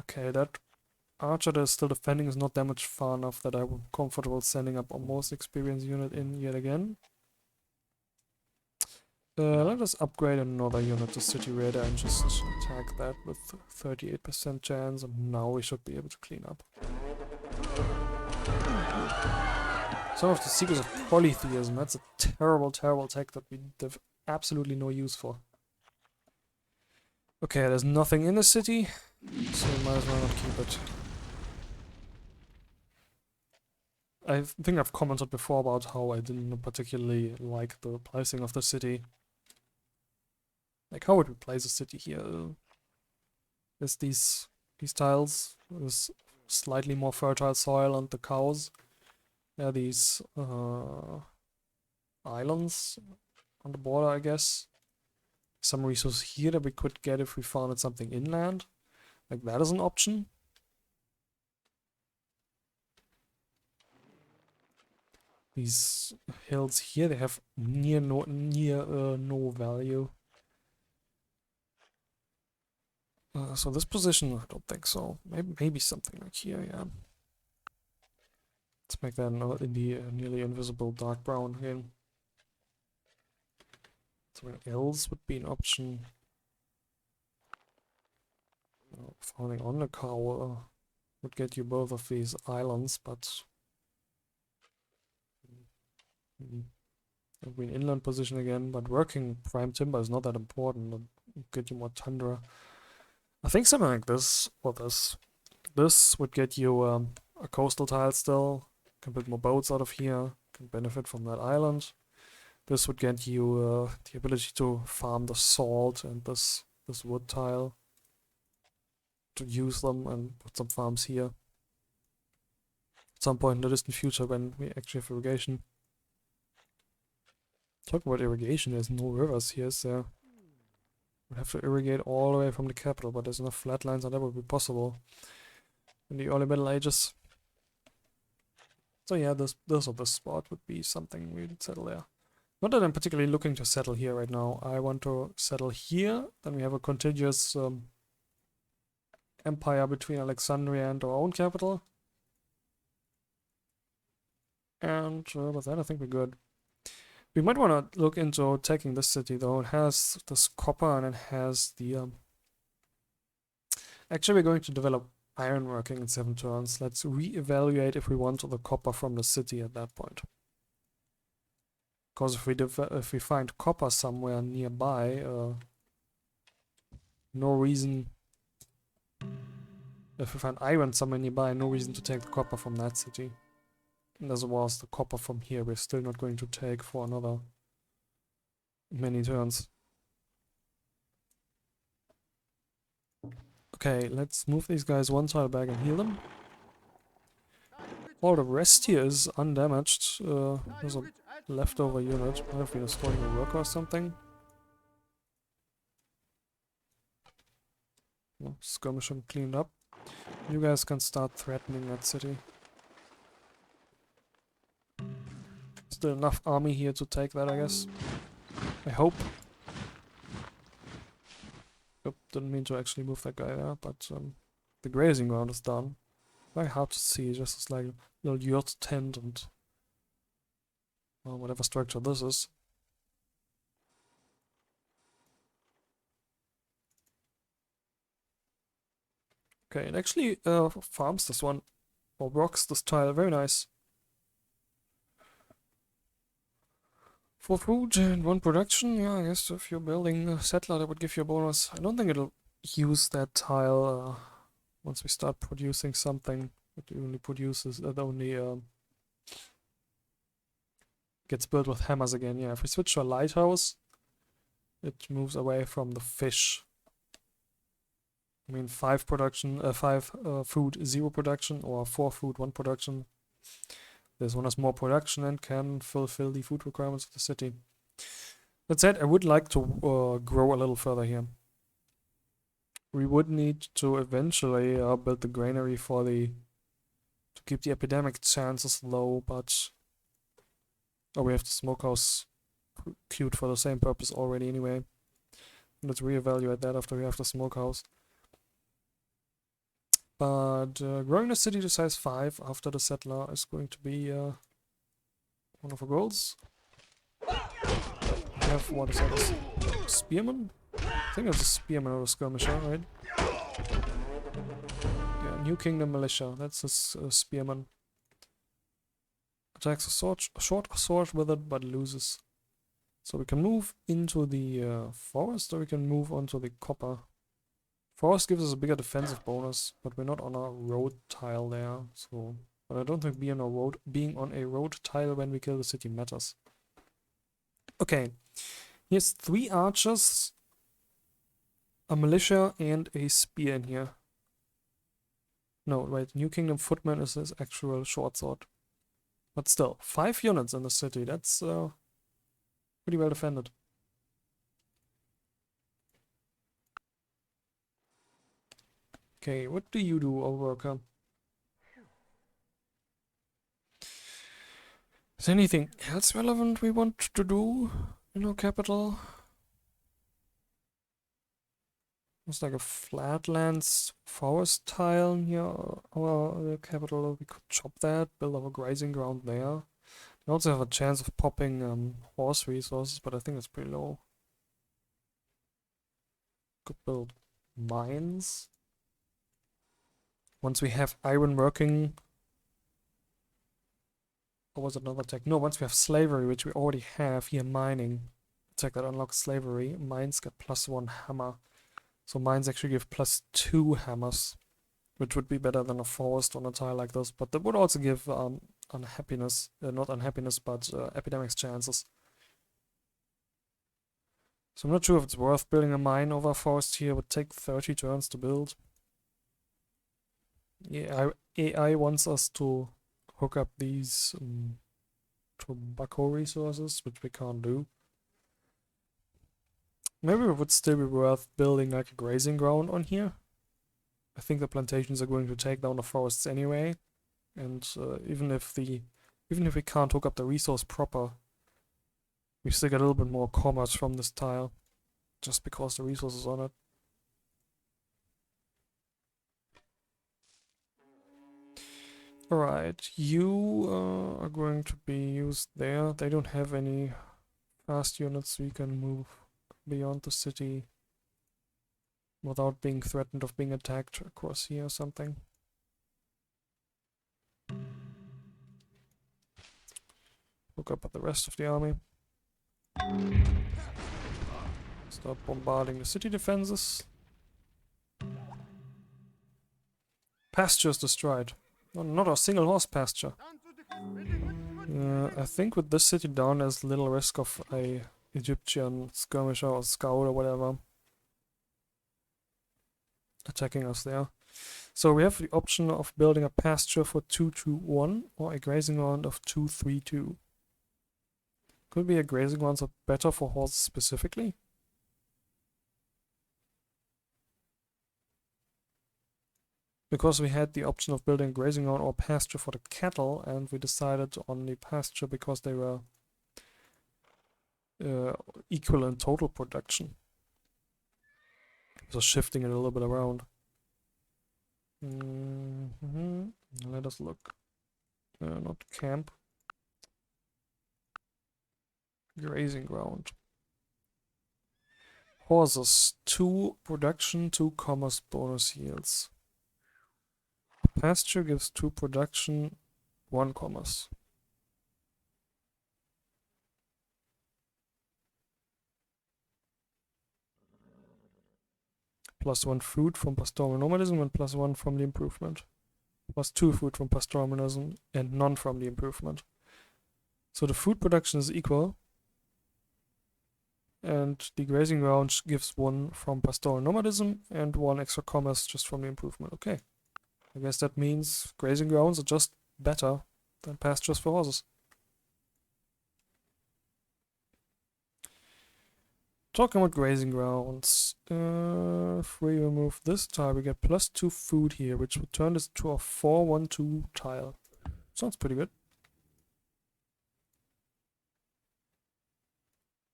Okay, that archer that is still defending is not damaged far enough that I'm comfortable sending up a most experienced unit in yet again. Let us upgrade another unit to City Raider and just attack that with 38% chance, and now we should be able to clean up. Some of the Secrets of Polytheism, that's a terrible, terrible tech that we have absolutely no use for. Okay, there's nothing in the city, so we might as well not keep it. I think I've commented before about how I didn't particularly like the placing of the city. Like, how would we place a city here? There's these tiles, with slightly more fertile soil and the cows. There are these islands on the border, I guess. Some resource here that we could get if we founded something inland. Like, that is an option. These hills here, they have near no value. So this position, I don't think so. Maybe something like here, yeah. Let's make that in the nearly invisible dark brown again. Something else would be an option. Founding on the cow would get you both of these islands, but it would be an inland position again. But working prime timber is not that important. It'll get you more tundra. I think something like this, or this. This would get you a coastal tile still. Can build more boats out of here. Can benefit from that island. This would get you the ability to farm the salt and this wood tile. To use them and put some farms here. At some point in the distant future when we actually have irrigation. Talk about irrigation, there's no rivers here, so we'd have to irrigate all the way from the capital, but there's enough flatlines and that would be possible in the early Middle Ages. So yeah, this or this spot would be something we'd settle there. Not that I'm particularly looking to settle here right now. I want to settle here, then we have a contiguous empire between Alexandria and our own capital. And with that I think we're good. We might want to look into taking this city though. It has this copper and it has the... Actually, we're going to develop ironworking in 7 turns. Let's re-evaluate if we want the copper from the city at that point. Because if we find copper somewhere nearby, no reason... If we find iron somewhere nearby, no reason to take the copper from that city. And as well as the copper from here, we're still not going to take for another many turns. Okay, let's move these guys one tile back and heal them. All the rest here is undamaged. There's a leftover unit. Might have been a starting a worker or something. No, skirmish them cleaned up. You guys can start threatening that city. Still enough army here to take that, I guess. I hope. Yep, didn't mean to actually move that guy there, but the grazing ground is done. Very hard to see, just as like a little yurt tent and whatever structure this is. Okay, it actually farms this one, or rocks this tile, very nice. 4 food and 1 production, yeah, I guess if you're building a settler that would give you a bonus. I don't think it'll use that tile once we start producing something. It only produces, it only gets built with hammers again, yeah. If we switch to a lighthouse, it moves away from the fish. I mean 5 production, 5 food, 0 production, or 4 food, 1 production. This one has more production and can fulfill the food requirements of the city. That said, I would like to grow a little further here. We would need to eventually build the granary for to keep the epidemic chances low, but we have the smokehouse queued for the same purpose already anyway. Let's reevaluate that after we have the smokehouse. But growing the city to size 5 after the settler is going to be one of our goals. We have, what is that, a spearman? I think it's a spearman or a skirmisher, right? Yeah, New Kingdom Militia, that's a spearman. Attacks a short sword with it, but loses. So we can move into the forest, or we can move onto the copper. Forest gives us a bigger defensive bonus, but we're not on a road tile there, so... But I don't think being on a road tile when we kill the city matters. Okay, here's 3 archers, a militia, and a spear in here. No, wait, New Kingdom Footman is his actual short sword. But still, 5 units in the city, that's pretty well defended. Okay, what do you do, old worker? Is there anything else relevant we want to do in our capital? It's like a flatlands forest tile near our capital. We could chop that, build our grazing ground there. We also have a chance of popping horse resources, but I think it's pretty low. Could build mines. Once we have iron working... Or was it another tech? No, once we have slavery, which we already have here, mining. Tech that unlocks slavery. Mines get +1 hammer. So mines actually give +2 hammers, which would be better than a forest on a tile like this. But that would also give unhappiness, not unhappiness, but epidemics chances. So I'm not sure if it's worth building a mine over a forest here. It would take 30 turns to build. Yeah, AI wants us to hook up these tobacco resources, which we can't do. Maybe it would still be worth building like a grazing ground on here. I think the plantations are going to take down the forests anyway, and even if we can't hook up the resource proper, we still get a little bit more commerce from this tile, just because the resource is on it. Alright, you are going to be used there. They don't have any fast units, so you can move beyond the city without being threatened of being attacked across here or something. Look up at the rest of the army. Start bombarding the city defenses. Pastures destroyed. Not a single horse pasture. I think with this city down, there's little risk of a Egyptian skirmisher or scout or whatever attacking us there. So we have the option of building a pasture for 221 or a grazing ground of 232. Could be a grazing grounds are better for horses specifically. Because we had the option of building a grazing ground or pasture for the cattle, and we decided on the pasture because they were equal in total production. So shifting it a little bit around. Let us look. Not camp. Grazing ground. Horses. 2 production, 2 commerce bonus yields. Pasture gives 2 production, 1 commerce. +1 food from pastoral nomadism and +1 from the improvement. +2 food from pastoral nomadism and none from the improvement. So the food production is equal. And the grazing ground gives 1 from pastoral nomadism and 1 extra commerce just from the improvement. Okay. I guess that means grazing grounds are just better than pastures for horses. Talking about grazing grounds, if we remove this tile, we get +2 food here, which would turn this to a 4-1-2 tile. Sounds pretty good.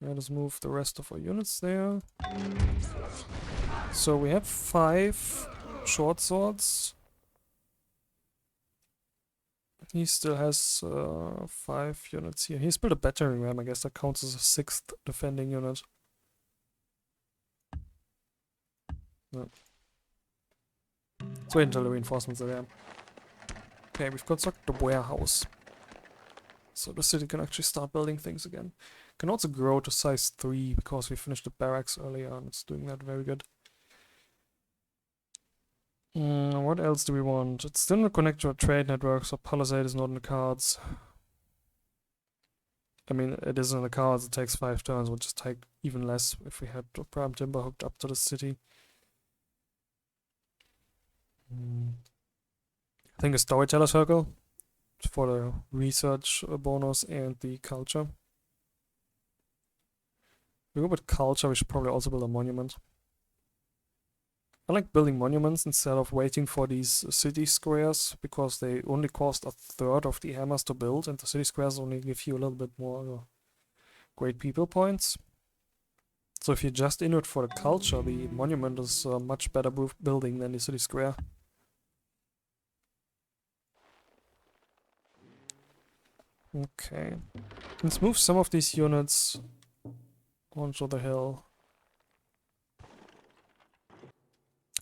Let us move the rest of our units there. So we have 5 short swords. He still has 5 units here. He's built a battering ram, I guess that counts as a 6th defending unit. No. Let's wait until the reinforcements are there. Okay, we've constructed a warehouse. So the city can actually start building things again. Can also grow to size 3 because we finished the barracks earlier and it's doing that very good. What else do we want? It's still not connected to a trade network, so Palisade is not in the cards. I mean, it is in the cards, it takes 5 turns, would just take even less if we had prime timber hooked up to the city. I think a storyteller circle for the research bonus and the culture. If we go with culture, we should probably also build a monument. I like building monuments instead of waiting for these city squares because they only cost 1/3 of the hammers to build, and the city squares only give you a little bit more great people points. So if you're just in it for the culture, the monument is a much better building than the city square. Okay, let's move some of these units onto the hill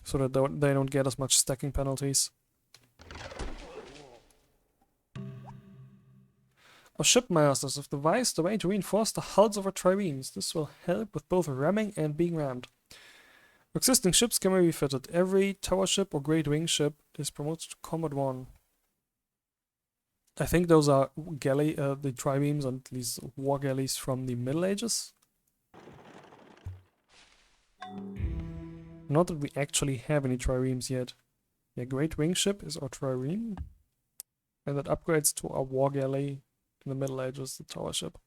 so that they don't get as much stacking penalties. Our shipmasters have devised a way to reinforce the hulls of our triremes. This will help with both ramming and being rammed. Existing ships can be refitted. Every tower ship or great wing ship is promoted to Combat 1. I think those are the triremes and these war galleys from the Middle Ages. Not that we actually have any triremes yet. Yeah, great wing ship is our trireme. And that upgrades to our war galley in the Middle Ages, the tower ship.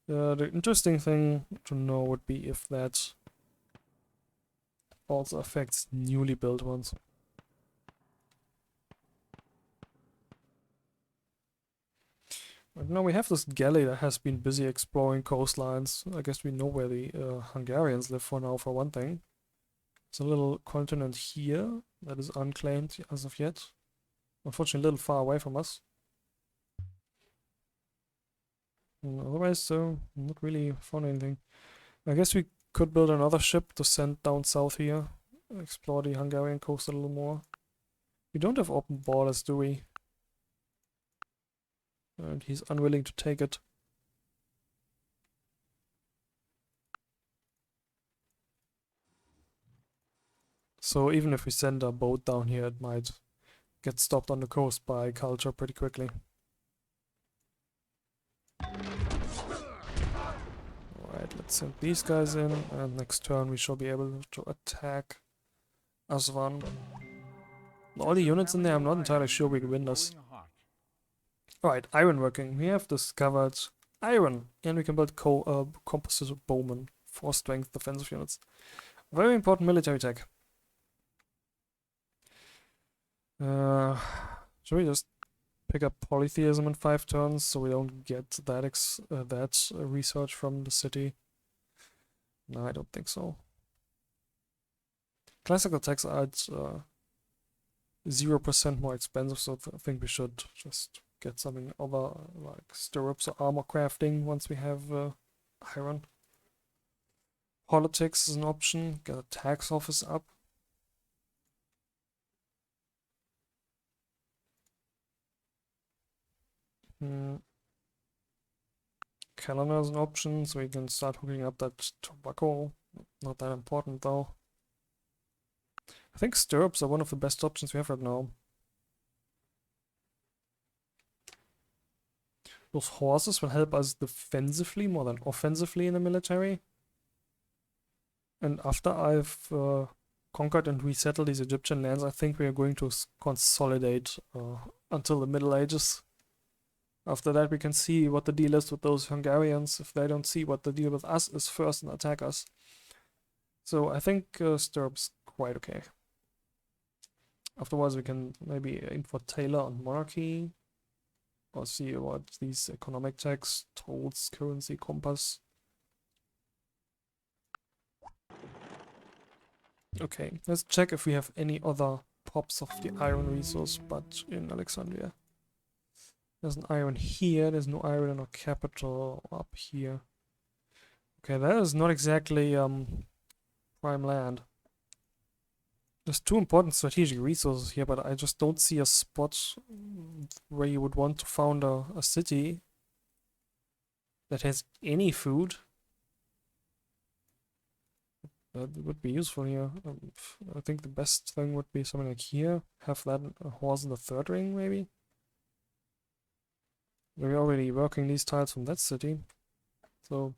The interesting thing to know would be if that also affects newly built ones. But now we have this galley that has been busy exploring coastlines. I guess we know where the Hungarians live for now, for one thing. There's a little continent here that is unclaimed as of yet. Unfortunately, a little far away from us. Otherwise, not really found anything. I guess we could build another ship to send down south here. Explore the Hungarian coast a little more. We don't have open borders, do we? And he's unwilling to take it. So even if we send a boat down here, it might get stopped on the coast by culture pretty quickly. Alright, let's send these guys in, and next turn we shall be able to attack Aswan. All the units in there, I'm not entirely sure we can win this. Alright, ironworking. We have discovered iron, and we can build composite bowmen, 4 strength defensive units. Very important military tech. Should we just pick up polytheism in 5 turns so we don't get that research from the city? No, I don't think so. Classical techs are at 0% more expensive, so I think we should just get something other like stirrups or armor crafting once we have iron. Politics is an option. Get a tax office up. Calendar is an option, so we can start hooking up that tobacco. Not that important though. I think stirrups are one of the best options we have right now. Those horses will help us defensively more than offensively in the military. And after I've conquered and resettled these Egyptian lands, I think we are going to consolidate until the Middle Ages. After that we can see what the deal is with those Hungarians, if they don't see what the deal with us is first and attack us. So I think stirrups quite okay. Afterwards we can maybe aim for Taylor on monarchy, or see what these economic tax, tolls, currency, compass. Okay, let's check if we have any other pops of the iron resource but in Alexandria. There's an iron here. There's no iron in our capital up here. Okay, that is not exactly prime land. There's two important strategic resources here, but I just don't see a spot where you would want to found a city that has any food. That would be useful here. I think the best thing would be something like here. Have that horse in the third ring, maybe? We're already working these tiles from that city. So...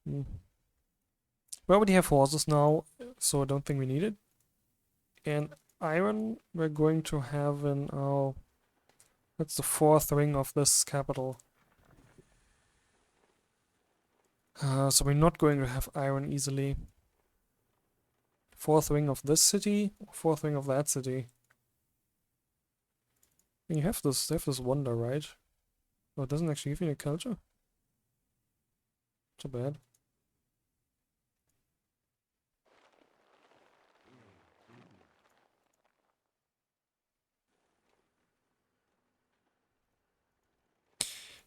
we already have horses now, so I don't think we need it. And iron, we're going to have in our... that's the fourth ring of this capital. So we're not going to have iron easily. Fourth ring of this city, fourth ring of that city. And you have this wonder, right? Oh, it doesn't actually give you a culture? Too bad.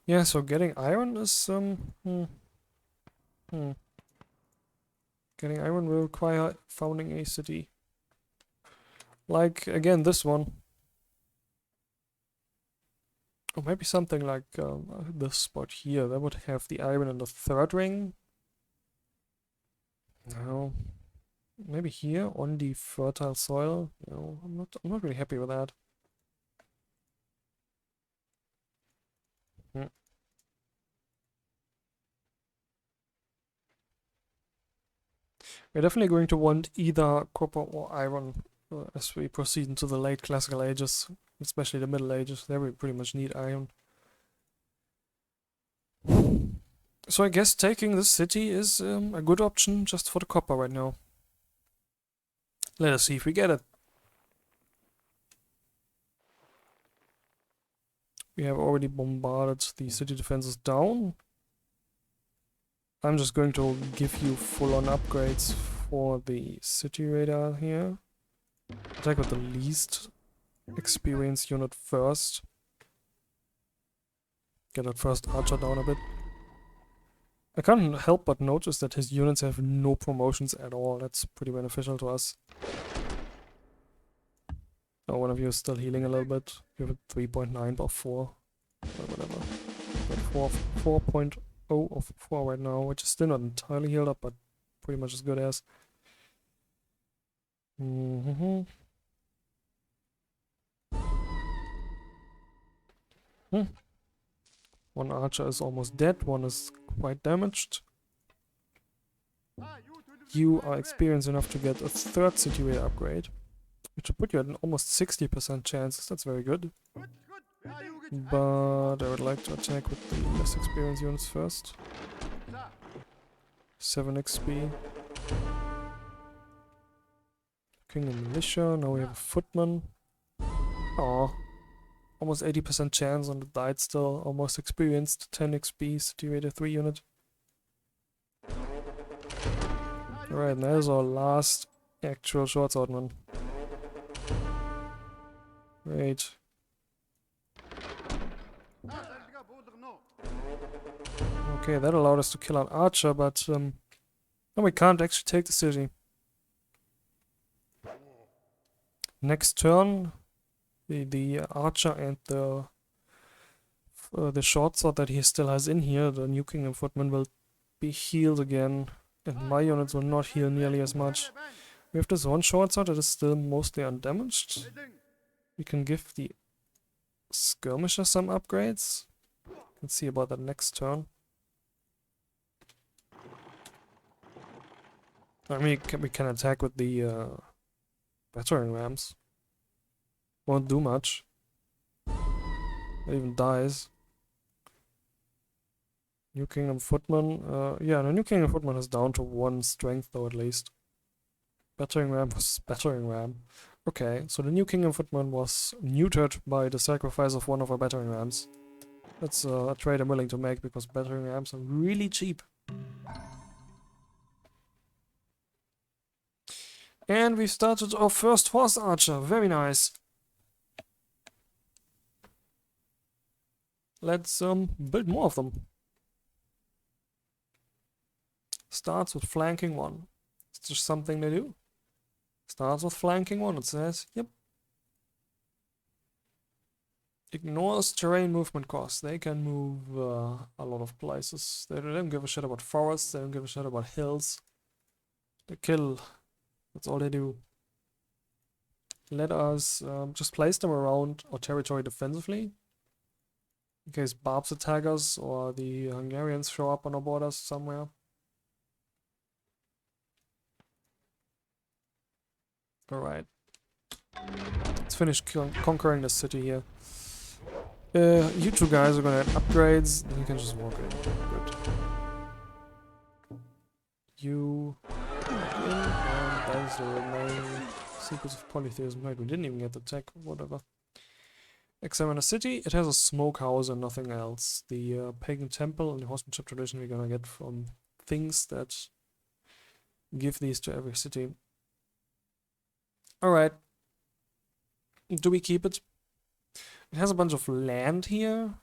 Yeah, so getting iron is getting iron will require founding a city. Like, again, this one. Or maybe something like this spot here. That would have the iron in the third ring. No. Maybe here on the fertile soil. No, I'm not really happy with that. We're definitely going to want either copper or iron as we proceed into the late classical ages, especially the middle ages. There we pretty much need iron. So I guess taking this city is a good option just for the copper right now. Let us see if we get it. We have already bombarded the city defenses down. I'm just going to give you full-on upgrades for the city radar here. Attack with the least experience unit first. Get that first archer down a bit. I can't help but notice that his units have no promotions at all. That's pretty beneficial to us. Oh, one of you is still healing a little bit. You have a 3.9 of 4. Or whatever. But 4.0 of 4 right now, which is still not entirely healed up, but pretty much as good as. One archer is almost dead, one is quite damaged. You are experienced enough to get a third city radar upgrade, which will put you at an almost 60% chance. That's very good. But I would like to attack with the less experienced units first. 7 XP. Kingdom Militia, now we have a footman. Aw. Almost 80% chance on the died still. Almost experienced. 10 XP, City Raider 3 unit. Alright, and that is our last actual short swordman. Great. Okay, that allowed us to kill an archer, but no, we can't actually take the city. Next turn, the archer and the short sword that he still has in here, the New Kingdom Footman, will be healed again, and my units will not heal nearly as much. We have this one short sword that is still mostly undamaged. We can give the skirmisher some upgrades. Let's see about that next turn. I mean, we can attack with the battering rams. Won't do much. It even dies. New Kingdom Footman. Yeah, the New Kingdom Footman is down to 1 strength though, at least. Battering ram was battering ram. Okay, so the New Kingdom Footman was neutered by the sacrifice of one of our battering rams. That's a trade I'm willing to make because battering rams are really cheap. And we started our first horse archer. Very nice. let's build more of them. Starts with flanking 1. It's just something they do. Starts with flanking 1, it says. Yep. Ignores terrain movement costs. They can move a lot of places. They don't give a shit about forests. They don't give a shit about hills. They kill. That's all they do. Let us just place them around our territory defensively. In case Barbs attack us or the Hungarians show up on our borders somewhere. Alright. Let's finish conquering the city here. You two guys are gonna get upgrades. You can just walk in. Good. You walk in, and that is the remaining secrets of polytheism. Right, we didn't even get the tech, whatever. Examine the city. It has a smokehouse and nothing else. The pagan temple and the horsemanship tradition we're gonna get from things that give these to every city. Alright. Do we keep it? It has a bunch of land here,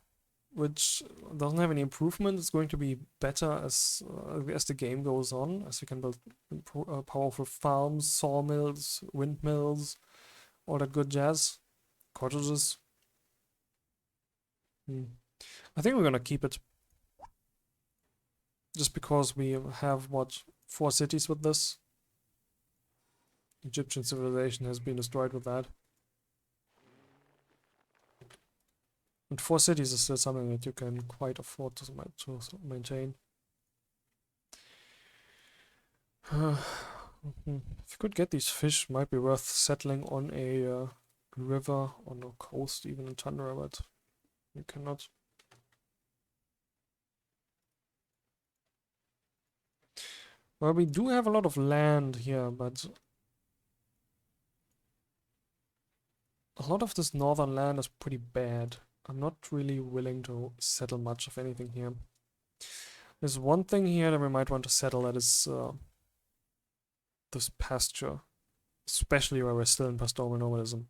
which doesn't have any improvement. It's going to be better as the game goes on, as you can build powerful farms, sawmills, windmills, all that good jazz. Cottages. I think we're gonna keep it. Just because we have, what, 4 cities with this? Egyptian civilization has been destroyed with that. And 4 cities is still something that you can quite afford to maintain. If you could get these fish, might be worth settling on a river, on a coast, even in tundra, but you cannot. Well, we do have a lot of land here, but a lot of this northern land is pretty bad. I'm not really willing to settle much of anything here. There's one thing here that we might want to settle, that is this pasture. Especially where we're still in pastoral nomadism.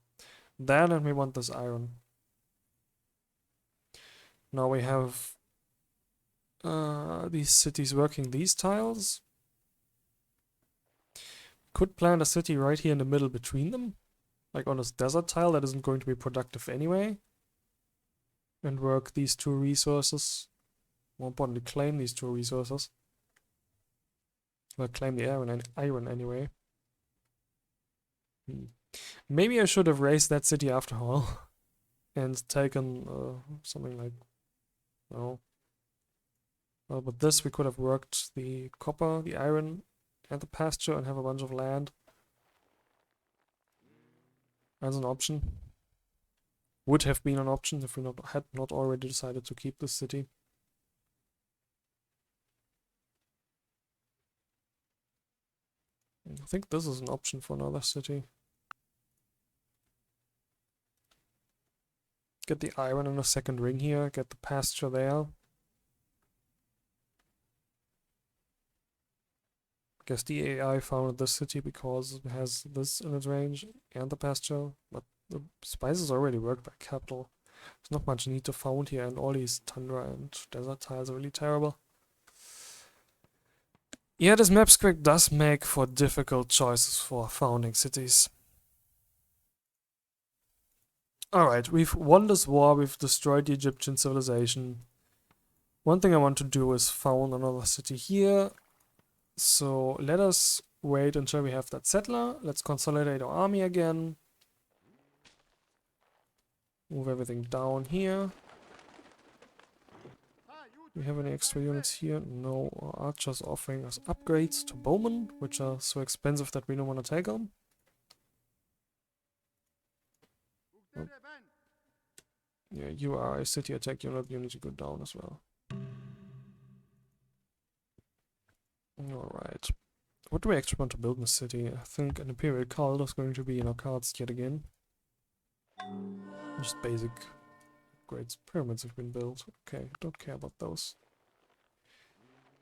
That, and we want this iron. Now we have these cities working these tiles. Could plant a city right here in the middle between them. Like on this desert tile that isn't going to be productive anyway. And work these 2 resources. More importantly, claim these 2 resources. Well, claim the iron anyway. Maybe I should have raised that city after all. And taken something like... No. Well, with this we could have worked the copper, the iron, and the pasture and have a bunch of land. As an option. Would have been an option if we had not already decided to keep this city. I think this is an option for another city. Get the iron in a second ring here, get the pasture there. Guess the AI founded this city because it has this in its range and the pasture, but the spices already worked by capital. There's not much need to found here, and all these tundra and desert tiles are really terrible. Yeah, this map script does make for difficult choices for founding cities. Alright, we've won this war, we've destroyed the Egyptian civilization. One thing I want to do is found another city here. So let us wait until we have that settler. Let's consolidate our army again. Move everything down here. Do we have any extra units here? No. Our archers offering us upgrades to bowmen, which are so expensive that we don't want to take them. Oh. Yeah, you are a city attack unit. You need to go down as well. Alright. What do we actually want to build in the city? I think an Imperial Cult is going to be in our cards yet again. Just basic upgrades. Pyramids have been built. Okay, don't care about those.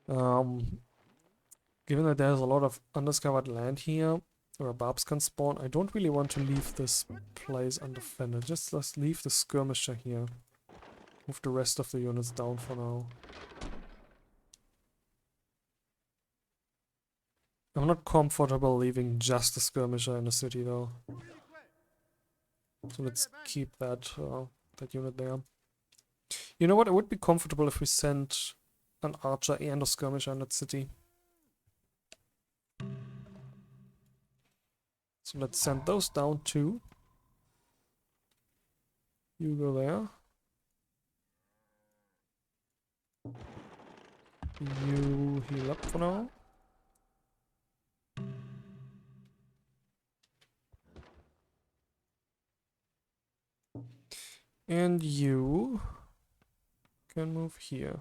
Given that there's a lot of undiscovered land here, where barbs can spawn, I don't really want to leave this place undefended. Just let's leave the skirmisher here. Move the rest of the units down for now. I'm not comfortable leaving just a skirmisher in the city though. So let's keep that that unit there. You know what? It would be comfortable if we sent an archer and a skirmisher in that city. So let's send those down too. You go there. You heal up for now. And you can move here.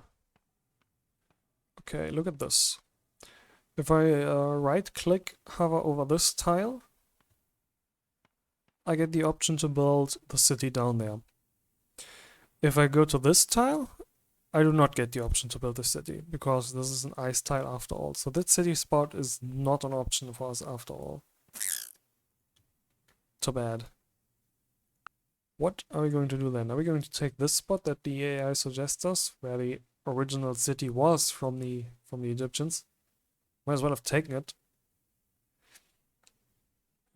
Okay, look at this. If I right click, hover over this tile, I get the option to build the city down there. If I go to this tile, I do not get the option to build the city, because this is an ice tile after all. So that city spot is not an option for us after all. Too bad. What are we going to do then? Are we going to take this spot that the AI suggests us, where the original city was from the Egyptians? Might as well have taken it.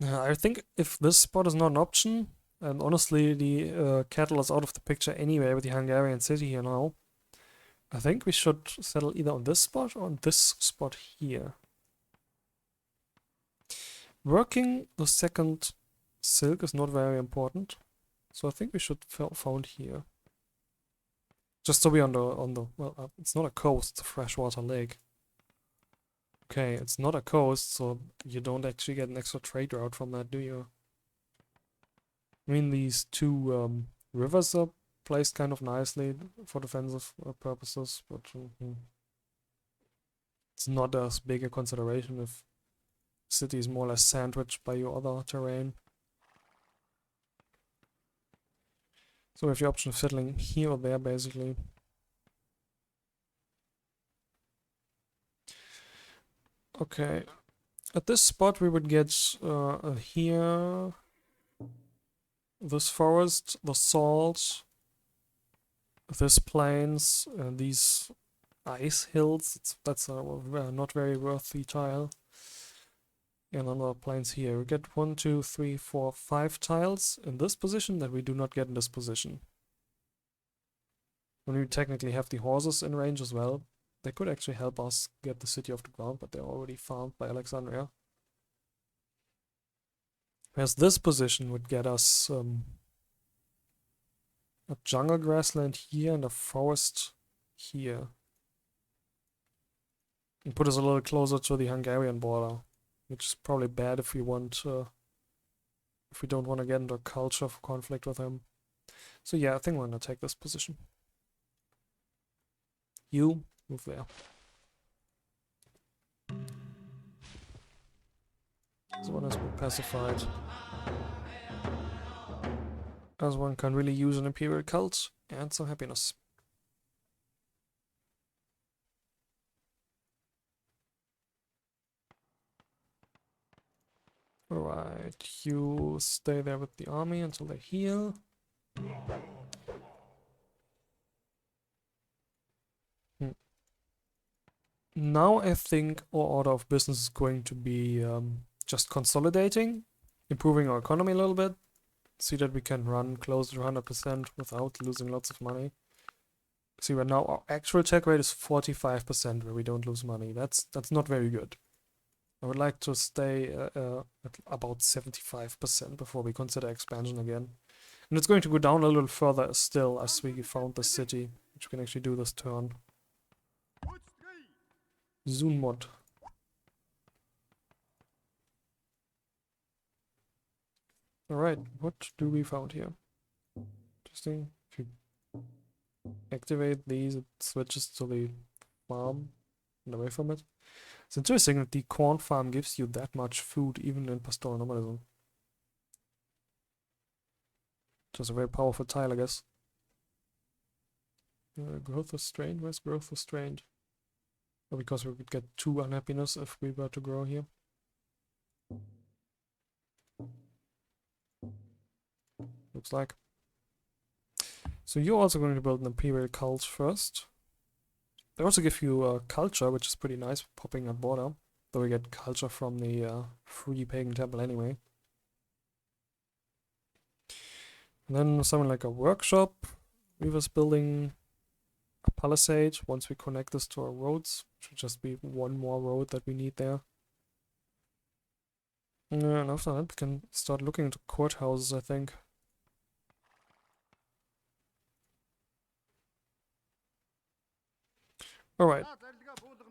I think if this spot is not an option, and honestly the cattle is out of the picture anyway with the Hungarian city here now, I think we should settle either on this spot or on this spot here. Working the second silk is not very important, so I think we should found here. Just to be on the well, it's not a coast, it's a freshwater lake. Okay, it's not a coast, so you don't actually get an extra trade route from that, do you? I mean, these two rivers are placed kind of nicely for defensive purposes, but it's not as big a consideration if city is more or less sandwiched by your other terrain. So we have the option of settling here or there, basically. Okay, at this spot we would get here, this forest, the salt, this plains, these ice hills. That's a not very worthy tile. And another plains here. We get 1, 2, 3, 4, 5 tiles in this position that we do not get in this position. When we technically have the horses in range as well, they could actually help us get the city off the ground, but they're already farmed by Alexandria. Whereas this position would get us a jungle grassland here and a forest here. And put us a little closer to the Hungarian border, which is probably bad if we want if we don't want to get into a culture for conflict with him. So yeah, I think we're gonna take this position. You move there. This one has been pacified. As one can really use an imperial cult and some happiness. Alright, you stay there with the army until they heal. Now I think our order of business is going to be just consolidating, improving our economy a little bit, see that we can run close to 100% without losing lots of money. See, right now our actual tech rate is 45% where we don't lose money. That's not very good. I would like to stay at about 75% before we consider expansion again. And it's going to go down a little further still as we found the city, which we can actually do this turn. Zoom mod. Alright, what do we found here? Interesting. If you activate these, it switches to the farm and away from it. It's interesting that the corn farm gives you that much food even in pastoral nomadism. Just a very powerful tile, I guess. Growth restrained? Where's growth restrained? Oh, because we could get 2 unhappiness if we were to grow here. Looks like. So you're also going to build an imperial cult first. They also give you culture, which is pretty nice, popping at border. Though we get culture from the free pagan temple anyway. And then something like a workshop. Weaver's building a palisade. Once we connect this to our roads, should just be one more road that we need there. And after that, we can start looking into courthouses, I think. Alright,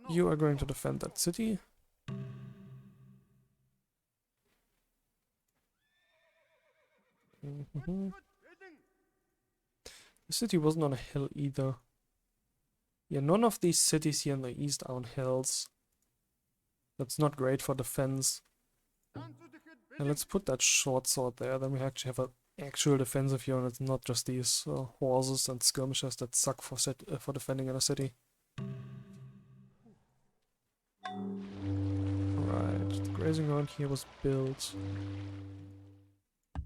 you are going to defend that city. The city wasn't on a hill either. Yeah, none of these cities here in the east are on hills. That's not great for defense. And let's put that short sword there, then we actually have an actual defensive unit, not just these horses and skirmishers that suck for defending in a city. Right, the grazing ground here was built.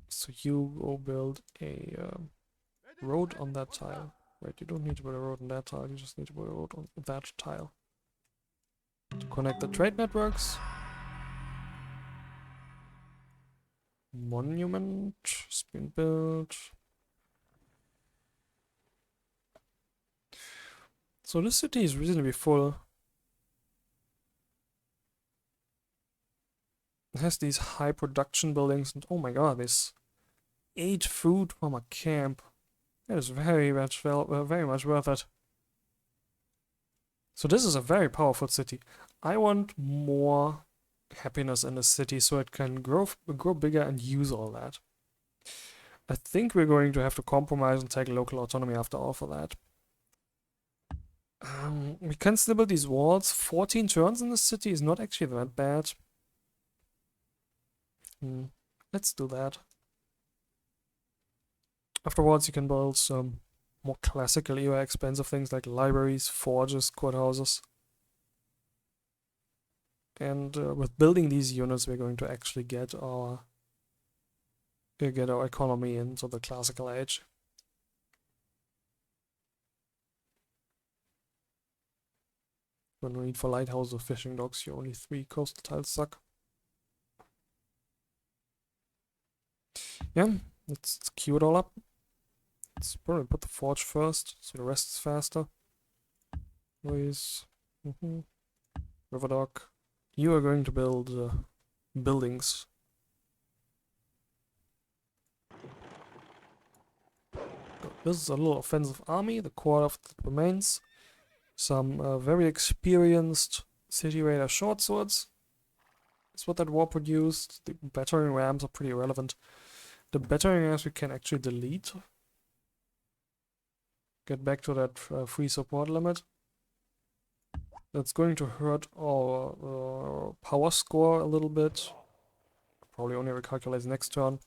So you go build a road on that tile. Wait, you don't need to build a road on that tile, you just need to build a road on that tile. To connect the trade networks. Monument has been built. So this city is reasonably full. It has these high production buildings, and oh my god, this 8 food from a camp. That is very much worth it. So this is a very powerful city. I want more happiness in the city so it can grow bigger and use all that. I think we're going to have to compromise and take local autonomy after all for that. We can still build these walls. 14 turns in the city is not actually that bad. Let's do that. Afterwards, you can build some more classical era expensive things like libraries, forges, courthouses. And with building these units, we're going to actually get our economy into the classical age. When we need for lighthouses or fishing docks, you only 3 coastal tiles suck. Yeah, let's queue it all up. Let's probably put the forge first, so the rest is faster. Please. River dock. You are going to build buildings. This is a little offensive army, the core of it remains. Some very experienced city raider short swords. That's what that war produced. The battering rams are pretty irrelevant. The battering rams we can actually delete. Get back to that free support limit. That's going to hurt our power score a little bit. Probably only recalculate next turn.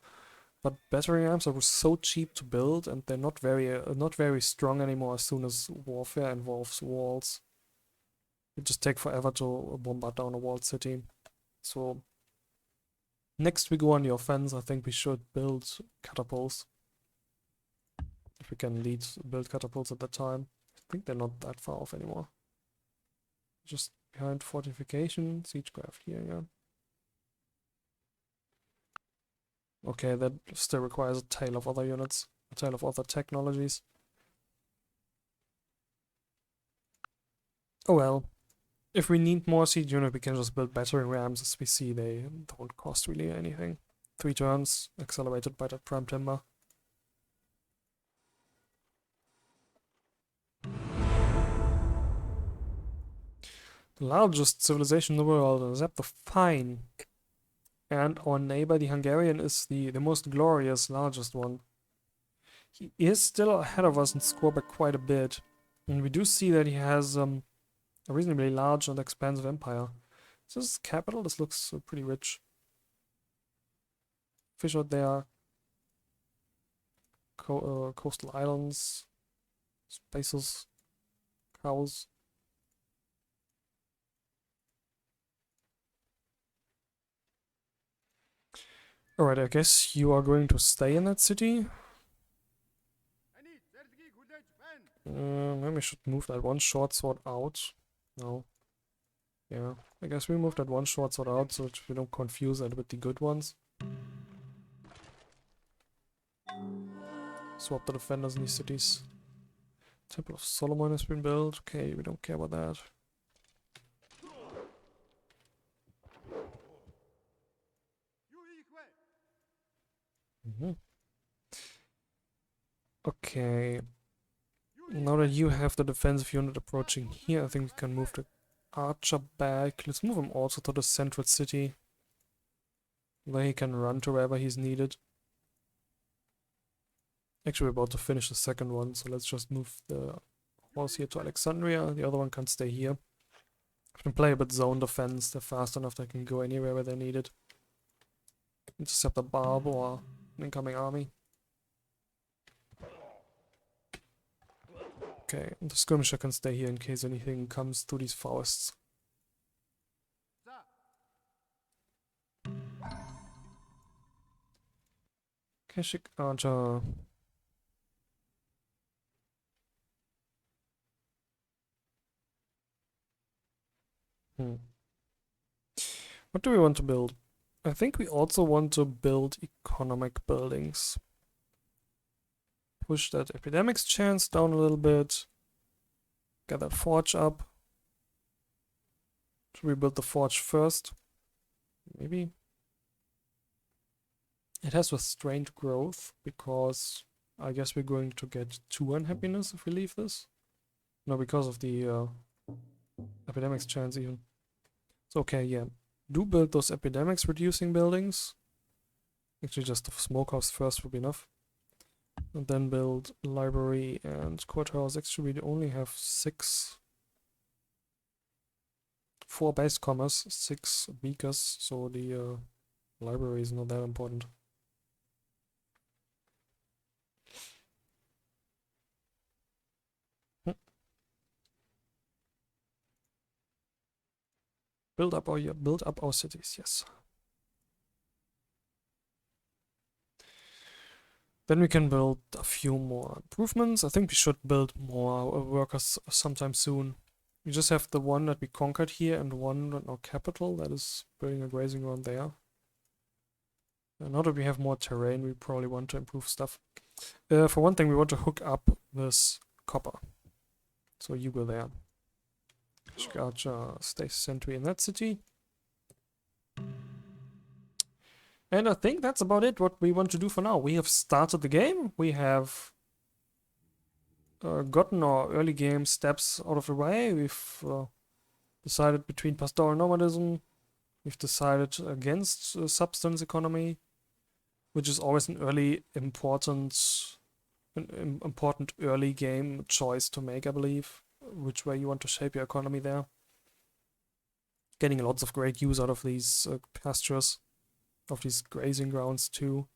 But battering rams are so cheap to build, and they're not very strong anymore as soon as warfare involves walls. It just take forever to bombard down a walled city. So next we go on the offense. I think we should build catapults. If we can build catapults at that time. I think they're not that far off anymore. Just behind fortification, siegecraft here, yeah. Okay, that still requires a tail of other units, a tail of other technologies. Oh well. If we need more siege unit, we can just build battering rams. As we see, they don't cost really anything. 3 turns, accelerated by that prime timber. The largest civilization in the world is at the fine. And our neighbor, the Hungarian, is the most glorious, largest one. He is still ahead of us in score by quite a bit. And we do see that he has a reasonably large and expansive empire. Is this capital? This looks pretty rich. Fish out there. Coastal islands. Spaces. Cows. Alright, I guess you are going to stay in that city. Maybe we should move that one short sword out. No. Yeah, I guess we move that one short sword out so that we don't confuse it with the good ones. Swap the defenders in these cities. Temple of Solomon has been built. Okay, we don't care about that. Okay. Now that you have the defensive unit approaching here, I think we can move the archer back. Let's move him also to the central city. Where he can run to wherever he's needed. Actually, we're about to finish the second one, so let's just move the horse here to Alexandria. The other one can stay here. I can play a bit zone defense. They're fast enough they can go anywhere where they're needed. Intercept a barb or an incoming army. Okay, and the skirmisher can stay here in case anything comes through these forests. Keshik Archer. What do we want to build? I think we also want to build economic buildings. Push that epidemics chance down a little bit. Get that forge up. Should we build the forge first? Maybe. It has restrained growth because I guess we're going to get 2 unhappiness if we leave this. No, because of the epidemics chance even. So okay, yeah. Do build those epidemics reducing buildings. Actually just the smokehouse first would be enough. And then build library and courthouse. Actually we only have 4 base commerce, 6 beakers, so the library is not that important. Build up our cities, yes. Then we can build a few more improvements. I think we should build more workers sometime soon. We just have the one that we conquered here and one in our capital that is building a grazing ground there. And now that we have more terrain, we probably want to improve stuff. For one thing, we want to hook up this copper. So you go there. Archer stays sentry in that city. And I think that's about it, what we want to do for now. We have started the game. We have gotten our early game steps out of the way. We've decided between pastoral nomadism. We've decided against substance economy, which is always an important early game choice to make, I believe. Which way you want to shape your economy there. Getting lots of great use out of these pastures, of these grazing grounds too.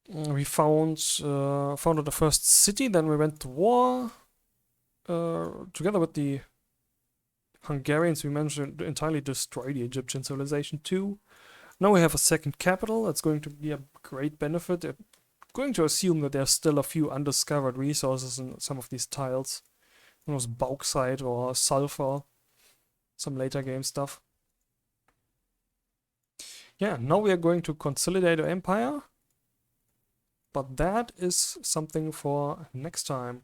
We founded the first city, then we went to war. Together with the Hungarians, we managed to entirely destroy the Egyptian civilization too. Now we have a second capital. That's going to be a great benefit. I'm going to assume that there's still a few undiscovered resources in some of these tiles. It was bauxite or sulfur. Some later game stuff. Yeah, now we are going to consolidate our empire. But that is something for next time.